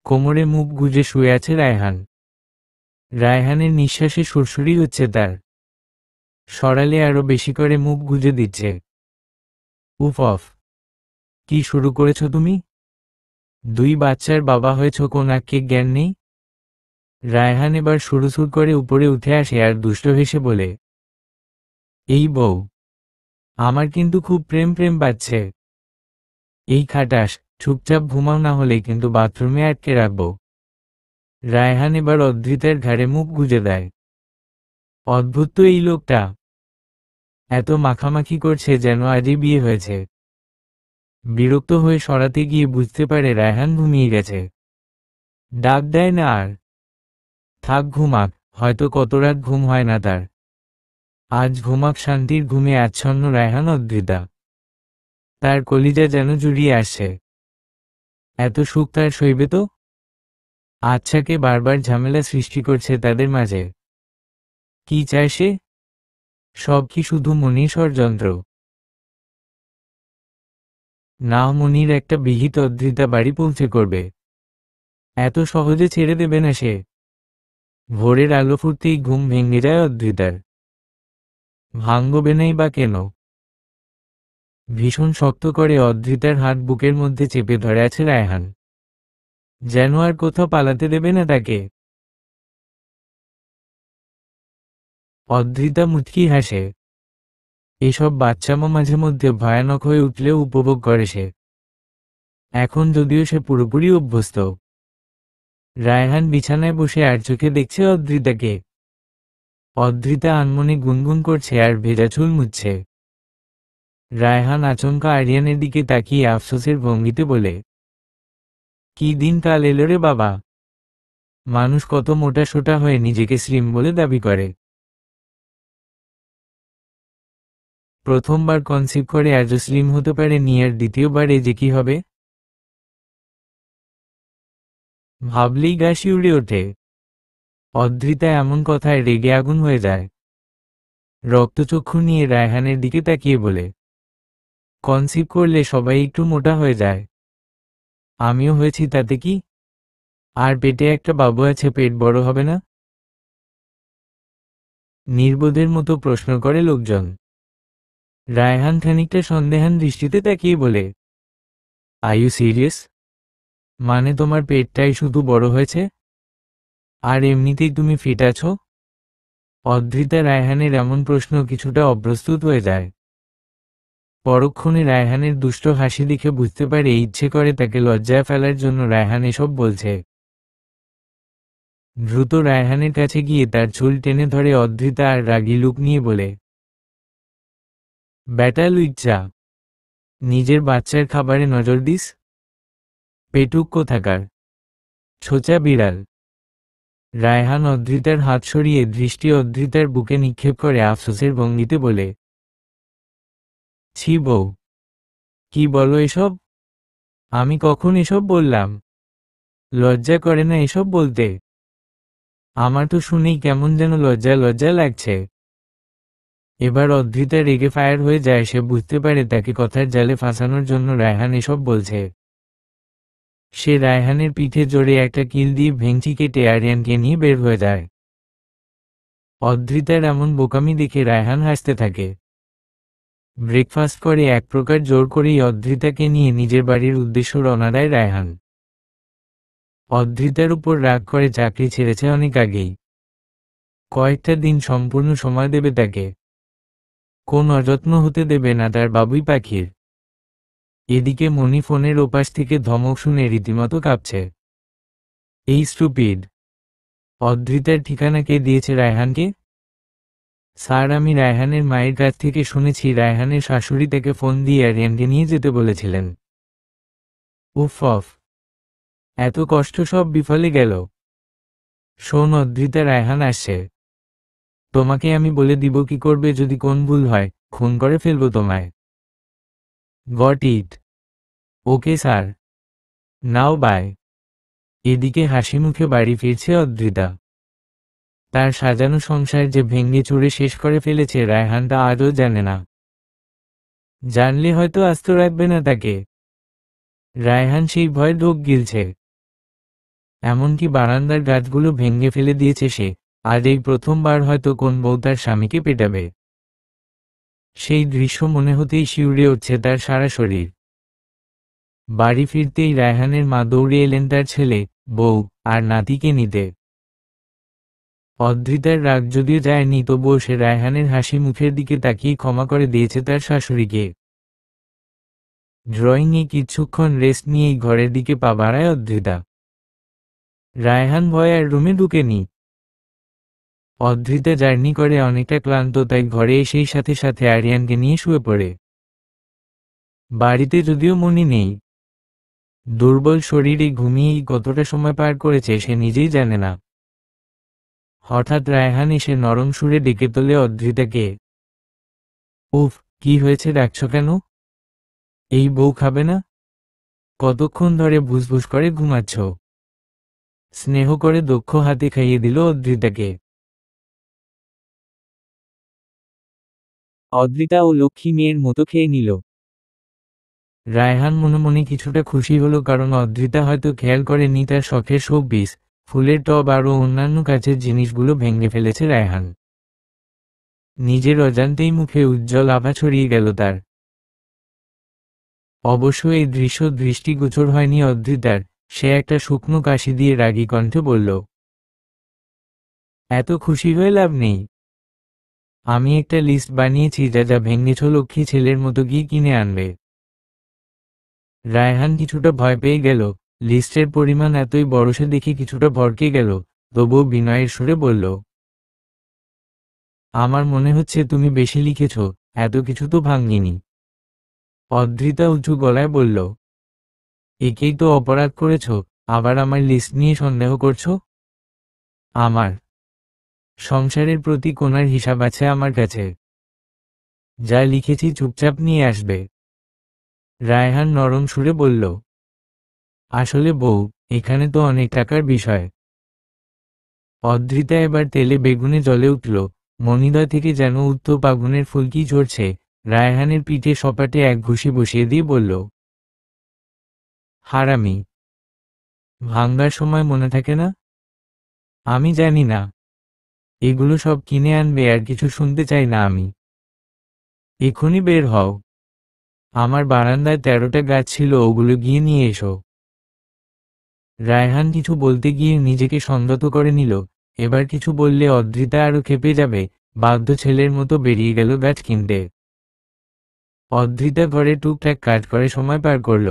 কোমরে মুখ গুজে শুয়ে আছে রায়হান। রায়হানের নিঃশ্বাসে সুরসুরি হচ্ছে তার। সরালে আরো বেশি করে মুখ গুজে দিচ্ছে। উফ অফ, কি শুরু করেছ তুমি? 2 বাচ্চার বাবা হয়েছ, কোন আক্কে জ্ঞান নেই? রায়হান এবার সুরসুর করে উপরে উঠে আসে আর দুষ্ট হেসে বলে, এই বউ, আমার কিন্তু খুব প্রেম প্রেম পাচ্ছে। এই খাটাস, চুপচাপ ঘুমাও, না হলে কিন্তু বাথরুমে আটকে রাখবো। রায়হান এবার অদ্রিতার ঘাড়ে মুখ গুজে দেয়। অদ্ভুত তো এই লোকটা, এত মাখামাখি করছে যেন আজই বিয়ে হয়েছে। বিরক্ত হয়ে সরাতে গিয়ে বুঝতে পারে রায়হান ঘুমিয়ে গেছে। ডাক দেয় না আর। থাক ঘুমাক, হয়তো কত রাত ঘুম হয় না তার। আজ ঘুমাক শান্তির ঘুমে আচ্ছন্ন রায়হান। অদ্রিতা তার কলিজা যেন জুড়িয়ে আসছে। এত সুখ তার সইবে তো? আচ্ছাকে বারবার ঝামেলা সৃষ্টি করছে তাদের মাঝে। কি চায় সে? সব কি শুধু মনির ষড়যন্ত্র? না, মনির একটা বিহিত অদ্রিতা বাড়ি পৌঁছে করবে। এত সহজে ছেড়ে দেবে না সে। ভোরের আলো ফুটতেই ঘুম ভেঙে যায় অদ্রিতার। ভাঙবে নাই বা কেন? ভীষণ শক্ত করে অদ্রিতার হাত বুকের মধ্যে চেপে ধরে আছে রায়হান, যেন আর কোথাও পালাতে দেবে না তাকে। অদ্রিতা মুচকি হাসে। এসব বাচ্চামো মাঝে মধ্যে ভয়ানক হয়ে উঠলেও উপভোগ করে সে। এখন যদিও সে পুরোপুরি অভ্যস্ত। রায়হান বিছানায় বসে আর চোখে দেখছে অদ্রিতাকে। অদ্রিতা আনমনে গুনগুন করছে আর ভেজা চুল মুছছে। রায়হান আচমকা আরিয়ানের দিকে তাকিয়ে আফসোসের ভঙ্গিতে বলে, কি দিন কাল এলো রে বাবা। মানুষ কত মোটা সোটা হয়ে নিজেকে স্লিম বলে দাবি করে। প্রথমবার কনসিভ করে আজও স্লিম হতে পারেনি, আর দ্বিতীয়বারে যে কি হবে ভাবলেই গা শিউরে ওঠে। অদ্রিতা এমন কথায় রেগে আগুন হয়ে যায়। রক্তচক্ষু নিয়ে রায়হানের দিকে তাকিয়ে বলে, কনসিভ করলে সবাই একটু মোটা হয়ে যায়, আমিও হয়েছি, তাতে কি? আর পেটে একটা বাবু আছে, পেট বড় হবে না? নির্বোধের মতো প্রশ্ন করে লোকজন। রায়হান খানিকটা সন্দেহান দৃষ্টিতে তাকিয়ে বলে, আর ইউ সিরিয়াস? মানে তোমার পেটটাই শুধু বড় হয়েছে, আর এমনিতেই তুমি ফিট আছো? অদ্রিতা রায়হানের এমন প্রশ্ন কিছুটা অপ্রস্তুত হয়ে যায়। পরক্ষণে রায়হানের দুষ্ট হাসি দেখে বুঝতে পারে ইচ্ছে করে তাকে লজ্জায় ফেলার জন্য রায়হান এসব বলছে। দ্রুত রায়হানের কাছে গিয়ে তার চুল টেনে ধরে অদ্রিতা আর রাগী লুক নিয়ে বলে, ব্যাটা লুইচ্চা, নিজের বাচ্চার খাবারে নজর দিস? পেটুক কোথাকার, ছোচা বিড়াল। রায়হান অদ্রিতার হাত সরিয়ে দৃষ্টি অদ্রিতার বুকে নিক্ষেপ করে আফসোসের ভঙ্গিতে বলে, ছি বউ, কি বলো এসব? আমি কখন এসব বললাম? লজ্জা করে না এসব বলতে? আমার তো শুনেই কেমন যেন লজ্জা লজ্জা লাগছে। এবার অদ্রিতা রেগে ফায়ার হয়ে যায়, সে বুঝতে পারে তাকে কথার জালে ফাঁসানোর জন্য রায়হান এসব বলছে। সে রায়হানের পিঠে জোরে একটা কিল দিয়ে ভেঙচি কেটে আরিয়ানকে নিয়ে বের হয়ে যায়। অদ্রিতার এমন বোকামি দেখে রায়হান হাসতে থাকে। ব্রেকফাস্ট করে এক প্রকার জোর করেই অদ্রিতাকে নিয়ে নিজের বাড়ির উদ্দেশ্য রওনা দেয় রায়হান। অদ্রিতার উপর রাগ করে চাকরি ছেড়েছে অনেক আগেই। কয়েকটা দিন সম্পূর্ণ সময় দেবে তাকে, কোন অযত্ন হতে দেবে না তার বাবুই পাখির। এদিকে মনি ফোনের ওপাশ থেকে ধমক শুনে রীতিমতো কাঁপছে। এই স্টুপিড, অদ্রিতার ঠিকানা কে দিয়েছে রায়হানকে? স্যার, আমি রায়হানের মায়ের কাছ থেকে শুনেছি রায়হানের শাশুড়ি তাকে ফোন দিয়ে আরিয়ানকে নিয়ে যেতে বলেছিলেন। উফ অফ, এত কষ্ট সব বিফলে গেল। শোন অদ্রিতা, রায়হান আসছে। তোমাকে আমি বলে দিব কি করবে যদি কোন ভুল হয়, খুন করে ফেলবো তোমায়। Got it? Okay sir, now bye. এদিকে হাসি মুখে বাড়ি ফিরছে অদ্রিতা। তার সাজানো সংসার যে ভেঙে চুরে শেষ করে ফেলেছে রায়হানটা আজও জানে না। জানলে হয়তো আস্ত রাখবে না তাকে। রায়হান সেই ভয়ে ঢোক গিলছে। এমনকি বারান্দার গাছগুলো ভেঙে ফেলে দিয়েছে সে। আজ এই প্রথমবার হয়তো কোন বউ তার স্বামীকে পেটাবে। সেই দৃশ্য মনে হতেই শিউরে উঠছে তার সারা শরীর। বাড়ি ফিরতেই রায়হানের মা দৌড়ে এলেন তার ছেলে, বউ আর নাতিকে নিতে। অদ্রিতার রাগ যদিও যায়নি, তবুও সে রায়হানের হাসি মুখের দিকে তাকিয়ে ক্ষমা করে দিয়েছে তার শাশুড়িকে। ড্রয়িংয়ে কিছুক্ষণ রেস্ট নিয়েই ঘরের দিকে পা বাড়ায় অদ্রিতা। রায়হান ভয়ে আর রুমে ঢুকেনি। অদ্রিতা জার্নি করে অনেকটা ক্লান্ত, তাই ঘরে এসেই সাথে সাথে আরিয়ানকে নিয়ে শুয়ে পড়ে। বাড়িতে যদিও মনি নেই। দুর্বল শরীরে ঘুমিয়েই কতটা সময় পার করেছে সে নিজেই জানে না। হঠাৎ রায়হান এসে নরম সুরে ডেকে তোলে অদ্রিতাকে। উফ, কি হয়েছে, ডাকছ কেন? এই বউ খাবে না? কতক্ষণ ধরে ভুসভুস করে ঘুমাচ্ছ? স্নেহ করে দক্ষ হাতে খাইয়ে দিল অদ্রিতাকে। অদ্রিতা ও লক্ষ্মী মেয়ের মতো খেয়ে নিল। রায়হান মনে মনে কিছুটা খুশি হলো, কারণ অদ্রিতা হয়তো খেয়াল করেনি তার শখের শোপিস, ফুলের টব আরও অন্যান্য কাছের জিনিসগুলো ভেঙে ফেলেছে রায়হান। নিজের অজান্তেই মুখে উজ্জ্বল আভা ছড়িয়ে গেল তার। অবশ্য এই দৃশ্য দৃষ্টিগোচর হয়নি অদ্রিতার। সে একটা শুকনো কাশি দিয়ে রাগী কণ্ঠে বলল, এত খুশি হয়ে লাভ নেই। আমি একটা লিস্ট বানিয়েছি যা যা ভেঙেছ লক্ষ্মী ছেলের মতো গিয়ে কিনে আনবে। রায়হান কিছুটা ভয় পেয়ে গেল। লিস্টের পরিমাণ এতই বড় সে দেখে কিছুটা ভড়কে গেল, তবুও বিনয়ের সুরে বলল, আমার মনে হচ্ছে তুমি বেশি লিখেছ, এত কিছু তো ভাঙিনি। অদ্রিতা উঁচু গলায় বলল, একেই তো অপরাধ করেছ, আবার আমার লিস্ট নিয়ে সন্দেহ করছো? আমার সংসারের প্রতি কোনার হিসাব আছে আমার কাছে। যা লিখেছি চুপচাপ নিয়ে আসবে। রায়হান নরম সুরে বলল, আসলে বউ, এখানে তো অনেক টাকার বিষয়। অদ্রিতা এবার তেলে বেগুনে জ্বলে উঠল, মনিদয় থেকে যেন উত্তপ আগুনের ফুলকি ঝরছে। রায়হানের পিঠে সপাটে এক ঘুষি বসিয়ে দিয়ে বলল, হারামি, ভাঙ্গার সময় মনে থাকে না? আমি জানি না, এগুলো সব কিনে আনবে, আর কিছু শুনতে চাই না আমি। এখনই বের হও, আমার বারান্দায় 13টা গাছ ছিল, ওগুলো গিয়ে নিয়ে এসো। রায়হান কিছু বলতে গিয়ে নিজেকে সংযত করে নিল, এবার কিছু বললে অদ্রিতা আরো খেপে যাবে। বাধ্য ছেলের মতো বেরিয়ে গেল গাছ কিনতে। অদ্রিতা ঘরে টুকটাক কাজ করে সময় পার করল।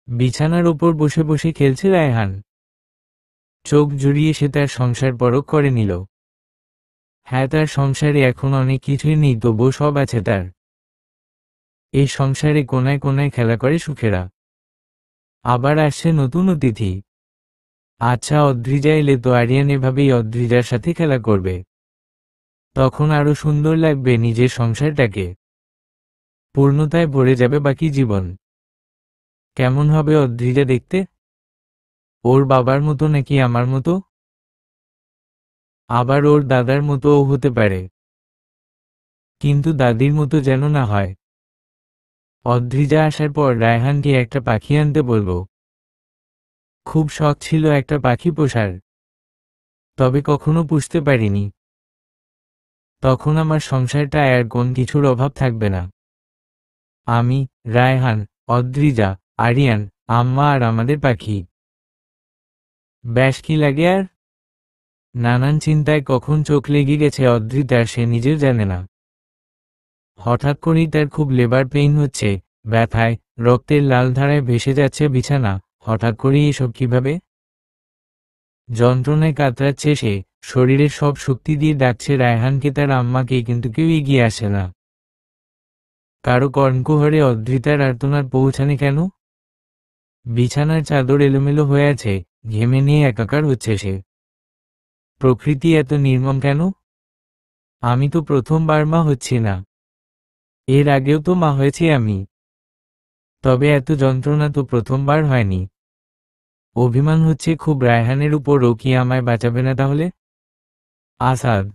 বিছানার ওপর বসে বসে খেলছে রায়হান। চোখ জুড়িয়ে সে তার সংসার পরখ করে নিল। হ্যাঁ, তার সংসারে এখন অনেক কিছুই নেই, তবুও সব আছে তার। এই সংসারে কোনায় কোনায় খেলা করে সুখেরা। আবার আসছে নতুন অতিথি। আচ্ছা, অদ্রিজা এলে তো আরিয়ান এভাবেই অদ্রিজার সাথে খেলা করবে। তখন আরো সুন্দর লাগবে নিজের সংসারটাকে। পূর্ণতায় ভরে যাবে বাকি জীবন। কেমন হবে অদ্রিজা দেখতে? ওর বাবার মতো নাকি আমার মতো? আবার ওর দাদার মতোও হতে পারে, কিন্তু দাদির মতো যেন না হয়। অদ্রিজা আসার পর রায়হানকে একটা পাখি আনতে বলবো। খুব শখ ছিল একটা পাখি পোষার, তবে কখনো পুষতে পারিনি। তখন আমার সংসারটা আর কোন কিছুর অভাব থাকবে না। আমি, রায়হান, অদ্রিজা, আরিয়ান, আম্মা আর আমাদের পাখি। ব্যাস, কি লাগে আর? নানান চিন্তায় কখন চোখ লেগে গেছে অদ্রিতার সে নিজেও জানে না। হঠাৎ করেই তার খুব লেবার পেইন হচ্ছে, ব্যথায় রক্তের লাল ধারায় ভেসে যাচ্ছে বিছানা। হঠাৎ করেই এসব কিভাবে? যন্ত্রণায় কাতরাচ্ছে সে, শরীরের সব শক্তি দিয়ে ডাকছে রায়হানকে, তার আম্মাকে, কিন্তু কেউ এগিয়ে আসে না। কারো কর্ণকুহরে অদ্রিতার আর্তনাদ পৌঁছানে কেন? বিছানার চাদর এলোমেলো হয়ে আছে, ঘেমে নিয়ে একাকার হচ্ছে সে। প্রকৃতি এত নির্মম কেন? আমি তো প্রথমবার মা হচ্ছি না, এর আগেও তো মা হয়েছি আমি, তবে এত যন্ত্রণা তো প্রথমবার হয়নি। অভিমান হচ্ছে খুব রায়হানের উপর। ও কি আমায় বাঁচাবে না তাহলে? আসাদ।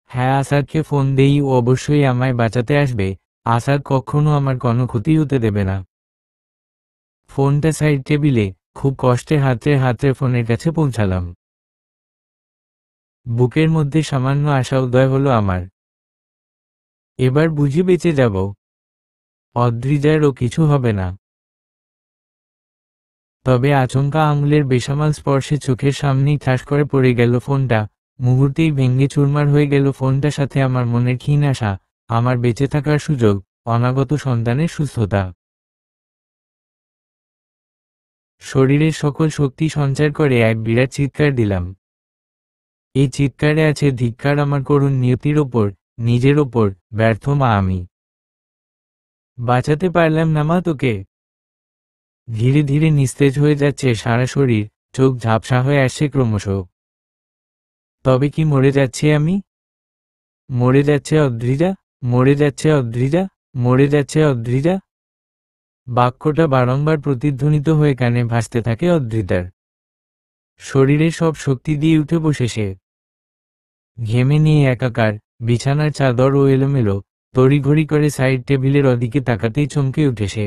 হ্যাঁ, আসাদকে ফোন দেই, ও অবশ্যই আমায় বাঁচাতে আসবে। আসাদ কখনো আমার কোনো ক্ষতি হতে দেবে না। ফোনটা সাইড টেবিলে, খুব কষ্টে হাতড়ে হাতড়ে ফোনের কাছে পৌঁছালাম। বুকের মধ্যে সামান্য আশা উদয় হলো আমার। এবার বুঝি বেঁচে যাব। অদ্রিজারও কিছু হবে না। তবে আচমকা আঙুলের বেসামাল স্পর্শে চোখের সামনেই ঠাস করে পড়ে গেল ফোনটা। মুহূর্তেই ভেঙে চুরমার হয়ে গেল ফোনটা, সাথে আমার মনের ক্ষীণ আশা, আমার বেঁচে থাকার সুযোগ, অনাগত সন্তানের সুস্থতা। শরীরের সকল শক্তি সঞ্চার করে এক বিরাট চিৎকার দিলাম। এই চিৎকারে আছে ধিক্কার আমার করুণ নিয়তির ওপর, নিজের ওপর। ব্যর্থ মা আমি। বাঁচাতে পারলাম না মা তোকে। ধীরে ধীরে নিস্তেজ হয়ে যাচ্ছে সারা শরীর, চোখ ঝাপসা হয়ে আসছে ক্রমশ। তবে কি মরে যাচ্ছি আমি? মরে যাচ্ছে অদ্রিজা, মরে যাচ্ছে অদ্রিজা, মরে যাচ্ছে অদ্রিজা। বাক্যটা বারংবার প্রতিধ্বনিত হয়ে কানে ভাসতে থাকে অদ্রিতার। শরীরের সব শক্তি দিয়ে উঠে বসে সে। ঘেমে নিয়ে একাকার, বিছানার চাদর ও এলোমেলো, তড়িঘড়ি করে সাইড টেবিলের ওদিকে তাকাতেই চমকে উঠে সে।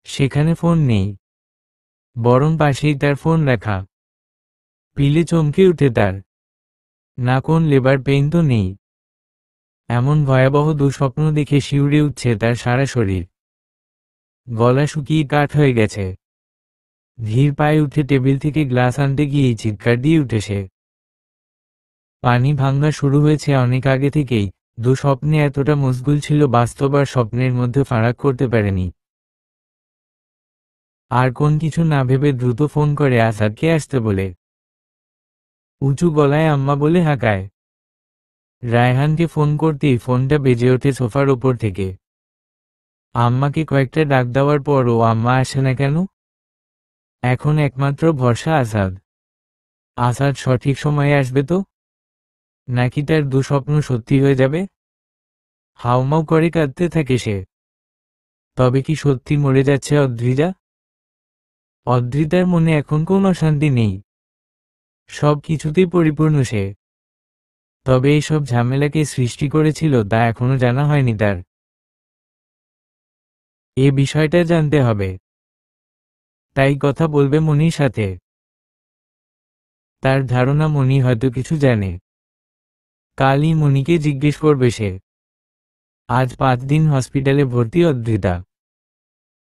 সেখানে ফোন নেই, বরং পাশেই তার ফোন রাখা। পিলে চমকে উঠে তার। না, কোন লেবার পেইন তো নেই। এমন ভয়াবহ দুঃস্বপ্ন দেখে শিউরে উঠছে তার সারা শরীর। গলা শুকিয়ে কাঠ হয়ে গেছে। ধীর পায়ে উঠে টেবিল থেকে গ্লাস আনতে গিয়েই চিৎকার দিয়ে উঠে সে। পানি ভাঙ্গা শুরু হয়েছে অনেক আগে থেকেই। দুঃস্বপ্নে এতটা মশগুল ছিল, বাস্তব আর স্বপ্নের মধ্যে ফারাক করতে পারেনি। আর কোন কিছু না ভেবে দ্রুত ফোন করে আসাদকে আসতে বলে। উঁচু গলায় আম্মা বলে হাঁকায়। রায়হানকে ফোন করতেই ফোনটা বেজে ওঠে সোফার ওপর থেকে। আম্মাকে কয়েকটা ডাক দেওয়ার পরও আম্মা আসে না কেন? এখন একমাত্র ভরসা আসাদ। আসাদ সঠিক সময়ে আসবে তো? নাকি তার দুঃস্বপ্ন সত্যি হয়ে যাবে? হাউমাউ করে কাঁদতে থাকে সে। তবে কি সত্যি মরে যাচ্ছে অদ্রিজা? অদ্রিতার মনে এখন কোন অশান্তি নেই। সব কিছুতেই পরিপূর্ণ সে। তবে এইসব ঝামেলাকে সৃষ্টি করেছিল তা এখনো জানা হয়নি তার। এ বিষয়টা জানতে হবে, তাই কথা বলবে মনির সাথে। তার ধারণা মনি হয়তো কিছু জানে। কালই মনিকে জিজ্ঞেস করবে সে। আজ 5 দিন হসপিটালে ভর্তি অদ্রিতা।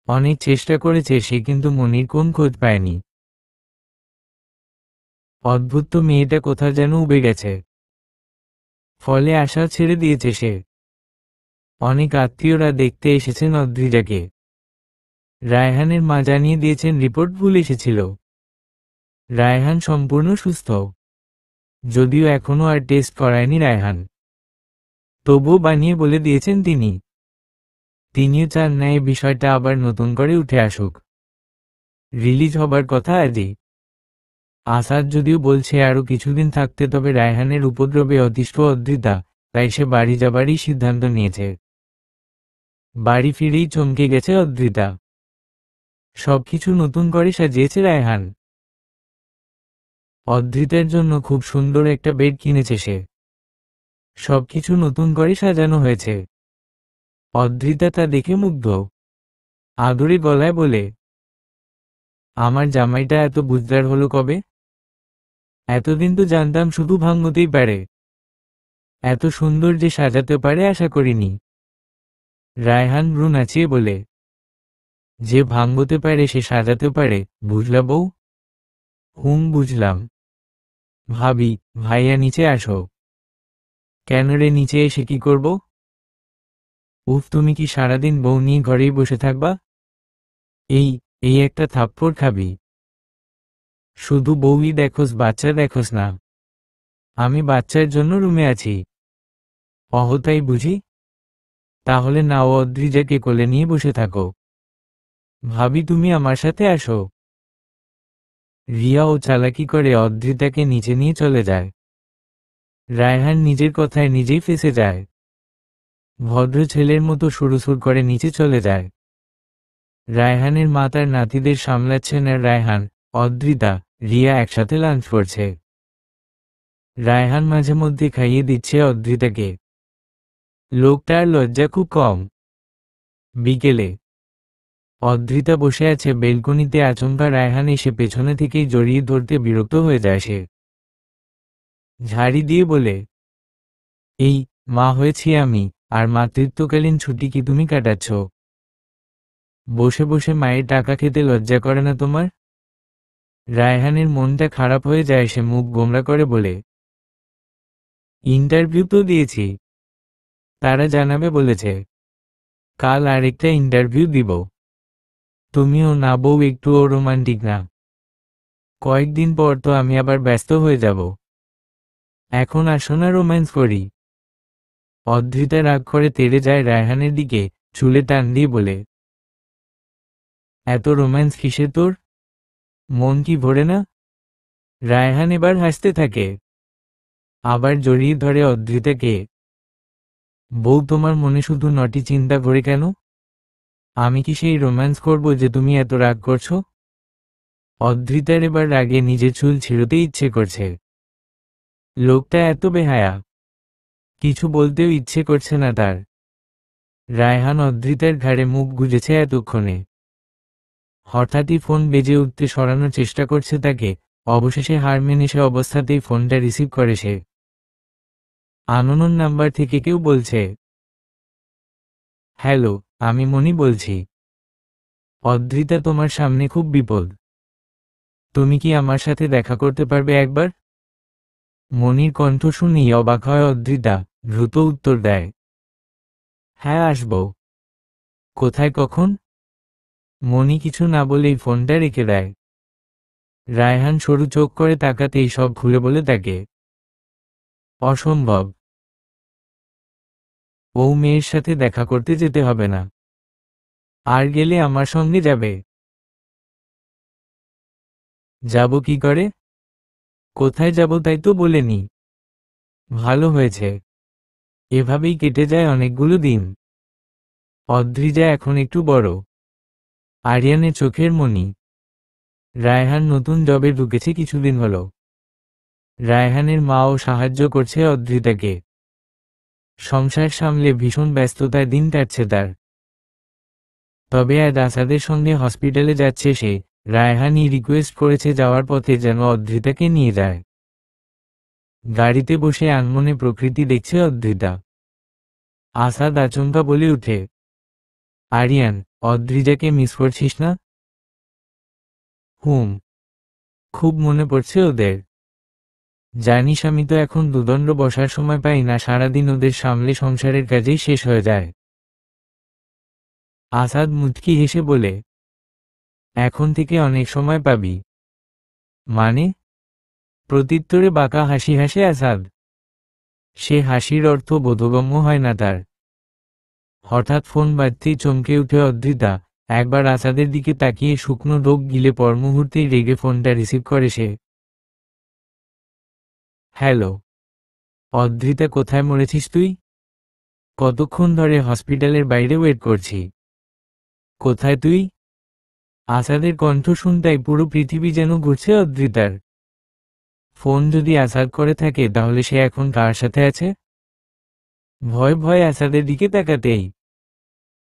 অনেক চেষ্টা করেছে সে, কিন্তু মনির কোন খোঁজ পায়নি। অদ্ভুত তো, মেয়েটা কোথা যেন উবে গেছে। ফলে আশা ছেড়ে দিয়েছে সে। অনেক আত্মীয়রা দেখতে এসেছেন অদ্রিজাকে। রায়হানের মা জানিয়ে দিয়েছেন রিপোর্ট ভুল এসেছিল। রায়হান সম্পূর্ণ সুস্থ, যদিও এখনো আর টেস্ট করায়নি রায়হান। তবুও বানিয়ে বলে দিয়েছেন তিনিও চান না এই বিষয়টা আবার নতুন করে উঠে আসুক। রিলিজ হবার কথা আজই। আসাদ যদিও বলছে আরও কিছুদিন থাকতে, তবে রায়হানের উপদ্রবে অতিষ্ঠ অদ্রিতা, তাই সে বাড়ি যাবারই সিদ্ধান্ত নিয়েছে। বাড়ি ফিরেই চমকে গেছে অদ্রিতা। সবকিছু নতুন করে সাজিয়েছে রায়হান। অদ্রিতার জন্য খুব সুন্দর একটা বেড কিনেছে সে। সবকিছু নতুন করে সাজানো হয়েছে। অদ্রিতা তা দেখে মুগ্ধ। আদুরে গলায় বলে, আমার জামাইটা এত বুঝদার হলো কবে? এতদিন তো জানতাম শুধু ভাঙতেই পারে, এত সুন্দর যে সাজাতে পারে আশা করিনি। রায়হান ভ্রু নাচিয়ে বলে, যে ভাঙতে পারে সে সাজাতে পারে, বুঝলা বউ? বুঝলাম। ভাবি, ভাইয়া নিচে আসো। কেন রে, নিচে এসে কি করব? তুমি কি সারাদিন বউ নিয়ে ঘরেই বসে থাকবা? এই এই একটা থাপ্পড় খাবি। শুধু বউই দেখোস, বাচ্চা দেখোস না। আমি বাচ্চার জন্য রুমে আছি। অহতাই বুঝি? তাহলে নাও, অদ্রিজাকে কোলে নিয়ে বসে থাকো। ভাবি, তুমি আমার সাথে আসো। রিয়া ও চালাকি করে অদ্রিতাকে নিচে নিয়ে চলে যায়। রায়হান নিজের কথায় নিজেই ফেঁসে যায়। ভদ্র ছেলের মতো সুরসুর করে নিচে চলে যায়। রায়হানের মা তার নাতিদের সামলাচ্ছেন আর রায়হান, অদ্রিতা, রিয়া একসাথে লাঞ্চ করছে। রায়হান মাঝে মধ্যে খাইয়ে দিচ্ছে অদ্রিতাকে। লোকটার লজ্জা খুব কম। বিকেলে অদ্রিতা বসে আছে বেলকনিতে, আচমকা রায়হান এসে পেছনে থেকেই জড়িয়ে ধরতে বিরক্ত হয়ে যায় সে। ঝাড়ি দিয়ে বলে, এই মা হয়েছি আমি, আর মাতৃত্বকালীন ছুটি কি তুমি কাটাচ্ছ? বসে বসে মায়ের টাকা খেতে লজ্জা করে না তোমার? রায়হানের মনটা খারাপ হয়ে যায়, সে মুখ গোমড়া করে বলে, ইন্টারভিউ তো দিয়েছি, তারা জানাবে বলেছে। কাল আরেকটা ইন্টারভিউ দিব। তুমিও না বউ, একটুও রোমান্টিক না। কয়েকদিন পর তো আমি আবার ব্যস্ত হয়ে যাব। এখন আসো না, রোম্যান্স করি। অদ্রিতা রাগ করে তেড়ে যায় রায়হানের দিকে, চুলে টান দিয়ে বলে, এত রোম্যান্স কিসের তোর? মন কি ভরে না? রায়হান এবার হাসতে থাকে। আবার জড়িয়ে ধরে অদ্রিতাকে। বউ, তোমার মনে শুধু নটি চিন্তা করে কেন? আমি কি সেই রোম্যান্স করব যে তুমি এত রাগ করছো? অদ্রিতার এবার রাগে নিজের চুল ছিঁড়তে ইচ্ছে করছে। লোকটা এত বেহায়া, কিছু বলতেও ইচ্ছে করছে না তার। রায়হান অদ্রিতার ঘাড়ে মুখ গুজেছে এতক্ষণে। হঠাৎই ফোন বেজে উঠতে সরানোর চেষ্টা করছে তাকে, অবশেষে হার মেনে সে অবস্থাতেই ফোনটা রিসিভ করে সে। আননোন নাম্বার থেকে কেউ বলছে। হ্যালো, আমি মনি বলছি। অদ্রিতা, তোমার সামনে খুব বিপদ। তুমি কি আমার সাথে দেখা করতে পারবে একবার? মনির কণ্ঠ শুনেই অবাক হয় অদ্রিতা, দ্রুত উত্তর দেয়, হ্যাঁ আসব। কোথায়, কখন? মনি কিছু না বলেই ফোনটা রেখে দেয়। রায়হান সরু চোখ করে তাকাতেই সব খুলে বলে তাকে, অসম্ভব। ও মেয়ের সাথে দেখা করতে যেতে হবে না। আর গেলে আমার সঙ্গে যাবে। যাব কি করে? কোথায় যাব তাই তো বলেনি। ভালো হয়েছে। এভাবেই কেটে যায় অনেকগুলো দিন। অদ্রিজা এখন একটু বড়। আরিয়ানের চোখের মণি। রায়হান নতুন জবে ঢুকেছে কিছুদিন হলো। রায়হানের মাও সাহায্য করছে অদ্রিতাকে। সংসার সামলে ভীষণ ব্যস্ততায় দিন কাটছে তার। তবে আজ আসাদের সঙ্গে হসপিটালে যাচ্ছে সে। রায়হানই রিকোয়েস্ট করেছে যাওয়ার পথে যেন অদ্রিতাকে নিয়ে যায়। গাড়িতে বসে আনমনে প্রকৃতি দেখছে অদ্রিতা। আসাদ আচমকা বলে উঠে, আরিয়ান, অদ্রিজাকে মিস করছিস না? হুম, খুব মনে পড়ছে ওদের। জানিস আমি তো এখন দুদণ্ড বসার সময় পাই না, সারাদিন ওদের সামলে সংসারের কাজেই শেষ হয়ে যায়। আসাদ মুচকি হেসে বলে, এখন থেকে অনেক সময় পাবি। মানে? প্রত্যুত্তরে বাঁকা হাসি হাসে আসাদ। সে হাসির অর্থ বোধগম্য হয় না তার। হঠাৎ ফোন বাজতেই চমকে উঠে অদ্রিতা। একবার আসাদের দিকে তাকিয়ে শুকনো ঢোক গিলে পর মুহূর্তেই রেগে ফোনটা রিসিভ করে সে। হ্যালো অদ্রিতা, কোথায় মরেছিস তুই? কতক্ষণ ধরে হসপিটালের বাইরে ওয়েট করছি। কোথায় তুই? আসাদের কণ্ঠ শুনতাই পুরো পৃথিবী যেন ঘুরছে অদ্রিতার। ফোন যদি আসাদ করে থাকে তাহলে সে এখন কার সাথে আছে? ভয় ভয় আসাদের দিকে তাকাতেই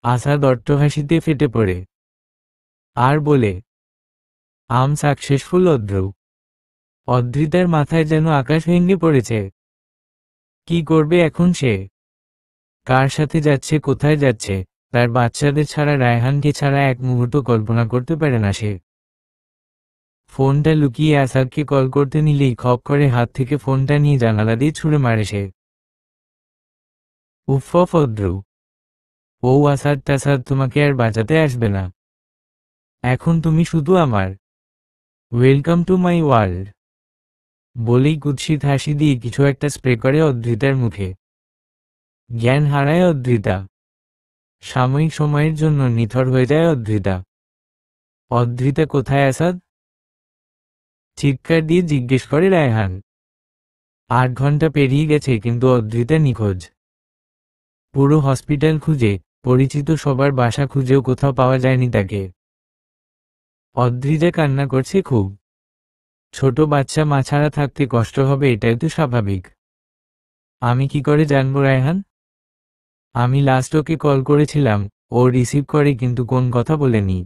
আসাদ অট্টহাসিতে ফেটে পড়ে আর বলে, আম সাকসেসফুল অদ্রু। অদ্রিতার মাথায় যেন আকাশ ভেঙে পড়েছে। কি করবে এখন সে? কার সাথে যাচ্ছে, কোথায় যাচ্ছে? তার বাচ্চাদের ছাড়া, রায়হানকে ছাড়া এক মুহূর্ত কল্পনা করতে পারে না সে। ফোনটা লুকিয়ে আসাদকে কল করতে নিলেই খপ করে হাত থেকে ফোনটা নিয়ে জানালা দিয়ে ছুঁড়ে মারে সে। উফ অদ্রু, ও আসাদ টাসাদ তোমাকে আর বাঁচাতে আসবে না। এখন তুমি শুধু আমার। Welcome to my world. বলেই কুৎসিত হাসি দিয়ে কিছু একটা স্প্রে করে অদ্রিতার মুখে। জ্ঞান হারায় অদ্রিতা। সাময়িক সময়ের জন্য নিথর হয়ে যায় অদ্রিতা। অদ্রিতা কোথায় আসাদ? চিৎকার দিয়ে জিজ্ঞেস করে রায়হান। 8 ঘন্টা পেরিয়ে গেছে কিন্তু অদ্রিতা নিখোঁজ। পুরো হসপিটাল খুঁজে, পরিচিত সবার বাসা খুঁজেও কোথাও পাওয়া যায়নি তাকে। অদ্রিতা কান্না করছে খুব। ছোট বাচ্চা মা ছাড়া থাকতে কষ্ট হবে, এটাই তো স্বাভাবিক। আমি কি করে জানবো রায়হান? আমি লাস্ট ওকে কল করেছিলাম, ও রিসিভ করে কিন্তু কোন কথা বলেনি।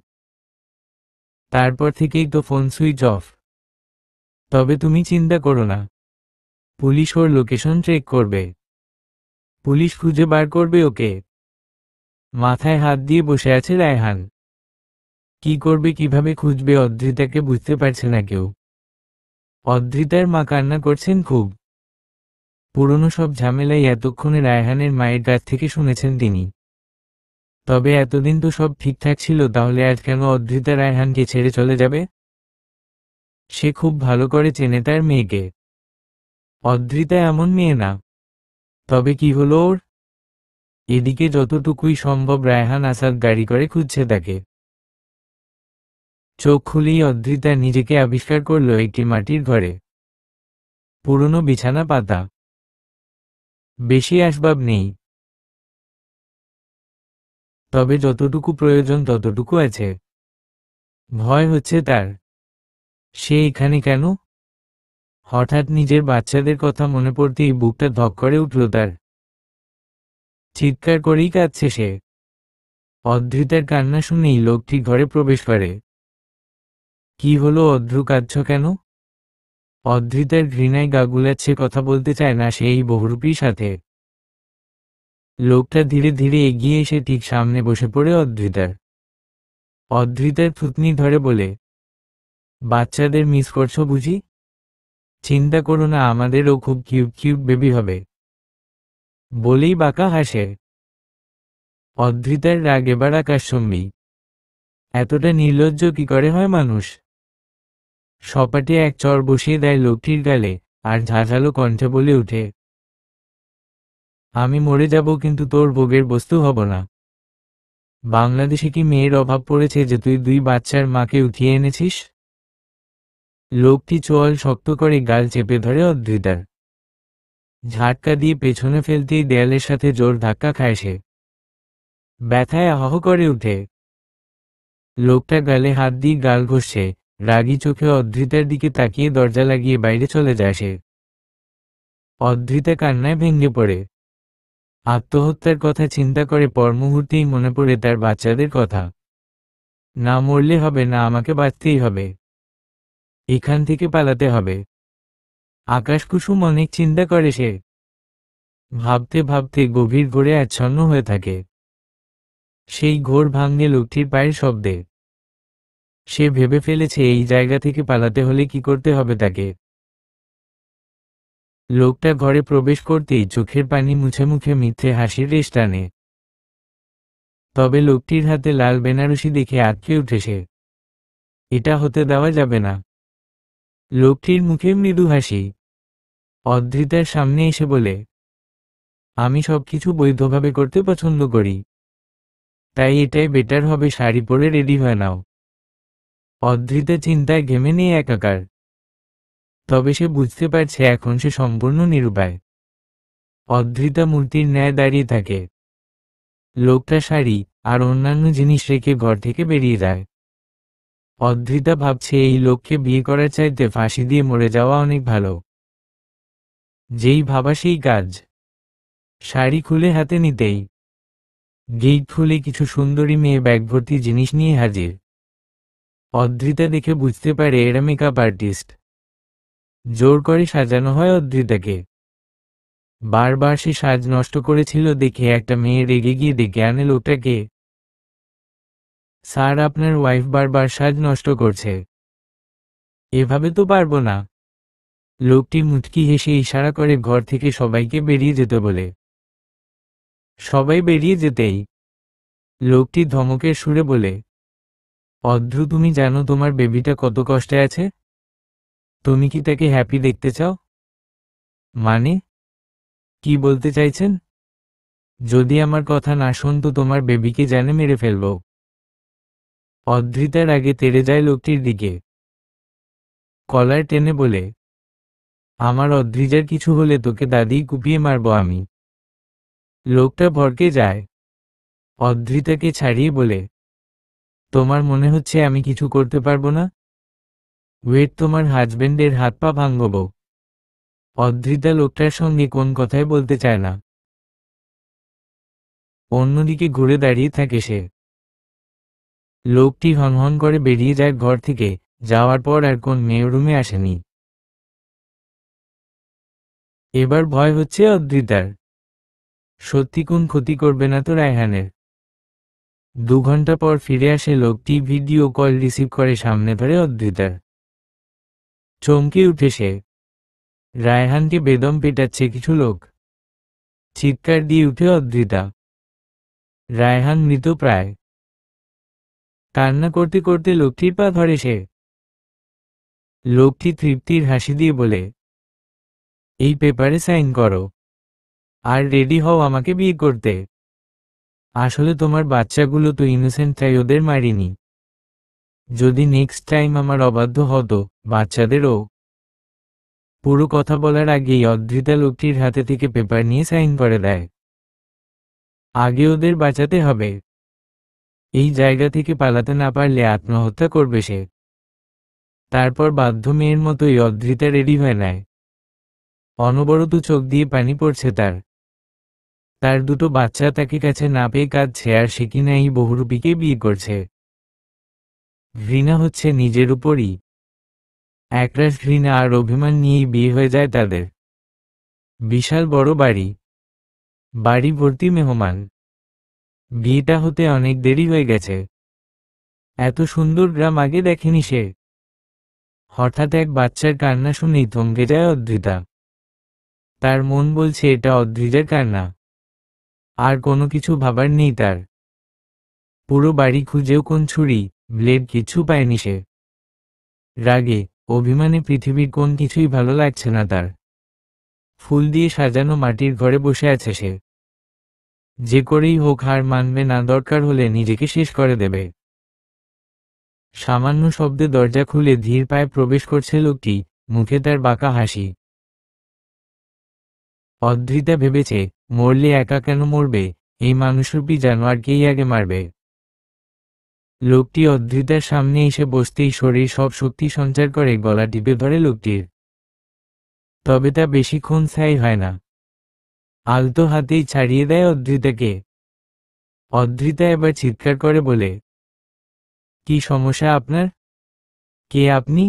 তারপর থেকেই তো ফোন সুইচ অফ। তবে তুমি চিন্তা করো না, পুলিশ ওর লোকেশন ট্রেক করবে। পুলিশ খুঁজে বার করবে ওকে। মাথায় হাত দিয়ে বসে আছে রায়হান। কি করবে, কিভাবে খুঁজবে অদ্রিতাকে বুঝতে পারছে না কেউ। অদ্রিতার মা কান্না করছেন খুব। পুরনো সব ঝামেলাই এতক্ষণে রায়হানের মায়ের কাছ থেকে শুনেছেন তিনি। তবে এতদিন তো সব ঠিকঠাক ছিল, তাহলে আজ কেন অদ্রিতা রায়হানকে ছেড়ে চলে যাবে? সে খুব ভালো করে চেনে তার মেয়েকে। অদ্রিতা এমন মেয়ে না। তবে কি হলো ওর? এদিকে যতটুকুই সম্ভব রায়হান আসাদ গাড়ি করে খুঁজছে তাকে। চোখ খুলেই অদ্রিতা নিজেকে আবিষ্কার করল একটি মাটির ঘরে। পুরনো বিছানা পাতা, বেশি আসবাব নেই। তবে যতটুকু প্রয়োজন ততটুকু আছে। ভয় হচ্ছে তার। সে এখানে কেন? হঠাৎ নিজের বাচ্চাদের কথা মনে পড়তেই বুকটা ধক করে উঠল তার। চিৎকার করেই কাঁদছে সে। অদ্রিতার কান্না শুনেই লোকটি ঘরে প্রবেশ করে। কি হলো অদ্রু, কাঁদছ কেন? অদ্রিতার ঘৃণায় গা গুলাচ্ছে, কথা বলতে চায় না সে এই বহুরূপীর সাথে। লোকটা ধীরে ধীরে এগিয়ে এসে ঠিক সামনে বসে পড়ে অদ্রিতার। অদ্রিতার থুতনি ধরে বলে, বাচ্চাদের মিস করছো বুঝি? চিন্তা করো না, আমাদেরও খুব কিউট কিউট বেবি হবে। বলেই বাঁকা হাসে। অদ্রিতার রাগ এবার আকাশচুম্বী। এতটা নির্লজ্জ কি করে হয় মানুষ? সপাটে এক চর বসিয়ে দেয় লোকটির গালে, আর ঝাঁঝালো কণ্ঠে বলে উঠে, আমি মরে যাব কিন্তু তোর ভোগের বস্তু হব না। বাংলাদেশে কি মেয়ের অভাব পড়েছে যে তুই 2 বাচ্চার মাকে উঠিয়ে এনেছিস? লোকটি চোয়াল শক্ত করে গাল চেপে ধরে অদ্রিতার। ঝাটকা দিয়ে পেছনে ফেলতেই দেয়ালের সাথে জোর ধাক্কা খায় সে। ব্যথায় আহ করে উঠে। লোকটা গালে হাত দিয়ে গাল ঘষছে, রাগী চোখে অদ্রিতার দিকে তাকিয়ে দরজা লাগিয়ে বাইরে চলে যায় সে। অদ্রিতা কান্নায় ভেঙে পড়ে। আত্মহত্যার কথা চিন্তা করে পর মুহূর্তেই মনে পড়ে তার বাচ্চাদের কথা। না মরলে হবে না, আমাকে বাঁচতেই হবে, এখান থেকে পালাতে হবে। আকাশ কুসুম অনেক চিন্তা করে সে। ভাবতে ভাবতে গভীর ঘোরে আচ্ছন্ন হয়ে থাকে। সেই ঘোর ভাঙে লোকটির পায়ের শব্দে। সে ভেবে ফেলেছে এই জায়গা থেকে পালাতে হলে কি করতে হবে তাকে। লোকটা ঘরে প্রবেশ করতেই চোখের পানি মুছে মুখে মিথ্যে হাসির রেশ টানে। তবে লোকটির হাতে লাল বেনারসি দেখে আটকে উঠে সে। এটা হতে দেওয়া যাবে না। লোকটির মুখে মৃদু হাসি। অদ্রিতার সামনে এসে বলে, আমি সবকিছু বৈধভাবে করতে পছন্দ করি, তাই এটাই বেটার হবে, শাড়ি পরে রেডি হয়ে নাও। অদ্রিতা চিন্তায় ঘেমে নিয়ে একাকার। তবে সে বুঝতে পারছে এখন সে সম্পূর্ণ নিরুপায়। অদ্রিতা মূর্তির ন্যায় দাঁড়িয়ে থাকে। লোকটা শাড়ি আর অন্যান্য জিনিস রেখে ঘর থেকে বেরিয়ে যায়। অদ্রিতা ভাবছে এই লোককে বিয়ে করার চাইতে ফাঁসি দিয়ে মরে যাওয়া অনেক ভালো। যেই ভাবা সেই কাজ। শাড়ি খুলে হাতে নিতেই গেট খুলে কিছু সুন্দরী মেয়ে ব্যাগ ভর্তি জিনিস নিয়ে হাজির। অদ্রিতা দেখে বুঝতে পারে এরা মেকআপ আর্টিস্ট। জোর করে সাজানো হয় অদ্রিতাকে। বারবার সে সাজ নষ্ট করেছিল দেখে একটা মেয়ে রেগে গিয়ে ডেকে আনে লোকটাকে। স্যার, আপনার ওয়াইফ বারবার সাজ নষ্ট করছে, এভাবে তো পারবো না। লোকটি মুচকি হেসে ইশারা করে ঘর থেকে সবাইকে বেরিয়ে যেতে বলে। সবাই বেরিয়ে যেতেই লোকটি ধমকের সুরে বলে, অদ্রু, তুমি জানো তোমার বেবিটা কত কষ্টে আছে? তুমি কি তাকে হ্যাপি দেখতে চাও? মানে, কি বলতে চাইছেন? যদি আমার কথা না শুনতো তোমার বেবিকে জানে মেরে ফেলব। অদ্রিতার আগে তেড়ে যায় লোকটির দিকে। কলার টেনে বলে, আমার অদ্রিজার কিছু হলে তোকে দাদিই কুপিয়ে মারব আমি। লোকটা ভড়কে যায়। অদ্রিতাকে ছাড়িয়ে বলে, তোমার মনে হচ্ছে আমি কিছু করতে পারবো না? ওয়েট, তোমার হাজবেন্ডের হাত পা ভাঙব। অদ্রিতা লোকটার সঙ্গে কোন কথাই বলতে চায় না। অন্যদিকে ঘুরে দাঁড়িয়ে থাকে সে। লোকটি হনহন করে বেরিয়ে যায় ঘর থেকে। যাওয়ার পর আর কোন মেয়ে রুমে আসেনি। এবার ভয় হচ্ছে অদ্রিতার, সত্যি কোন ক্ষতি করবে না তো রায়হানের। 2 ঘন্টা পর ফিরে আসে লোকটি, ভিডিও কল রিসিভ করে সামনে ধরে অদ্রিতার। চমকে উঠে সে। রায়হানকে বেদম পেটাচ্ছে কিছু লোক। চিৎকার দিয়ে উঠে অদ্রিতা। রায়হান মৃত প্রায়। কান্না করতে করতে লোকটির পা ধরে সে। লোকটি তৃপ্তির হাসি দিয়ে বলে, এই পেপারে সাইন করো আর রেডি হও আমাকে বিয়ে করতে। আসলে তোমার বাচ্চাগুলো তো ইনোসেন্ট, তাই ওদের মারিনি। যদি নেক্সট টাইম আমার অবাধ্য হতো, বাচ্চাদেরও। পুরো কথা বলার আগেই অদ্রিতা লোকটির হাতে থেকে পেপার নিয়ে সাইন করে দেয়। আগে ওদের বাঁচাতে হবে। এই জায়গা থেকে পালাতে না পারলে আত্মহত্যা করবে সে। তারপর বাধ্য মেয়ের মতোই অদ্রিতা রেডি হয়ে নেয়। অনবরত চোখ দিয়ে পানি পড়ছে তার। তার 2টো বাচ্চা তাকে কাছে না পেয়ে কাঁদছে, আর সে কিনা এই বহুরূপীকে বিয়ে করছে। ঘৃণা হচ্ছে নিজের উপরই। একরাশ ঘৃণা আর অভিমান নিয়েই বিয়ে হয়ে যায় তাদের। বিশাল বড় বাড়ি, বাড়ি ভর্তি মেহমান। বিয়েটা হতে অনেক দেরি হয়ে গেছে। এত সুন্দর গ্রাম আগে দেখেনি সে। হঠাৎ এক বাচ্চার কান্না শুনেই থমকে যায় অদ্রিতা। তার মন বলছে এটা অদ্রিজার কান্না। আর কোনো কিছু ভাবার নেই তার। পুরো বাড়ি খুঁজেও কোন ছুরি, ব্লেড কিছু পায়নি সে। রাগে, অভিমানে পৃথিবীর কোন কিছুই ভালো লাগছে না তার। ফুল দিয়ে সাজানো মাটির ঘরে বসে আছে সে। যে করেই হোক হার মানবে না, দরকার হলে নিজেকে শেষ করে দেবে। সামান্য শব্দে দরজা খুলে ধীর পায়ে প্রবেশ করছে লোকটি, মুখে তার বাঁকা হাসি। অদ্রিতা ভেবেছে, মরলে একা কেন মরবে, এই মানুষরূপী জানোয়ারকেই আগে মারবে। লোকটি অদ্রিতার সামনে এসে বসতেই শরীর সব শক্তি সঞ্চার করে গলা টিপে ধরে লোকটির। তবে তা বেশিক্ষণ স্থায়ী হয় না। আলতো হাতেই ছাড়িয়ে দেয় অদ্রিতাকে। অদ্রিতা এবার চিৎকার করে বলে, কি সমস্যা আপনার? কে আপনি?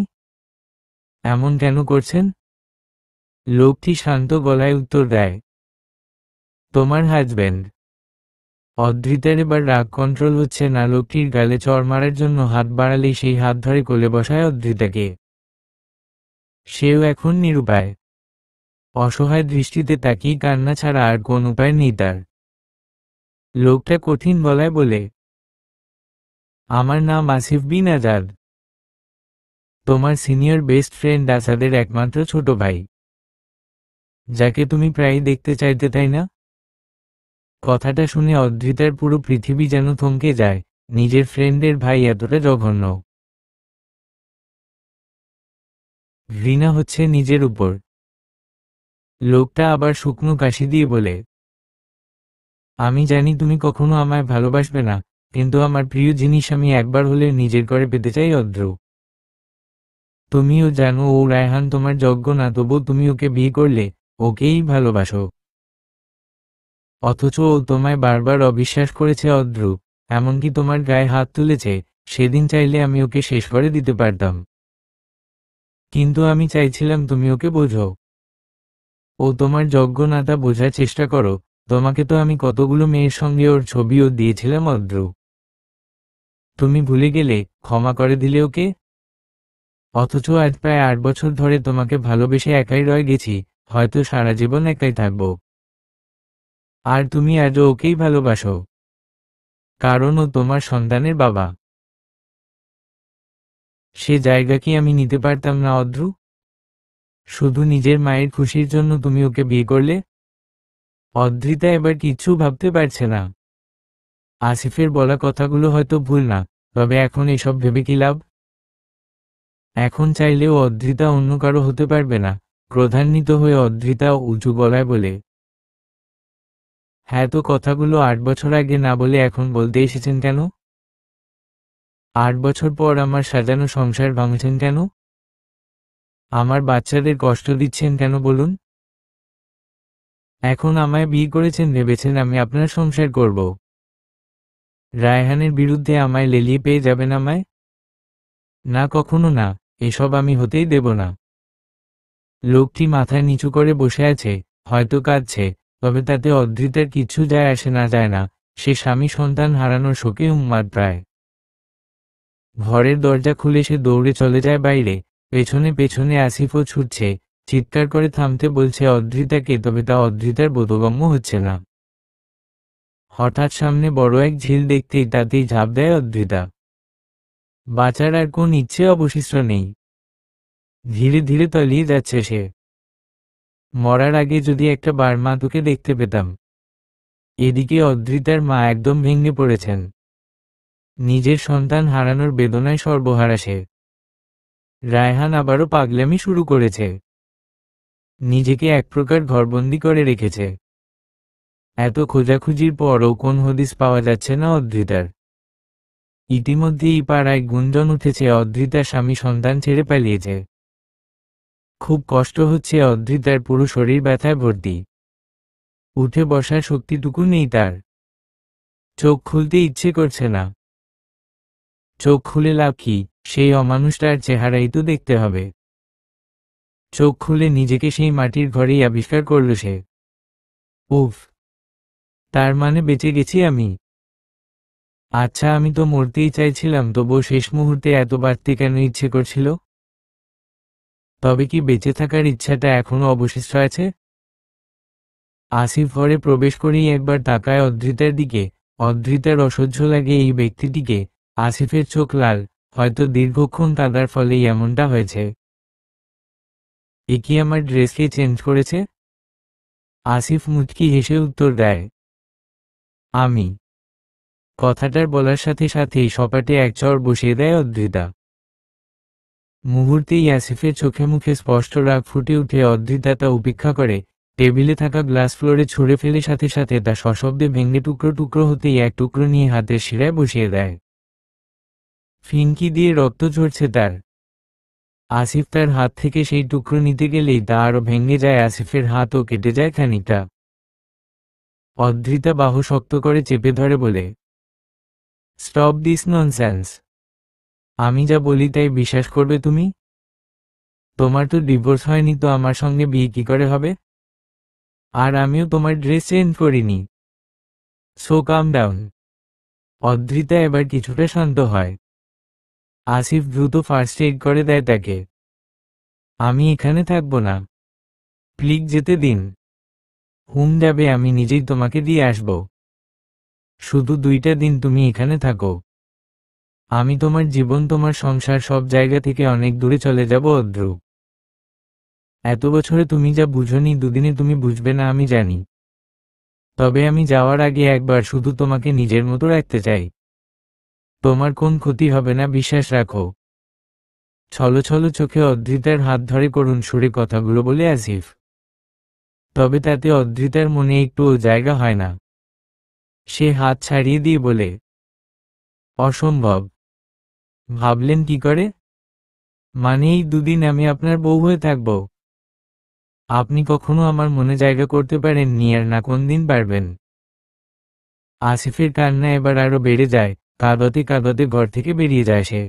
এমন কেন করছেন? লোকটি শান্ত গলায় উত্তর দেয়, তোমার হাজব্যান্ড। অদ্রিতার এবার রাগ কন্ট্রোল হচ্ছে না। লোকটির গালে চড় মারার জন্য হাত বাড়ালেই সেই হাত ধরে কোলে বসায় অদ্রিতাকে। সেও এখন নিরুপায়। অসহায় দৃষ্টিতে তাকিয়ে কান্না ছাড়া আর কোন উপায় নেই তার। লোকটা কঠিন গলায় বলে, আমার নাম আসিফ বিন আজাদ। তোমার সিনিয়র বেস্ট ফ্রেন্ড আসাদের একমাত্র ছোট ভাই, যাকে তুমি প্রায়ই দেখতে চাইতে, তাই না? কথাটা শুনে অদ্রিতার পুরো পৃথিবী যেন থমকে যায়। নিজের ফ্রেন্ডের ভাই এতটা জঘন্য। ঘৃণা হচ্ছে নিজের উপর। লোকটা আবার শুকনো কাশি দিয়ে বলে, আমি জানি তুমি কখনো আমায় ভালোবাসবে না, কিন্তু আমার প্রিয় জিনিস আমি একবার হলে নিজের করে পেতে চাই অদ্র। তুমিও জানো ও রায়হান তোমার যোগ্য না, তবু তুমি ওকে বিয়ে করলে, ওকেই ভালোবাসো। অথচ ও তোমায় বারবার অবিশ্বাস করেছে অদ্র, এমনকি তোমার গায়ে হাত তুলেছে। সেদিন চাইলে আমি ওকে শেষ করে দিতে পারতাম, কিন্তু আমি চাইছিলাম তুমি ওকে বোঝো। ও তোমার যোগ্য না তা বোঝার চেষ্টা করো। তোমাকে তো আমি কতগুলো মেয়ের সঙ্গে ওর ছবিও দিয়েছিলাম অদ্র। তুমি ভুলে গেলে, ক্ষমা করে দিলে ওকে। অথচ আজ প্রায় 8 বছর ধরে তোমাকে ভালোবেসে একাই রয়ে গেছি, হয়তো সারা জীবন একাই থাকবো। আর তুমি আজও ওকেই ভালোবাসো, কারণ ও তোমার সন্তানের বাবা। সে জায়গা কি আমি নিতে পারতাম না অদ্র? শুধু নিজের মায়ের খুশির জন্য তুমি ওকে বিয়ে করলে। অদ্রিতা এবার কিচ্ছু ভাবতে পারছে না। আসিফের বলা কথাগুলো হয়তো ভুল না, তবে এখন এসব ভেবে কি লাভ? এখন চাইলেও অদ্রিতা অন্য কারো হতে পারবে না। ক্রোধান্বিত হয়ে অদ্রিতা উঁচু গলায় বলে, হ্যাঁ, তো কথাগুলো 8 বছর আগে না বলে এখন বলতে এসেছেন কেন? 8 বছর পর আমার সাজানো সংসার ভাঙছেন কেন? আমার বাচ্চাদের কষ্ট দিচ্ছেন কেন বলুন? এখন আমায় বিয়ে করেছেন ভেবেছেন আমি আপনার সংসার করব? রায়হানের বিরুদ্ধে আমায় লেলিয়ে পেয়ে যাবেন আমায়? না, কখনো না। এসব আমি হতেই দেব না। লোকটি মাথায় নিচু করে বসে আছে, হয়তো কাঁদছে, তবে তাতে অদ্রিতার কিচ্ছু যায় আসে না। যায় না, সে স্বামী সন্তান হারানোর শোকে উন্মাদ প্রায়। ঘরের দরজা খুলে সে দৌড়ে চলে যায় বাইরে। পেছনে পেছনে আসিফও ছুটছে, চিৎকার করে থামতে বলছে অদ্রিতাকে, তবে তা অদ্রিতার বোধগম্য হচ্ছে না। হঠাৎ সামনে বড় এক ঝিল দেখতেই তাতেই ঝাঁপ দেয় অদ্রিতা। বাঁচার আর কোন ইচ্ছে অবশিষ্ট নেই। ধীরে ধীরে তলিয়ে যাচ্ছে সে। মরার আগে যদি একটা বার মা তোকে দেখতে পেতাম। এদিকে অদ্রিতার মা একদম ভেঙে পড়েছেন। নিজের সন্তান হারানোর বেদনায় সর্বহারা সে। রায়হান আবারও পাগলামি শুরু করেছে। নিজেকে এক প্রকার ঘরবন্দি করে রেখেছে। এত খোঁজাখুঁজির পরও কোন হদিস পাওয়া যাচ্ছে না অদ্রিতার। ইতিমধ্যেই পাড়ায় গুঞ্জন উঠেছে অদ্রিতার স্বামী সন্তান ছেড়ে পালিয়েছে। খুব কষ্ট হচ্ছে অদ্রিতার, পুরো শরীর ব্যথায় ভর্তি। উঠে বসার শক্তিটুকু নেই তার। চোখ খুলতে ইচ্ছে করছে না। চোখ খুলে লাভ কি? সেই অমানুষটার চেহারাই তো দেখতে হবে। চোখ খুলে নিজেকে সেই মাটির ঘরেই আবিষ্কার করল সে। উফ, তার মানে বেঁচে গেছি আমি। আচ্ছা, আমি তো মরতেই চাইছিলাম, তবুও শেষ মুহূর্তে এত বাড়তে কেন ইচ্ছে করছিল? তবে কি বেঁচে থাকার ইচ্ছাটা এখনো অবশিষ্ট আছে? আসিফ ঘরে প্রবেশ করেই একবার তাকায় অদ্রিতার দিকে। অদ্রিতার অসহ্য লাগে এই ব্যক্তিটিকে। আসিফের চোখ লাল, হয়তো দীর্ঘক্ষণ কাঁদার ফলেই এমনটা হয়েছে। এ কি আমার ড্রেসকে চেঞ্জ করেছে? আসিফ মুচকি হেসে উত্তর দেয়, আমি। কথাটার বলার সাথে সাথেই সপাটে এক চড় বসিয়ে দেয় অদ্রিতা। মুহূর্তেই আসিফের চোখে মুখে স্পষ্ট রাগ ফুটে উঠে। অদ্রিতা তা উপেক্ষা করে টেবিলে থাকা গ্লাস ফ্লোরে ছুঁড়ে ফেলে সাথে সাথে তা সশব্দে ভেঙে টুকরো টুকরো হতেই এক টুকরো নিয়ে হাতের শিরায় বসিয়ে দেয়। ফিনকি দিয়ে রক্ত ঝরছে তার। আসিফ তার হাত থেকে সেই টুকরো নিতে গেলেই তা আরো ভেঙে যায়, আসিফের হাতও কেটে যায় খানিকটা। অদ্রিতা বাহু শক্ত করে চেপে ধরে বলে, স্টপ দিস ননসেন্স। আমি যা বলি তাই বিশ্বাস করবে তুমি? তোমার তো ডিভোর্স হয়নি, তো আমার সঙ্গে বিয়ে কি করে হবে? আর আমিও তোমার ড্রেস চেঞ্জ করিনি। So calm down. অদ্রিতা এবার কিছুটা শান্ত হয়। আসিফ দ্রুত ফার্স্ট এইড করে দেয় তাকে। আমি এখানে থাকবো না, প্লিজ যেতে দিন। হুম যাবে, আমি নিজেই তোমাকে দিয়ে আসব। শুধু 2টা দিন তুমি এখানে থাকো। আমি তোমার জীবন, তোমার সংসার, সব জায়গা থেকে অনেক দূরে চলে যাব অদ্রু। এত বছরে তুমি যা বুঝোনি 2 দিনে তুমি বুঝবে না আমি জানি। তবে আমি যাওয়ার আগে একবার শুধু তোমাকে নিজের মতো রাখতে চাই। তোমার কোন ক্ষতি হবে না, বিশ্বাস রাখো। ছলো ছলো চোখে অদ্রিতার হাত ধরে করুণ সুরে কথাগুলো বলে আসিফ। তবে তাতে অদ্রিতার মনে একটুও জায়গা হয় না। সে হাত ছাড়িয়ে দিয়ে বলে, অসম্ভব। ভাবলেন কি করে? মানে এই 2 দিন আমি আপনার বউ হয়ে থাকব? আপনি কখনো আমার মনে জায়গা করতে পারেননি, আর না কোন দিন পারবেন। আসিফের কান্না এবার আরো বেড়ে যায়, কাঁদতে কাঁদতে ঘর থেকে বেরিয়ে যায় সে।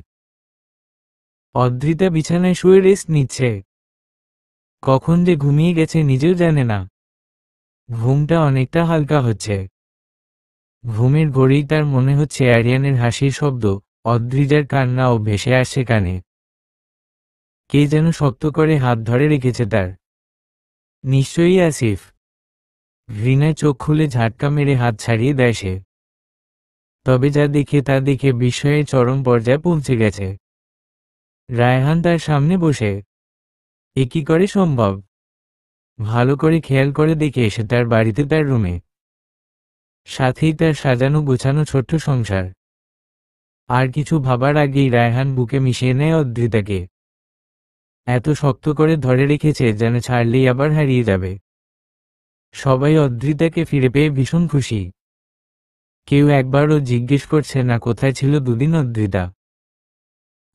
অদ্রিতা বিছানায় শুয়ে রেস্ট নিচ্ছে। কখন যে ঘুমিয়ে গেছে নিজেও জানে না। ঘুমটা অনেকটা হালকা হচ্ছে। ঘুমের ঘোরেই তার মনে হচ্ছে আরিয়ানের হাসির শব্দ, অদ্রিজার কান্নাও ভেসে আসছে কানে। কে যেন শক্ত করে হাত ধরে রেখেছে তার। নিশ্চয়ই আসিফ। ঘৃণায় চোখ খুলে ঝাটকা মেরে হাত ছাড়িয়ে দেয় সে। তবে যা দেখে তা দেখে বিস্ময়ের চরম পর্যায়ে পৌঁছে গেছে। রায়হান তার সামনে বসে। এ কি করে সম্ভব? ভালো করে খেয়াল করে দেখে এসে তার বাড়িতে, তার রুমে। সাথেই তার সাজানো গোছানো ছোট্ট সংসার। আর কিছু ভাবার আগেই রায়হান বুকে মিশিয়ে নেয় অদ্রিতাকে। এত শক্ত করে ধরে রেখেছে যেন ছাড়লেই আবার হারিয়ে যাবে। সবাই অদ্রিতাকে ফিরে পেয়ে ভীষণ খুশি। কেউ একবারও জিজ্ঞেস করছে না কোথায় ছিল 2 দিন অদ্রিতা।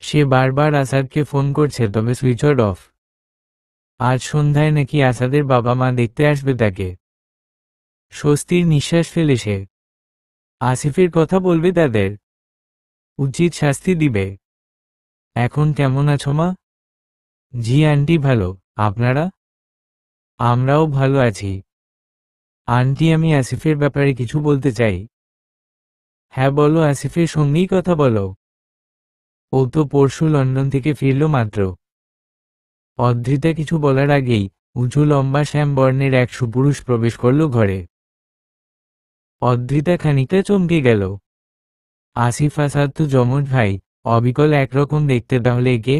সে বারবার আসাদকে ফোন করছে, তবে সুইচ অফ। আজ সন্ধ্যায় নাকি আসাদের বাবা মা দেখতে আসবে তাকে। স্বস্তির নিঃশ্বাস ফেলে সে। আসিফের কথা বলবে তাদের। উচিত শাস্তি দিবে। এখন কেমন আছো মা? জি আন্টি ভালো, আপনারা? আমরাও ভালো আছি। আন্টি আমি আসিফের ব্যাপারে কিছু বলতে চাই। হ্যাঁ বলো, আসিফের সঙ্গেই কথা বলো। ও তো পরশু লন্ডন থেকে ফিরল মাত্র। অদ্রিতা কিছু বলার আগেই উঁচু লম্বা শ্যাম বর্ণের এক সুপুরুষ প্রবেশ করল ঘরে। অদ্রিতা খানিকটা চমকে গেল। আসিফ আসাদ তো যমজ ভাই, অবিকল একরকম দেখতে, তাহলে একে?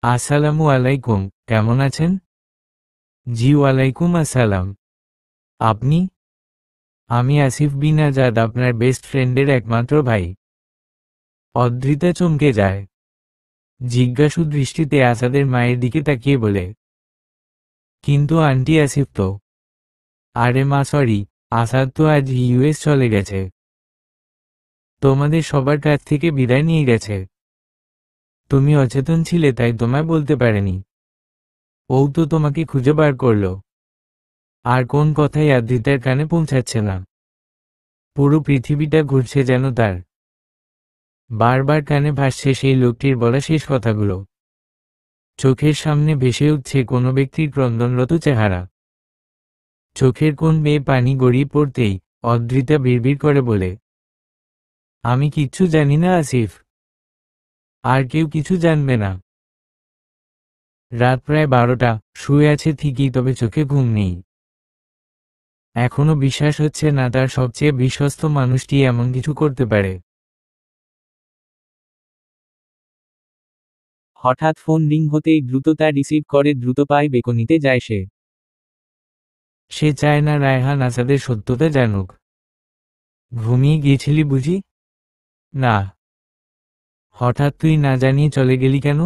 আসসালামু আলাইকুম, কেমন আছেন? জি ওয়ালাইকুম আসসালাম। আপনি? আমি আসিফ বিন আজাদ, আপনার বেস্ট ফ্রেন্ডের একমাত্র ভাই। অদ্রিতা চমকে যায়। জিজ্ঞাসু দৃষ্টিতে আসাদের মায়ের দিকে তাকিয়ে বলে, কিন্তু আন্টি আসিফ তো। আরে মা সরি, আসাদ তো আজ ইউএস চলে গেছে। তোমাদের সবার কাছ থেকে বিদায় নিয়ে গেছে। তুমি অচেতন ছিলে তাই তোমায় বলতে পারেনি। ও তো তোমাকে খুঁজে বার করল। আর কোন কথাই অদ্রিতার কানে পৌঁছাচ্ছে না। পুরো পৃথিবীটা ঘুরছে যেন তার। বারবার কানে ভাসছে সেই লোকটির বলা শেষ কথাগুলো। চোখের সামনে ভেসে উঠছে কোনো ব্যক্তির ক্রন্দনরত চেহারা। চোখের কোণ বেয়ে পানি গড়িয়ে পড়তেই অদ্রিতা বিড়বিড় করে বলে, আমি কিচ্ছু জানি না আসিফ। আর কেউ কিছু জানবে না। রাত প্রায় 12টা, শুয়ে আছে ঠিকই, তবে চোখে ঘুম নেই। এখনো বিশ্বাস হচ্ছে না তার সবচেয়ে বিশ্বস্ত মানুষটি এমন কিছু করতে পারে। হঠাৎ ফোন রিং হতেই দ্রুত তা রিসিভ করে দ্রুত পায়ে বেকনিতে যায় সে। সে চায় না রায়হান আসাদের সত্যতা জানুক। ঘুমিয়ে গিয়েছিলি বুঝি? না। হঠাৎ তুই না জানিয়ে চলে গেলি কেন?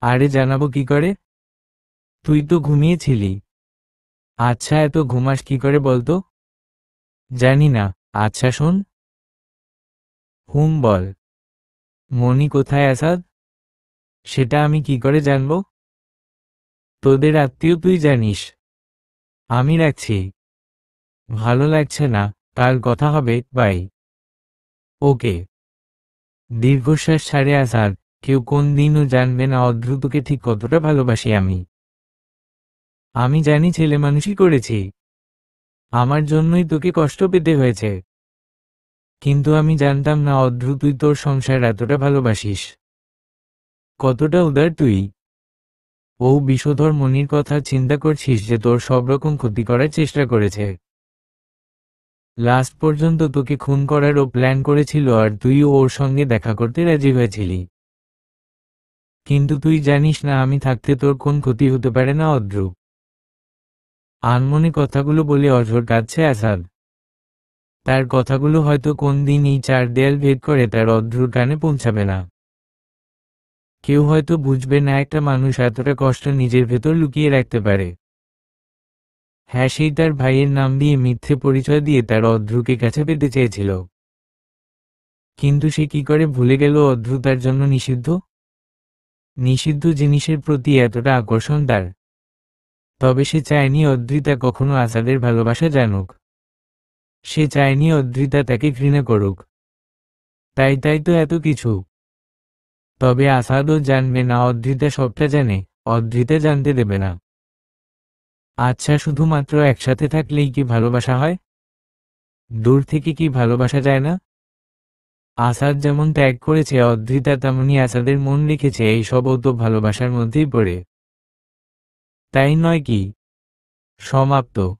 আরে জানাবো কি করে? তুই তো ঘুমিয়েছিলি। আচ্ছা এত ঘুমাস কি করে বলতো? জানি না। আচ্ছা শোন। হুম বল। মনি কোথায় আসাদ? সেটা আমি কি করে জানবো? তোদের আত্মীয়, তুই জানিস। আমি রাখছি। ভালো লাগছে না, কাল কথা হবে, বাই। ওকে। দীর্ঘশ্বাস ছাড়ে আসাদ। কেউ কোন দিনও জানবে না অদ্রুতকে ঠিক কতটা ভালোবাসি আমি। আমি জানি ছেলে মানুষই করেছি, আমার জন্যই তোকে কষ্ট পেতে হয়েছে। কিন্তু আমি জানতাম না অদ্রু তুই তোর সংসার এতটা ভালোবাসিস। কতটা উদার তুই। ও বিষধর মনির কথা চিন্তা করছিস যে তোর সব রকম ক্ষতি করার চেষ্টা করেছে। লাস্ট পর্যন্ত তোকে খুন করারও প্ল্যান করেছিল আর তুইও ওর সঙ্গে দেখা করতে রাজি হয়েছিলি। কিন্তু তুই জানিস না আমি থাকতে তোর কোন ক্ষতি হতে পারে না অদ্রু। আনমনে কথাগুলো বলে অঝোর কাঁদছে আসাদ। তার কথাগুলো হয়তো কোন দিন এই চার দেয়াল ভেদ করে তার অদ্রুর কানে পৌঁছাবে না। কেউ হয়তো বুঝবে না একটা মানুষ এতটা কষ্ট নিজের ভেতর লুকিয়ে রাখতে পারে। হ্যাঁ, সেই তার ভাইয়ের নাম দিয়ে মিথ্যে পরিচয় দিয়ে তার অদ্রুকে কাছে পেতে চেয়েছিল। কিন্তু সে কি করে ভুলে গেল অদ্রু তার জন্য নিষিদ্ধ? নিষিদ্ধ জিনিসের প্রতি এতটা আকর্ষণ তার। তবে সে চায়নি অদ্রিতা কখনো আসাদের ভালোবাসা জানুক। সে চায়নি অদ্রিতা তাকে ঘৃণা করুক। তাই তো এত কিছু। তবে আসাদও জানবে না অদ্রিতা সবটা জানে, অদ্রিতা জানতে দেবে না। আচ্ছা, শুধুমাত্র একসাথে থাকলেই কি ভালোবাসা হয়? দূর থেকে কি ভালোবাসা যায় না? আসাদ যেমন ত্যাগ করেছে অদ্রিতা তেমনি আসাদের মন রেখেছে, এই সবও তো ভালোবাসার মধ্যেই পড়ে। তাই নয় কি? সমাপ্ত।